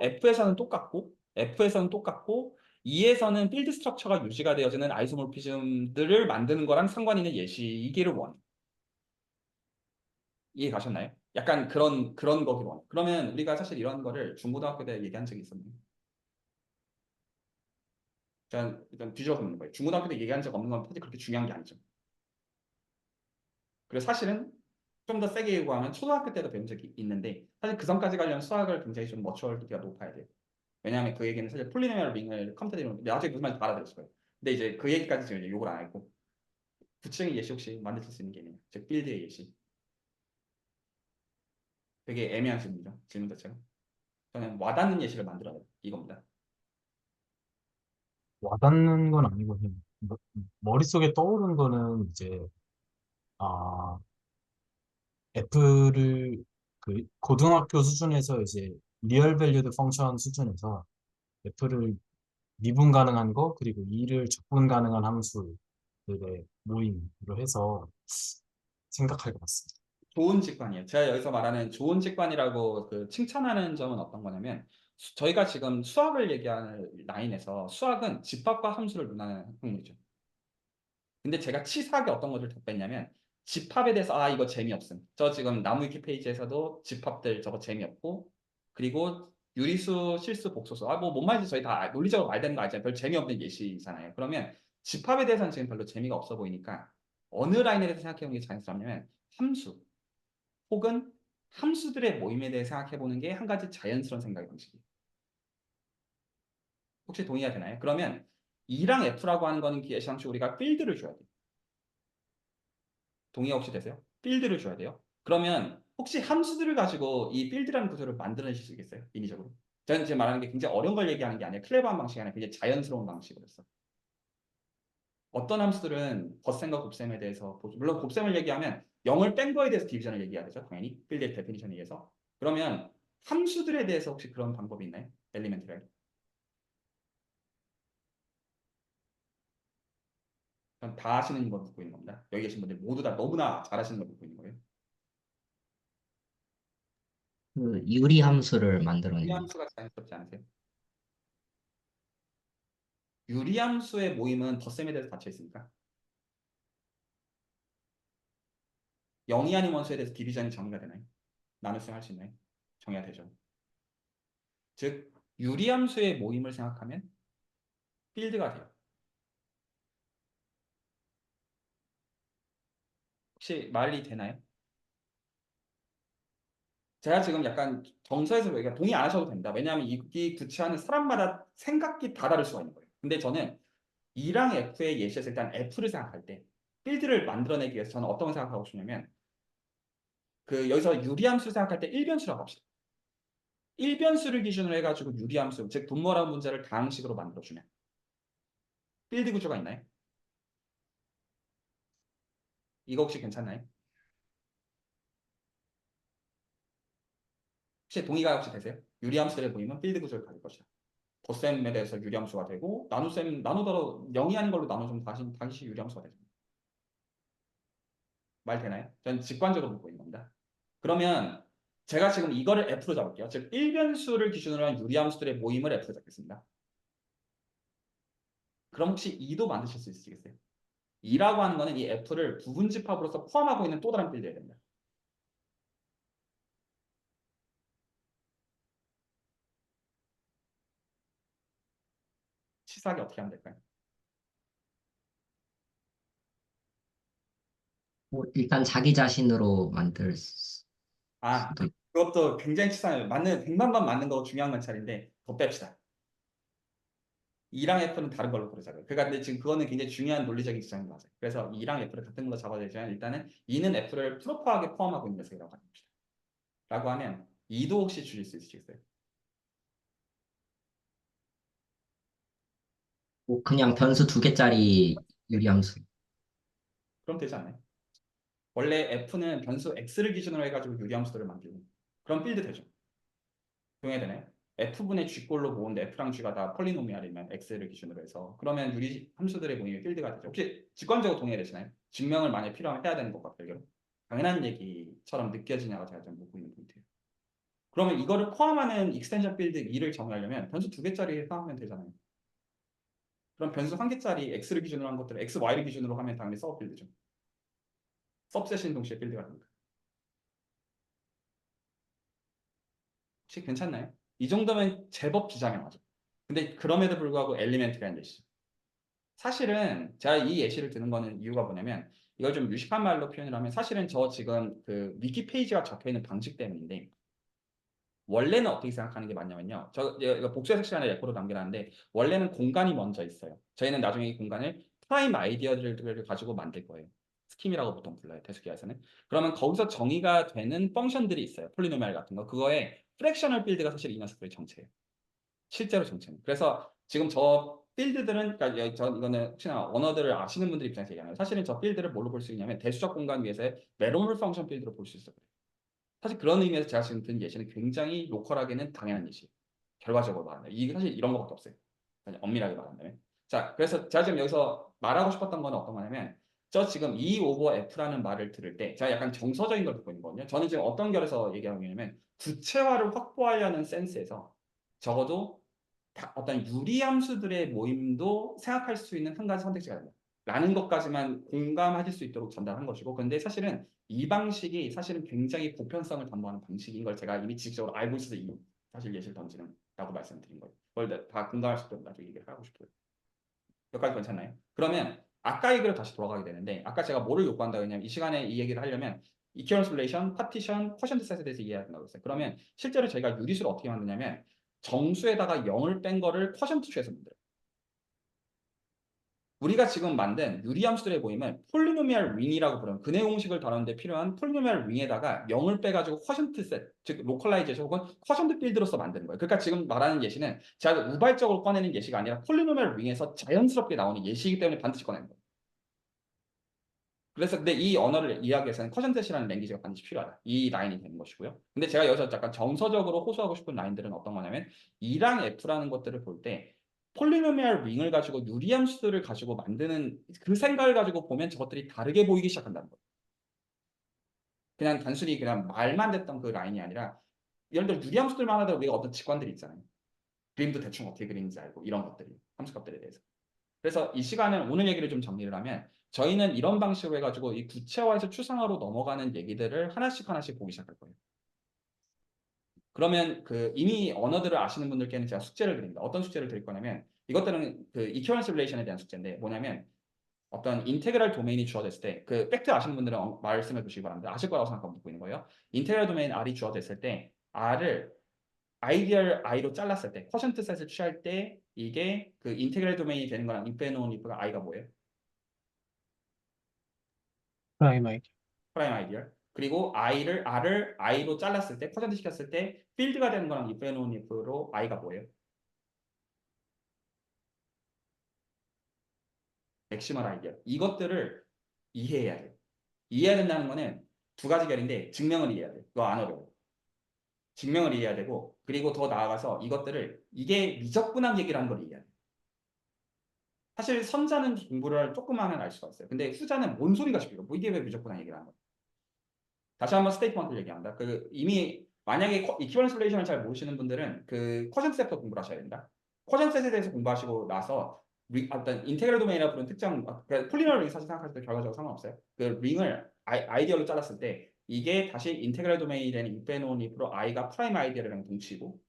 F에서는 똑같고 E에서는 필드 스트럭처가 유지가 되어지는 아이소모피즘들을 만드는 거랑 상관 있는 예시이기를 원해요. 이해 가셨나요? 약간 그런 거기로 원해요. 그러면 우리가 사실 이런 거를 중고등학교 때 얘기한 적이 있었네요. 일단 뒤집어서 묻는 거예요. 중고등학교 때 얘기한 적 없는 건 사실 그렇게 중요한 게 아니죠. 그래서 사실은 좀 더 세게 얘기하면 초등학교 때도 배운 적이 있는데 사실 그 전까지 가려면 수학을 굉장히 좀 머추얼리티가 높아야 돼요. 왜냐하면 그 얘기는 사실 폴리노미얼 링을 컴퓨터 이론 나중에 무슨 말인지 알아들었을 거예요. 근데 이제 그 얘기까지 지금 이제 욕을 안 했고 구체적인 예시 혹시 만드실 수 있는 게 있나요? 즉 빌드의 예시. 되게 애매한 질문이죠. 질문 자체가. 저는 와닿는 예시를 만들어야 이겁니다. 와닿는 건 아니고 그냥 머릿속에 떠오른 거는 이제 아 F를 그 고등학교 수준에서 이제 리얼 밸류드 펑션 수준에서 F를 미분 가능한 거 그리고 2를 적분 가능한 함수들의 모임으로 해서 생각할 것 같습니다. 좋은 직관이에요. 제가 여기서 말하는 좋은 직관이라고 그 칭찬하는 점은 어떤 거냐면 저희가 지금 수학을 얘기하는 라인에서 수학은 집합과 함수를 논하는 학문이죠. 근데 제가 치사하게 어떤 것을 더 뺐냐면 집합에 대해서 이거 재미없음. 저 지금 나무 위키 페이지에서도 집합들 저거 재미없고 그리고 유리수, 실수, 복소수. 뭔 말인지 저희 다 논리적으로 말되는 거 알잖아요. 별 재미없는 예시잖아요. 그러면 집합에 대해서는 지금 별로 재미가 없어 보이니까 어느 라인에 대해서 생각해보는 게 자연스럽냐면 함수 혹은 함수들의 모임에 대해 생각해보는 게 한 가지 자연스러운 생각의 방식이에요. 혹시 동의가 되나요? 그러면 E랑 F라고 하는 거는 예시상식 우리가 필드를 줘야 돼요. 동의가 혹시 되세요? 필드를 줘야 돼요. 그러면 혹시 함수들을 가지고 이 필드라는 구조를 만들어내실 수 있겠어요? 인위적으로. 저는 지금 말하는 게 굉장히 어려운 걸 얘기하는 게 아니라 클레버한 방식이 아니라 굉장히 자연스러운 방식으로서. 어떤 함수들은 덧셈과 곱셈에 대해서 물론 곱셈을 얘기하면 0을 뺀 거에 대해서 디비전을 얘기해야 되죠. 당연히 필드의 데피니션에 의해서. 그러면 함수들에 대해서 혹시 그런 방법이 있나요? 엘리멘트를. 전 다 하시는 걸 묻고 있는 겁니다. 여기 계신 분들 모두 다 너무나 잘하시는 걸 묻고 있는 거예요. 그 유리 함수를 이 만들어내는 거. 함수가 자연스럽지 않으세요? 유리함수의 모임은 덧셈에 대해서 닫혀 있습니까? 영이 아닌 원수에 대해서 디비전이 정의가 되나요? 나눗셈 할 수 있나요? 정의가 되죠. 즉 유리함수의 모임을 생각하면 필드가 돼요. 혹시 말이 되나요? 제가 지금 약간 정서에서 얘기가 동의 안 하셔도 됩니다. 왜냐하면 이 구체화는 사람마다 생각이 다 다를 수가 있는 거예요. 근데 저는 E랑 F의 예시에서 일단 F를 생각할 때 필드를 만들어내기 위해서 저는 어떤 걸 생각하고 싶냐면 여기서 유리함수를 생각할 때 일변수라고 합시다. 일변수를 기준으로 해가지고 유리함수, 즉 분모라는 문제를 다항식으로 만들어주면 필드 구조가 있나요? 이거 혹시 괜찮나요? 혹시 동의가 혹시 되세요? 유리함수를 보이면 필드 구조를 가질 것이다. 덧셈에 대해서 유리함수가 되고 나누더러 0이 아닌 걸로 나누면 다시 유리함수가 되죠. 말 되나요? 전 직관적으로 보고 있는 겁니다. 그러면 제가 지금 이거를 F로 잡을게요. 즉 일변수를 기준으로 한 유리함수들의 모임을 F로 잡겠습니다. 그럼 혹시 2도 만드실 수 있으시겠어요? 2라고 하는 거는 이 f를 부분 집합으로서 포함하고 있는 또 다른 필드여야 됩니다. 치사하게 어떻게 하면 될까요? 뭐 일단 자기 자신으로 만들 아, 수도 있고. 그것도 굉장히 치사해요. 100만 번 맞는 거 중요한 관찰인데 더 뺍시다. 2랑 F는 다른 걸로 고르자고요. 그러니까 근데 지금 그거는 굉장히 중요한 논리적인 지점인 거 맞아요. 그래서 2랑 F를 같은 걸로 잡아야 되지만 일단은 2는 F를 프로퍼하게 포함하고 있는 녀석이라고 합니다. 라고 하면 2도 혹시 줄일 수 있으시겠어요? 뭐 그냥 변수 2개짜리 유리함수. 그럼 되지 않나요? 원래 F는 변수 X를 기준으로 해가지고 유리함수들을 만들고 그럼 필드 되죠. 동의해야 되나요? F분의 G꼴로 모은데 F랑 G가 다 폴리노미알이면 X를 기준으로 해서 그러면 유리 함수들의 모임이 필드가 되죠. 혹시 직관적으로 동의되시나요? 증명을 만약 필요하면 해야 되는 것과 별개로 당연한 얘기처럼 느껴지냐가 제가 좀 묻고 있는 포인트예요. 그러면 이거를 포함하는 익스텐션 필드 2를 정의하려면 변수 2개짜리 사용하면 되잖아요. 그럼 변수 1개짜리 X를 기준으로 한 것들을 X, Y를 기준으로 하면 당연히 서브 필드죠. 서브셋인 동시에 필드가 됩니다. 혹시 괜찮나요? 이 정도면 제법 비장형하죠. 근데 그럼에도 불구하고 엘리멘트가 있는 예시죠. 사실은 제가 이 예시를 드는 거는 이유가 뭐냐면 이걸 좀 유식한 말로 표현을 하면 사실은 저 지금 그 위키 페이지가 적혀 있는 방식 때문인데 원래는 어떻게 생각하는 게 맞냐면요. 이거 복수해석 시간에 레포로 남겨놨는데 원래는 공간이 먼저 있어요. 저희는 나중에 이 공간을 프라임 아이디어들을 가지고 만들 거예요. 스킴이라고 보통 불러요. 대수기에서는. 그러면 거기서 정의가 되는 펑션들이 있어요. 폴리노미알 같은 거. 그거에 프랙셔널 빌드가 사실 이 녀석들의 정체예요. 실제로 정체는. 그래서 지금 저 필드들은 그러니까 이거는 혹시나 언어들을 아시는 분들 입장에서 얘기하는 거예요. 사실은 저 필드를 뭘로 볼 수 있냐면 대수적 공간 위에서의 메로물 펑션 필드로 볼 수 있어요. 사실 그런 의미에서 제가 지금 든 예시는 굉장히 로컬하게는 당연한 예시. 결과적으로 말한다. 이게 사실 이런 것밖에 없어요. 사실 엄밀하게 말한다면. 자, 그래서 제가 지금 여기서 말하고 싶었던 건 어떤 거냐면 저 지금 E 오버 F라는 말을 들을 때 제가 약간 정서적인 걸 듣고 있는 거거든요. 저는 지금 어떤 결에서 얘기하고 있냐면 구체화를 확보하려는 센스에서 적어도 어떤 유리함수들의 모임도 생각할 수 있는 한 가지 선택지가 됩니다. 라는 것까지만 공감하실 수 있도록 전달한 것이고 근데 사실은 이 방식이 사실은 굉장히 보편성을 담보하는 방식인 걸 제가 이미 지식적으로 알고 있어서 이 사실 예시를 던지는 라고 말씀드린 거예요. 그걸 다 공감할 수 있도록 나중에 얘기를 하고 싶어요. 여기까지 괜찮나요? 그러면 아까 얘기로 다시 돌아가게 되는데 아까 제가 뭐를 요구한다고 했냐면 이 시간에 이 얘기를 하려면 이퀴런스 릴레이션, 파티션, 쿼션트 셋에 대해서 이해해야 된다고 했어요. 그러면 실제로 저희가 유리수를 어떻게 만드냐면 정수에다가 0을 뺀 거를 쿼션트 취해서 만들어요. 우리가 지금 만든 유리함수들의 모임은 폴리노미얼 링이라고 부르는 근해 공식을 다루는데 필요한 폴리노미얼 링에다가 0을 빼가지고 쿼션트 셋, 즉 로컬라이제이션 혹은 쿼션트 필드로서 만드는 거예요. 그러니까 지금 말하는 예시는 제가 우발적으로 꺼내는 예시가 아니라 폴리노미얼 링에서 자연스럽게 나오는 예시이기 때문에 반드시 꺼내는 거예요. 그래서 근데 이 언어를 이해하기 위해서는 쿼션셋이라는 랭귀지가 반드시 필요하다. 이 라인이 되는 것이고요. 근데 제가 여기서 약간 정서적으로 호소하고 싶은 라인들은 어떤 거냐면 E랑 F라는 것들을 볼 때 폴리노미얼 링을 가지고 유리함수들을 가지고 만드는 그 생각을 가지고 보면 저것들이 다르게 보이기 시작한다는 거예요. 그냥 단순히 그냥 말만 됐던 그 라인이 아니라 예를 들어 유리함수들만 하더라도 우리가 어떤 직관들이 있잖아요. 그림도 대충 어떻게 그리는지 알고 이런 것들이 함수값들에 대해서. 그래서 이 시간은 오늘 얘기를 좀 정리를 하면 저희는 이런 방식으로 해가지고 이 구체화에서 추상화로 넘어가는 얘기들을 하나씩 보기 시작할 거예요. 그러면 그 이미 언어들을 아시는 분들께는 제가 숙제를 드립니다. 어떤 숙제를 드릴 거냐면 이것들은 그 이퀴런스 릴레이션에 대한 숙제인데 뭐냐면 어떤 인테그랄 도메인이 주어졌을 때 그 팩트 아시는 분들은 말씀해 주시기 바랍니다. 아실 거라고 생각하고 묻고 있는 거예요. 인테그랄 도메인 R이 주어졌을 때 R을 아이디얼 I로 잘랐을 때 쿼션트 셋을 취할 때 이게 그 인테그랄 도메인이 되는 거랑 인페노온 이프가 I가 뭐예요? 프라임 아이디. 프라임 아이디얼. 그리고 R을 I로 잘랐을 때 쿼션트 시켰을 때 필드가 되는 거랑 인페노온 이프로 I가 뭐예요? 맥시멀 아이디얼. 이것들을 이해해야 돼요. 이해해야 된다는 거는 두 가지 결인데 증명을 이해해야 돼요. 그거 안 어려워요. 증명을 이해해야 되고 그리고 더 나아가서 이것들을 이게 미적분학 얘기를 하는 걸 이해해야 돼요. 사실 선자는 공부를 조금 하면 알 수가 있어요. 근데 후자는 뭔 소리가 싶어요. 뭐 이게 왜 미적분학 얘기를 하는 거예요. 다시 한번 스테이트먼트를 얘기합니다. 그 이미 만약에 이퀴버런스 릴레이션을 잘 모르시는 분들은 그 쿼션트 셋부터 공부를 하셔야 됩니다. 쿼션트 셋에 대해서 공부하시고 나서 어떤 인테그럴 도메인이라 부르는 특정 그러니까 폴리노미얼 링 사실 생각할 때 결과적으로 상관없어요. 그 링을 아이디어로 잘랐을 때 이게 다시 인테그럴 도메인이 되는 이페노 니프로 i가 프라임 아이디어랑 동치고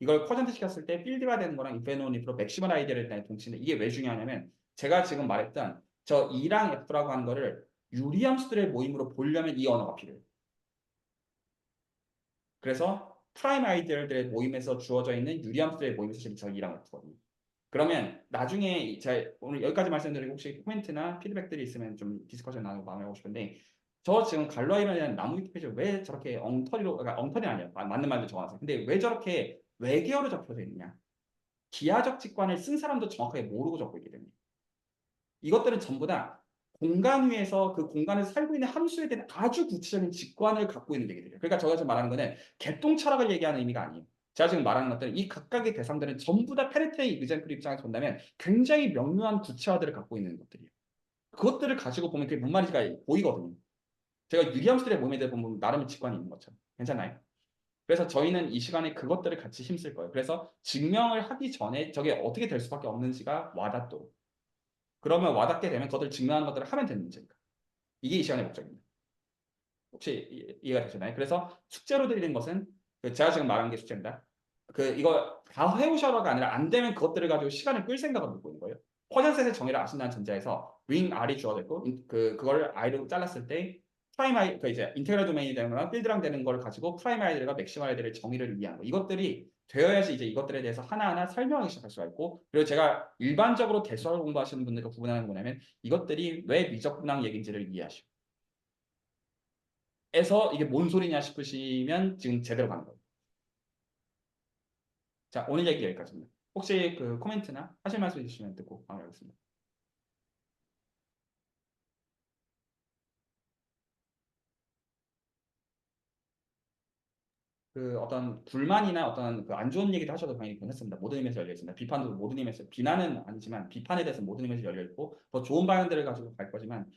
이걸 쿼전트 시켰을 때 필드가 되는 거랑 이페노 니프로 맥시멀 아이디어를 되는 동치인데 이게 왜 중요하냐면 제가 지금 말했던 저 E랑 F라고 하는 거를 유리함수들의 모임으로 보려면 이 언어가 필요해요. 그래서 프라임 아이디어들의 모임에서 주어져 있는 유리함수들의 모임에서 지금 저 E랑 F거든요. 그러면 나중에 제가 오늘 여기까지 말씀드리고 혹시 코멘트나 피드백들이 있으면 좀 디스커션 나누고 마무리하고 싶은데 저 지금 갈로아이론이라는 나무 위키페이지 왜 저렇게 엉터리로 그러니까 엉터리는 아니에요. 맞는 말도 적어놨어요. 근데 왜 저렇게 외계어로 적혀져 있느냐. 기하적 직관을 쓴 사람도 정확하게 모르고 적고 있기 때문에 이것들은 전부 다 공간 위에서 그 공간에서 살고 있는 함수에 대한 아주 구체적인 직관을 갖고 있는 얘기들이에요. 그러니까 제가 지금 말하는 거는 개똥 철학을 얘기하는 의미가 아니에요. 제가 지금 말하는 것들은 이 각각의 대상들은 전부 다 페르테의 이그젠플 입장에서 본다면 굉장히 명료한 구체화들을 갖고 있는 것들이에요. 그것들을 가지고 보면 그게 뭔 말인지가 보이거든요. 제가 유리함수들의 몸에 대해 보면 나름의 직관이 있는 것처럼. 괜찮나요? 그래서 저희는 이 시간에 그것들을 같이 힘쓸 거예요. 그래서 증명을 하기 전에 저게 어떻게 될 수밖에 없는지가 와닿도록. 그러면 와닿게 되면 그것을 증명하는 것들을 하면 되는 문제니까. 이게 이 시간의 목적입니다. 혹시 이해가 되시나요? 그래서 숙제로 드리는 것은 제가 지금 말한 게 숙제입니다. 이거 다 해오셔라가 아니라 안 되면 그것들을 가지고 시간을 끌 생각을 갖고 있는 거예요. 퍼센셋의 정의를 아신다는 전제에서 ring r이 주어져 있고 그걸 i로 잘랐을 때 프라임 i 이제 인테그럴 도메인이 되는 거랑 필드랑 되는 걸 가지고 프라임 아이들과 맥시멀 아이들의 정의를 이해하는 거. 이것들이 되어야지 이제 이것들에 대해서 하나하나 설명하기 시작할 수가 있고 그리고 제가 일반적으로 대수학을 공부하시는 분들과 구분하는 게 뭐냐면 이것들이 왜 미적분학 얘기인지를 이해하시고 에서 이게 뭔 소리냐 싶으시면 지금 제대로 가는 거예요. 자, 오늘 얘기 여기까지입니다. 혹시 그 코멘트나 하실 말씀 있으시면 듣고 마무리하겠습니다. 어떤 불만이나 어떤 안 좋은 얘기도 하셔도 당연히 괜찮습니다. 모든 의미에서 열려 있습니다. 비판도 모든 의미에서 비난은 아니지만 비판에 대해서 모든 의미에서 열려 있고 더 좋은 방향들을 가지고 갈 거지만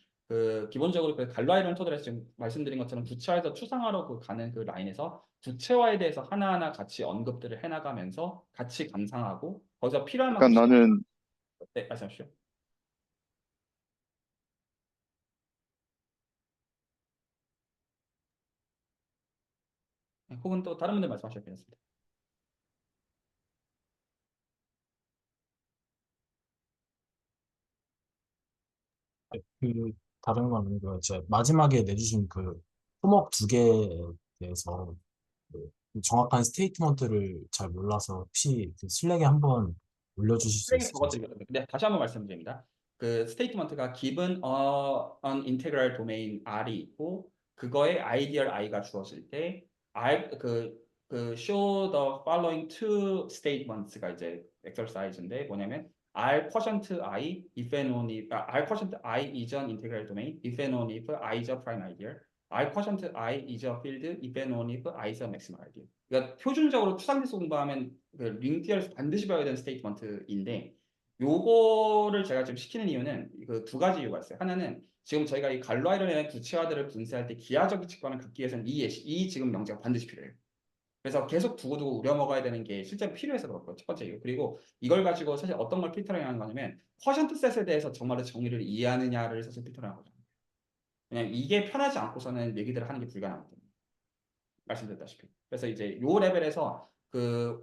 기본적으로 갈라이론 토들에서 지금 말씀드린 것처럼 구체화에서 추상화로 가는 그 라인에서 구체화에 대해서 하나하나 같이 언급들을 해나가면서 같이 감상하고 거기서 필요한 만큼 약간 나는 네, 말씀하십시오. 혹은 또 다른 분들 말씀하셔도 괜찮습니다. 그 다른 건 아니고요. 마지막에 내주신 그 토목 두 개에 대해서 그 정확한 스테이트먼트를 잘 몰라서 혹시 그 슬랙에 한번 올려주실 수 쓰레기 있으신지? 적어드리거든요. 근데 다시 한번 말씀드립니다. 스테이트먼트가 given an integral domain R이 있고 그거에 ideal I가 주어질 때 R show the following two statements가 이제 exercise인데 뭐냐면 R quotient I if and only R quotient I is an integral domain if and only if I is a prime ideal R quotient I is a field if and only if I is a maximal ideal. 그러니까 표준적으로 추상지수 공부하면 링티어에서 반드시 배워야 되는 스테이트먼트인데 요거를 제가 지금 시키는 이유는 두 가지 이유가 있어요. 하나는 지금 저희가 이 갈로아이론의 구체화들을 분쇄할 때 기하적 직관을 갖기 위해서는 이 지금 명제가 반드시 필요해요. 그래서 계속 두고두고 우려먹어야 되는 게 실제로 필요해서 그렇고요. 첫 번째 이유. 그리고 이걸 가지고 사실 어떤 걸 필터링 하는 거냐면 퍼센트 셋에 대해서 정말로 정의를 이해하느냐를 사실 필터링 하거든요. 왜냐면 이게 편하지 않고서는 얘기들을 하는 게 불가능하거든요. 말씀드렸다시피. 그래서 이제 요 레벨에서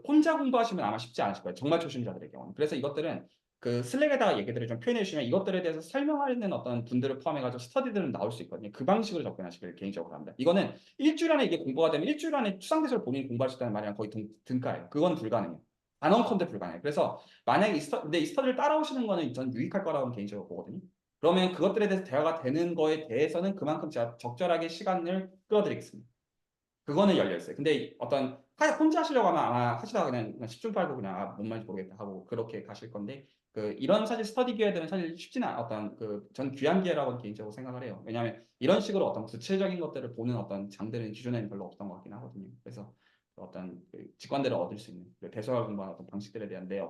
혼자 공부하시면 아마 쉽지 않으실 거예요. 정말 초심자들의 경우는. 그래서 이것들은 슬랙에다가 얘기들을 좀 표현해 주시면 이것들에 대해서 설명하는 어떤 분들을 포함해가지고 스터디들은 나올 수 있거든요. 그 방식으로 접근하시길 개인적으로 합니다. 이거는 일주일 안에 이게 공부가 되면 일주일 안에 추상대수를 본인이 공부할 수 있다는 말이랑 거의 등가예요. 그건 불가능해요. 단언컨대 불가능해요. 그래서 만약에 근데 이 스터디를 따라오시는 거는 전 유익할 거라고 개인적으로 보거든요. 그러면 그것들에 대해서 대화가 되는 거에 대해서는 그만큼 제가 적절하게 시간을 끌어드리겠습니다. 그거는 열려 있어요. 근데 혼자 하시려고 하면 아마 하시다가 그냥 10중 팔고 그냥 뭔 말인지 모르겠다 하고 그렇게 가실 건데 이런 사실 스터디 기회들은 사실 쉽지는 전 귀한 기회라고 개인적으로 생각을 해요. 왜냐하면 이런 식으로 어떤 구체적인 것들을 보는 어떤 장들은 기존에는 별로 없던 것 같긴 하거든요. 그래서 직관들을 얻을 수 있는 대소화 공부하는 어떤 방식들에 대한 내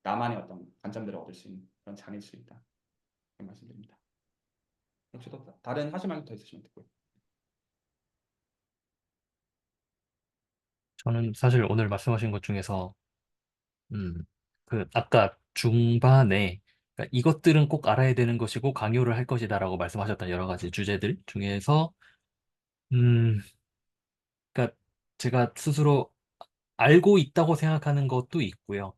나만의 어떤 관점들을 얻을 수 있는 그런 장일 수 있다. 그런 말씀드립니다. 혹시 또 다른 하실 말씀 더 있으시면 듣고요. 저는 사실 오늘 말씀하신 것 중에서 아까 중반에 그러니까 이것들은 꼭 알아야 되는 것이고 강요를 할 것이다라고 말씀하셨던 여러 가지 주제들 중에서 음, 그러니까 제가 스스로 알고 있다고 생각하는 것도 있고요.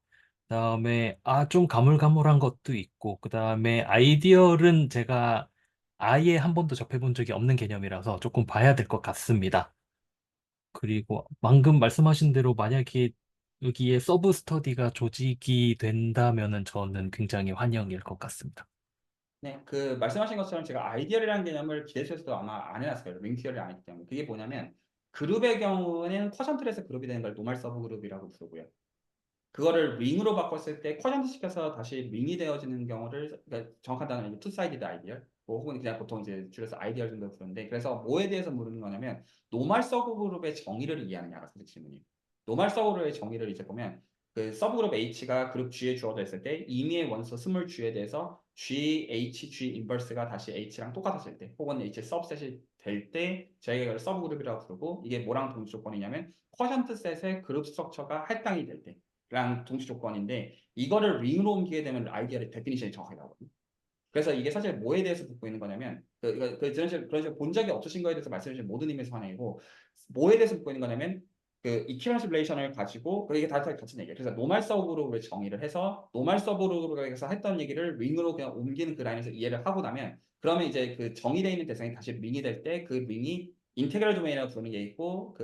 그다음에 좀 가물가물한 것도 있고, 그다음에 아이디어는 제가 아예 한 번도 접해본 적이 없는 개념이라서 조금 봐야 될 것 같습니다. 그리고 방금 말씀하신 대로 만약에 여기에 서브 스터디가 조직이 된다면은 저는 굉장히 환영일 것 같습니다. 네, 그 말씀하신 것처럼 제가 아이디어라는 개념을 기대수에서도 아마 안 해놨을 거예요. 링티어를 안 했기 때문에. 그게 뭐냐면 그룹의 경우는 쿼션트에서 그룹이 되는 걸 노멀 서브 그룹이라고 부르고요. 그거를 링으로 바꿨을 때 쿼션트 시켜서 다시 링이 되어지는 경우를, 그러니까 정확한 단어는 투사이디드 아이디얼, 뭐 혹은 그냥 보통 이제 줄여서 아이디얼 정도 부르는데, 그래서 뭐에 대해서 물는 거냐면 노멀 서브 그룹의 정의를 이해하느냐가 사실 질문이에요. 노멀 서브 그룹의 정의를 이제 보면 그 서브 그룹 H가 그룹 G에 주어져 있을 때 임의의 원소 스몰 G에 대해서 G, H, G 인버스가 다시 H랑 똑같아질 때, 혹은 H의 서브셋이 될 때 저희가 이걸 서브 그룹이라고 부르고, 이게 뭐랑 동시 조건이냐면 쿼션트 셋의 그룹 스트럭처가 할당이 될 때 랑 동시 조건인데, 이거를 링으로 옮기게 되면 아이디어의 데피니션이 정확하게 나오거든요. 그래서 이게 사실 뭐에 대해서 듣고 있는 거냐면 그런 식으로 본 적이 없으신 거에 대해서 말씀해 주신 모든 의미에서 하나이고, 뭐에 대해서 듣고 있는 거냐면 그 이퀴valence relation을 가지고, 이게 다 같은 얘기예요. 그래서 노멀 서브로 정의를 해서 노멀 서브로 했던 얘기를 링으로 그냥 옮기는 그 라인에서 이해를 하고 나면, 그러면 이제 그 정의되어 있는 대상이 다시 링이 될 때 그 링이 인테그럴 도메인이라고 부르는 게 있고,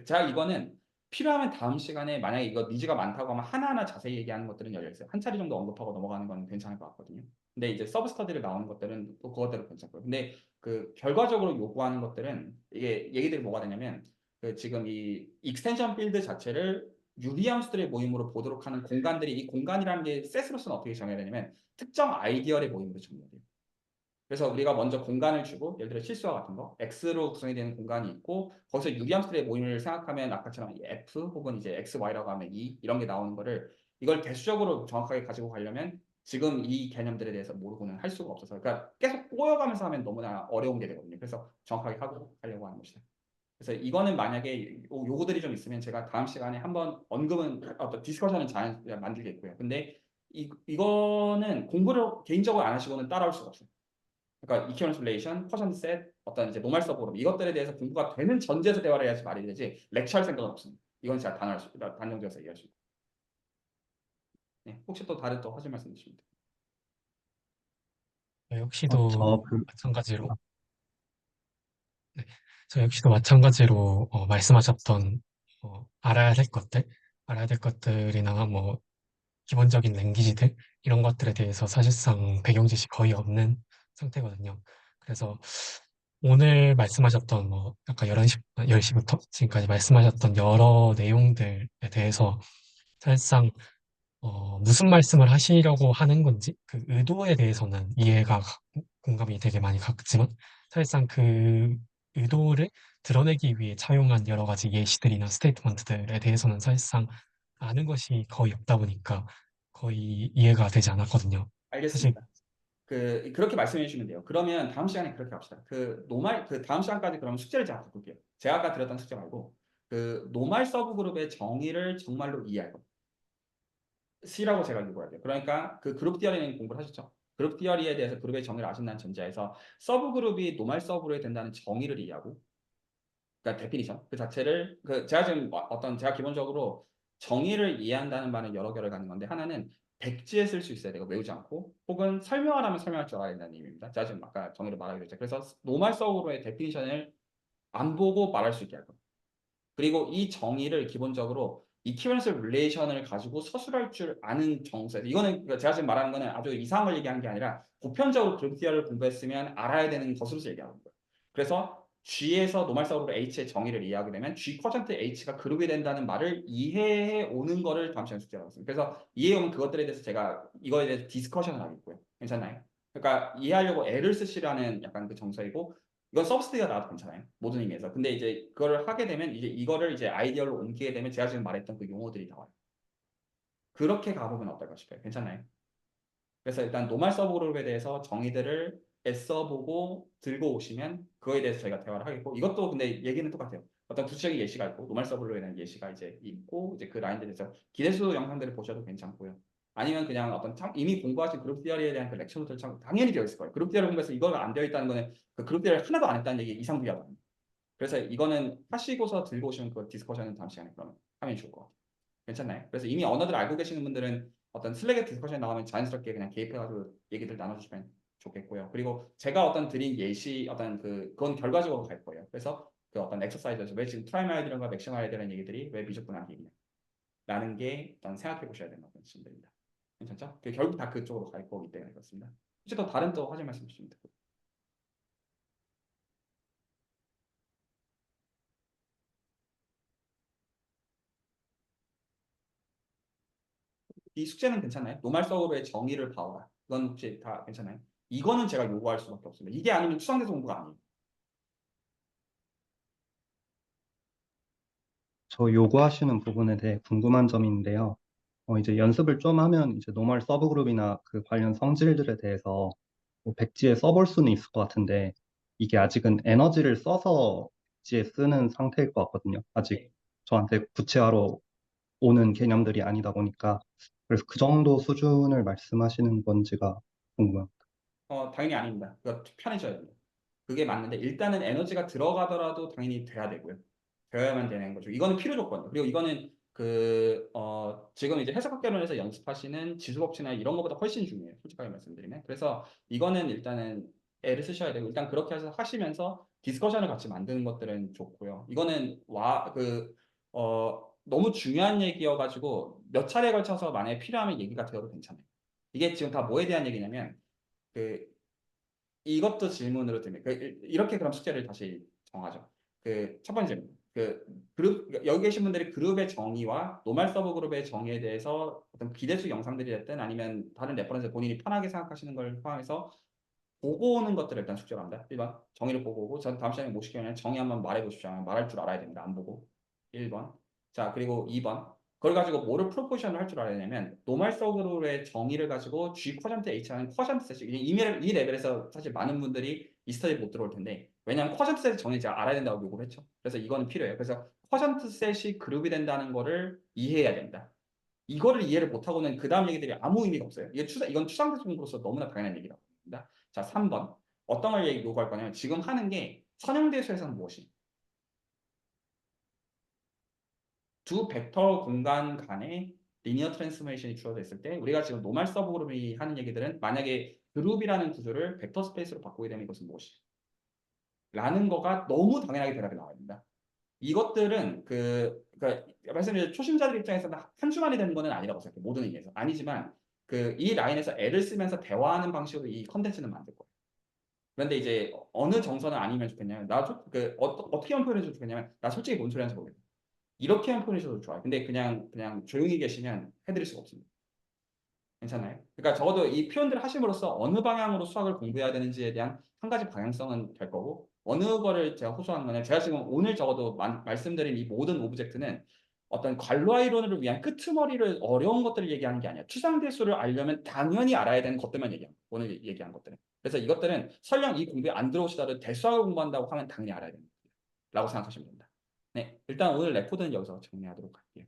제가 이거는 필요하면 다음 시간에 만약에 이거 니즈가 많다고 하면 하나하나 자세히 얘기하는 것들은 열려있어요. 한 차례 정도 언급하고 넘어가는 건 괜찮을 것 같거든요. 근데 이제 서브 스터디를 나오는 것들은 또 그것대로 괜찮고요. 근데 그 결과적으로 요구하는 것들은 이게 얘기들이 뭐가 되냐면, 그 지금 이 익스텐션 필드 자체를 유리함수들의 모임으로 보도록 하는 공간들이, 이 공간이라는 게 셋으로서는 어떻게 정해야 되냐면 특정 아이디어의 모임으로 정해야 돼요. 그래서 우리가 먼저 공간을 주고, 예를 들어 실수와 같은 거 X로 구성이 되는 공간이 있고, 거기서 유리함수들의 모임을 생각하면 아까처럼 F 혹은 이제 XY라고 하면 E 이런 게 나오는 거를, 이걸 대수적으로 정확하게 가지고 가려면 지금 이 개념들에 대해서 모르고는 할 수가 없어서, 그러니까 계속 꼬여가면서 하면 너무나 어려운 게 되거든요. 그래서 정확하게 하고 하려고 하는 것이다. 그래서 이거는 만약에 요구들이 좀 있으면 제가 다음 시간에 한번 언급은, 어떤 디스커션은 잘 만들겠고요. 근데 이거는 공부를 개인적으로 안 하시고는 따라올 수가 없어요. 그러니까 equivalence relation, quotient set, 어떤 이제 노멀 서브그룹, 이것들에 대해서 공부가 되는 전제에서 대화를 해야지 말이 되지, 렉처할 생각은 없습니다. 이건 제가 단정지어서 얘기할 수 있고. 네, 혹시 또 다른 또 하실 말씀 있으십니까? 저 역시도 저 마찬가지로 네, 저 역시도 마찬가지로 말씀하셨던 알아야 될 것들이나 뭐 기본적인 랭귀지들 이런 것들에 대해서 사실상 배경 지식이 거의 없는 상태거든요. 그래서 오늘 말씀하셨던 뭐 아까 10시부터 지금까지 말씀하셨던 여러 내용들에 대해서 사실상 무슨 말씀을 하시려고 하는 건지 그 의도에 대해서는 공감이 되게 많이 갔지만, 사실상 그 의도를 드러내기 위해 차용한 여러 가지 예시들이나 스테이트먼트들에 대해서는 사실상 아는 것이 거의 없다 보니까 거의 이해가 되지 않았거든요. 사실 알겠습니다. 그렇게 말씀해 주시면 돼요. 그러면 다음 시간에 그렇게 합시다. 다음 시간까지 그럼 숙제를 제가 바꿀게요. 제가 아까 드렸던 숙제 말고 그 노멀 서브 그룹의 정의를 정말로 이해할 겁니다. C라고 제가 요구해야 돼요. 그러니까 그 그룹 디어리는 공부를 하셨죠. 그룹 디어리에 대해서 그룹의 정의를 아신다는 전제에서 서브 그룹이 노멀 서브로 된다는 정의를 이해하고, 그러니까 데피니션 그 자체를, 제가 지금 제가 기본적으로 정의를 이해한다는 말은 여러 개를 갖는 건데, 하나는 백지에 쓸 수 있어야 되고 외우지 않고, 혹은 설명하라면 설명할 줄 알아야 된다는 의미입니다. 제가 지금 아까 정의를 말하기로 했죠. 그래서 노멀 서브로의 데피니션을 안 보고 말할 수 있게 할 겁니다. 그리고 이 정의를 기본적으로 이퀴밸런스 릴레이션을 가지고 서술할 줄 아는 정서에서, 이거는 제가 지금 말하는 거는 아주 이상한 걸 얘기하는 게 아니라 보편적으로 그룹 디어를 공부했으면 알아야 되는 것으로서 얘기하는 거예요. 그래서 G에서 노멀서브로 H의 정의를 이해하게 되면 G 쿼션트 H가 그룹이 된다는 말을 이해해 오는 거를 다음 시간에 숙제하고 있습니다. 그래서 이해해 오면 그것들에 대해서 제가 이거에 대해서 디스커션을 하겠고요. 괜찮나요? 그러니까 이해하려고 애를 쓰시라는 약간 그 정서이고, 이건 서브스티가 나와도 괜찮아요. 모든 의미에서. 근데 이제 그걸 하게 되면 이제 이거를 이제 아이디어로 옮기게 되면 제가 지금 말했던 그 용어들이 나와요. 그렇게 가보면 어떨까 싶어요. 괜찮나요? 그래서 일단 노멀 서브그룹에 대해서 정의들을 애써보고 들고 오시면 그거에 대해서 저희가 대화를 하겠고, 이것도 근데 얘기는 똑같아요. 어떤 구체적인 예시가 있고 노멀 서브그룹에 대한 예시가 이제 있고, 이제 그 라인들에 대해서 기대수 영상들을 보셔도 괜찮고요. 아니면 그냥 어떤 이미 공부하신 그룹 디어리에 대한 그 렉처 노트를 당연히 되어 있을 거예요. 그룹 디어리 공부해서 이거가 안 되어 있다는 거는 그 그룹 디어리를 하나도 안 했다는 얘기 이상부야거든요. 그래서 이거는 하시고서 들고 오시면 그 디스커션은 다음 시간에 그러면 하면 좋을 것 같아요. 괜찮나요? 그래서 이미 언어들을 알고 계시는 분들은 어떤 슬랙의 디스커션에 나오면 자연스럽게 그냥 개입해가지고 얘기들 나눠주시면 좋겠고요. 그리고 제가 어떤 드린 예시 어떤 그건 결과적으로 갈 거예요. 그래서 그 어떤 엑서사이즈에서 왜 지금 트라이마이드과 맥시마이드라는 얘기들이 왜 미적분하기 라는 게 일단 생각해 보셔야 되는 말씀드립니다. 괜찮죠? 결국 다 그쪽으로 갈 거기 때문에 그렇습니다. 혹시 또 다른 또 하실 말씀 있으시면 듣고. 이 숙제는 괜찮아요? 노말서브의 정의를 봐오라. 이건 혹시 다 괜찮아요? 이거는 제가 요구할 수밖에 없습니다. 이게 아니면 추상대소 공부가 아니에요. 저 요구하시는 부분에 대해 궁금한 점이 있는데요. 이제 연습을 좀 하면 이제 노멀 서브그룹이나 그 관련 성질들에 대해서 뭐 백지에 써볼 수는 있을 것 같은데 이게 아직은 에너지를 써서 백지에 쓰는 상태일 것 같거든요. 아직 저한테 구체화로 오는 개념들이 아니다 보니까 그래서 그 정도 수준을 말씀하시는 건지가 궁금합니다. 당연히 아닙니다. 그거 편해져야 돼요. 그게 맞는데 일단은 에너지가 들어가더라도 당연히 돼야 되고요. 되어야만 되는 거죠. 이거는 필요 조건이에요. 그리고 이거는 지금 이제 해석학개론에서 연습하시는 지수법칙이나 이런 것보다 훨씬 중요해요. 솔직하게 말씀드리면. 그래서 이거는 일단은 애를 쓰셔야 되고 일단 그렇게 해서 하시면서 디스커션을 같이 만드는 것들은 좋고요. 이거는 너무 중요한 얘기여가지고 몇 차례에 걸쳐서 만약에 필요하면 얘기가 되어도 괜찮아요. 이게 지금 다 뭐에 대한 얘기냐면 그 이것도 질문으로 드립니다. 이렇게 그럼 숙제를 다시 정하죠. 첫 번째 질문. 여기 계신 분들이 그룹의 정의와 노말 서브 그룹의 정의에 대해서 어떤 비대수 영상들이 됐든 아니면 다른 레퍼런스 본인이 편하게 생각하시는 걸 포함해서 보고 오는 것들을 일단 숙제로 합니다. 1번 정의를 보고 오고 전 다음 시간에 뭐 시키면 정의 한번 말해 보십시오. 말할 줄 알아야 됩니다. 안 보고 1번. 자 그리고 2번 그걸 가지고 뭐를 프로포션을 할 줄 알아야 되냐면 노멀 서브그룹의 정의를 가지고 G 쿼션트 H라는 쿼션트 셋이 이 레벨에서 사실 많은 분들이 이 스터디 못 들어올 텐데 왜냐하면 쿼션트 셋의 정의 제가 알아야 된다고 요구를 했죠. 그래서 이거는 필요해요. 그래서 쿼션트 셋이 그룹이 된다는 거를 이해해야 됩니다. 이거를 이해를 못하고는 그 다음 얘기들이 아무 의미가 없어요. 이건 추상대수공으로서 너무나 당연한 얘기라고 합니다. 자, 3번. 어떤 걸 요구할 거냐면 지금 하는 게 선형대수에서는 무엇이? 두 벡터 공간 간의 리니어 트랜스포메이션이 주어져 있을 때 우리가 지금 노멀 서브그룹이 하는 얘기들은 만약에 그룹이라는 구조를 벡터 스페이스로 바꾸게 되면 이것은 무엇이? 라는 거가 너무 당연하게 대답이 나와야 됩니다. 이것들은 그러니까 말씀드린 초심자들 입장에서는 한주 만에 되는 거는 아니라고 생각해요. 모든 의미에서. 아니지만 이 라인에서 애를 쓰면서 대화하는 방식으로 이 컨텐츠는 만들 거예요. 그런데 이제 어느 정서는 아니면 좋겠냐면 어떻게 하면 표현해주면 좋겠냐면 나 솔직히 뭔 소리 하는지 모르겠어. 이렇게 하면 표현해줘도 좋아요. 근데 그냥 조용히 계시면 해드릴 수가 없습니다. 괜찮아요? 그러니까 적어도 이 표현들을 하심으로써 어느 방향으로 수학을 공부해야 되는지에 대한 한 가지 방향성은 될 거고 어느 거를 제가 호소하는 거냐면 제가 지금 오늘 적어도 말씀드린 이 모든 오브젝트는 어떤 관로화 이론을 위한 끄트머리를 어려운 것들을 얘기하는 게 아니야. 추상대수를 알려면 당연히 알아야 되는 것들만 얘기합니다. 오늘 얘기한 것들은. 그래서 이것들은 설령 이 공부에 안 들어오시더라도 대수학을 공부한다고 하면 당연히 알아야 됩니다. 라고 생각하시면 됩니다. 네, 일단 오늘 레코드는 여기서 정리하도록 할게요.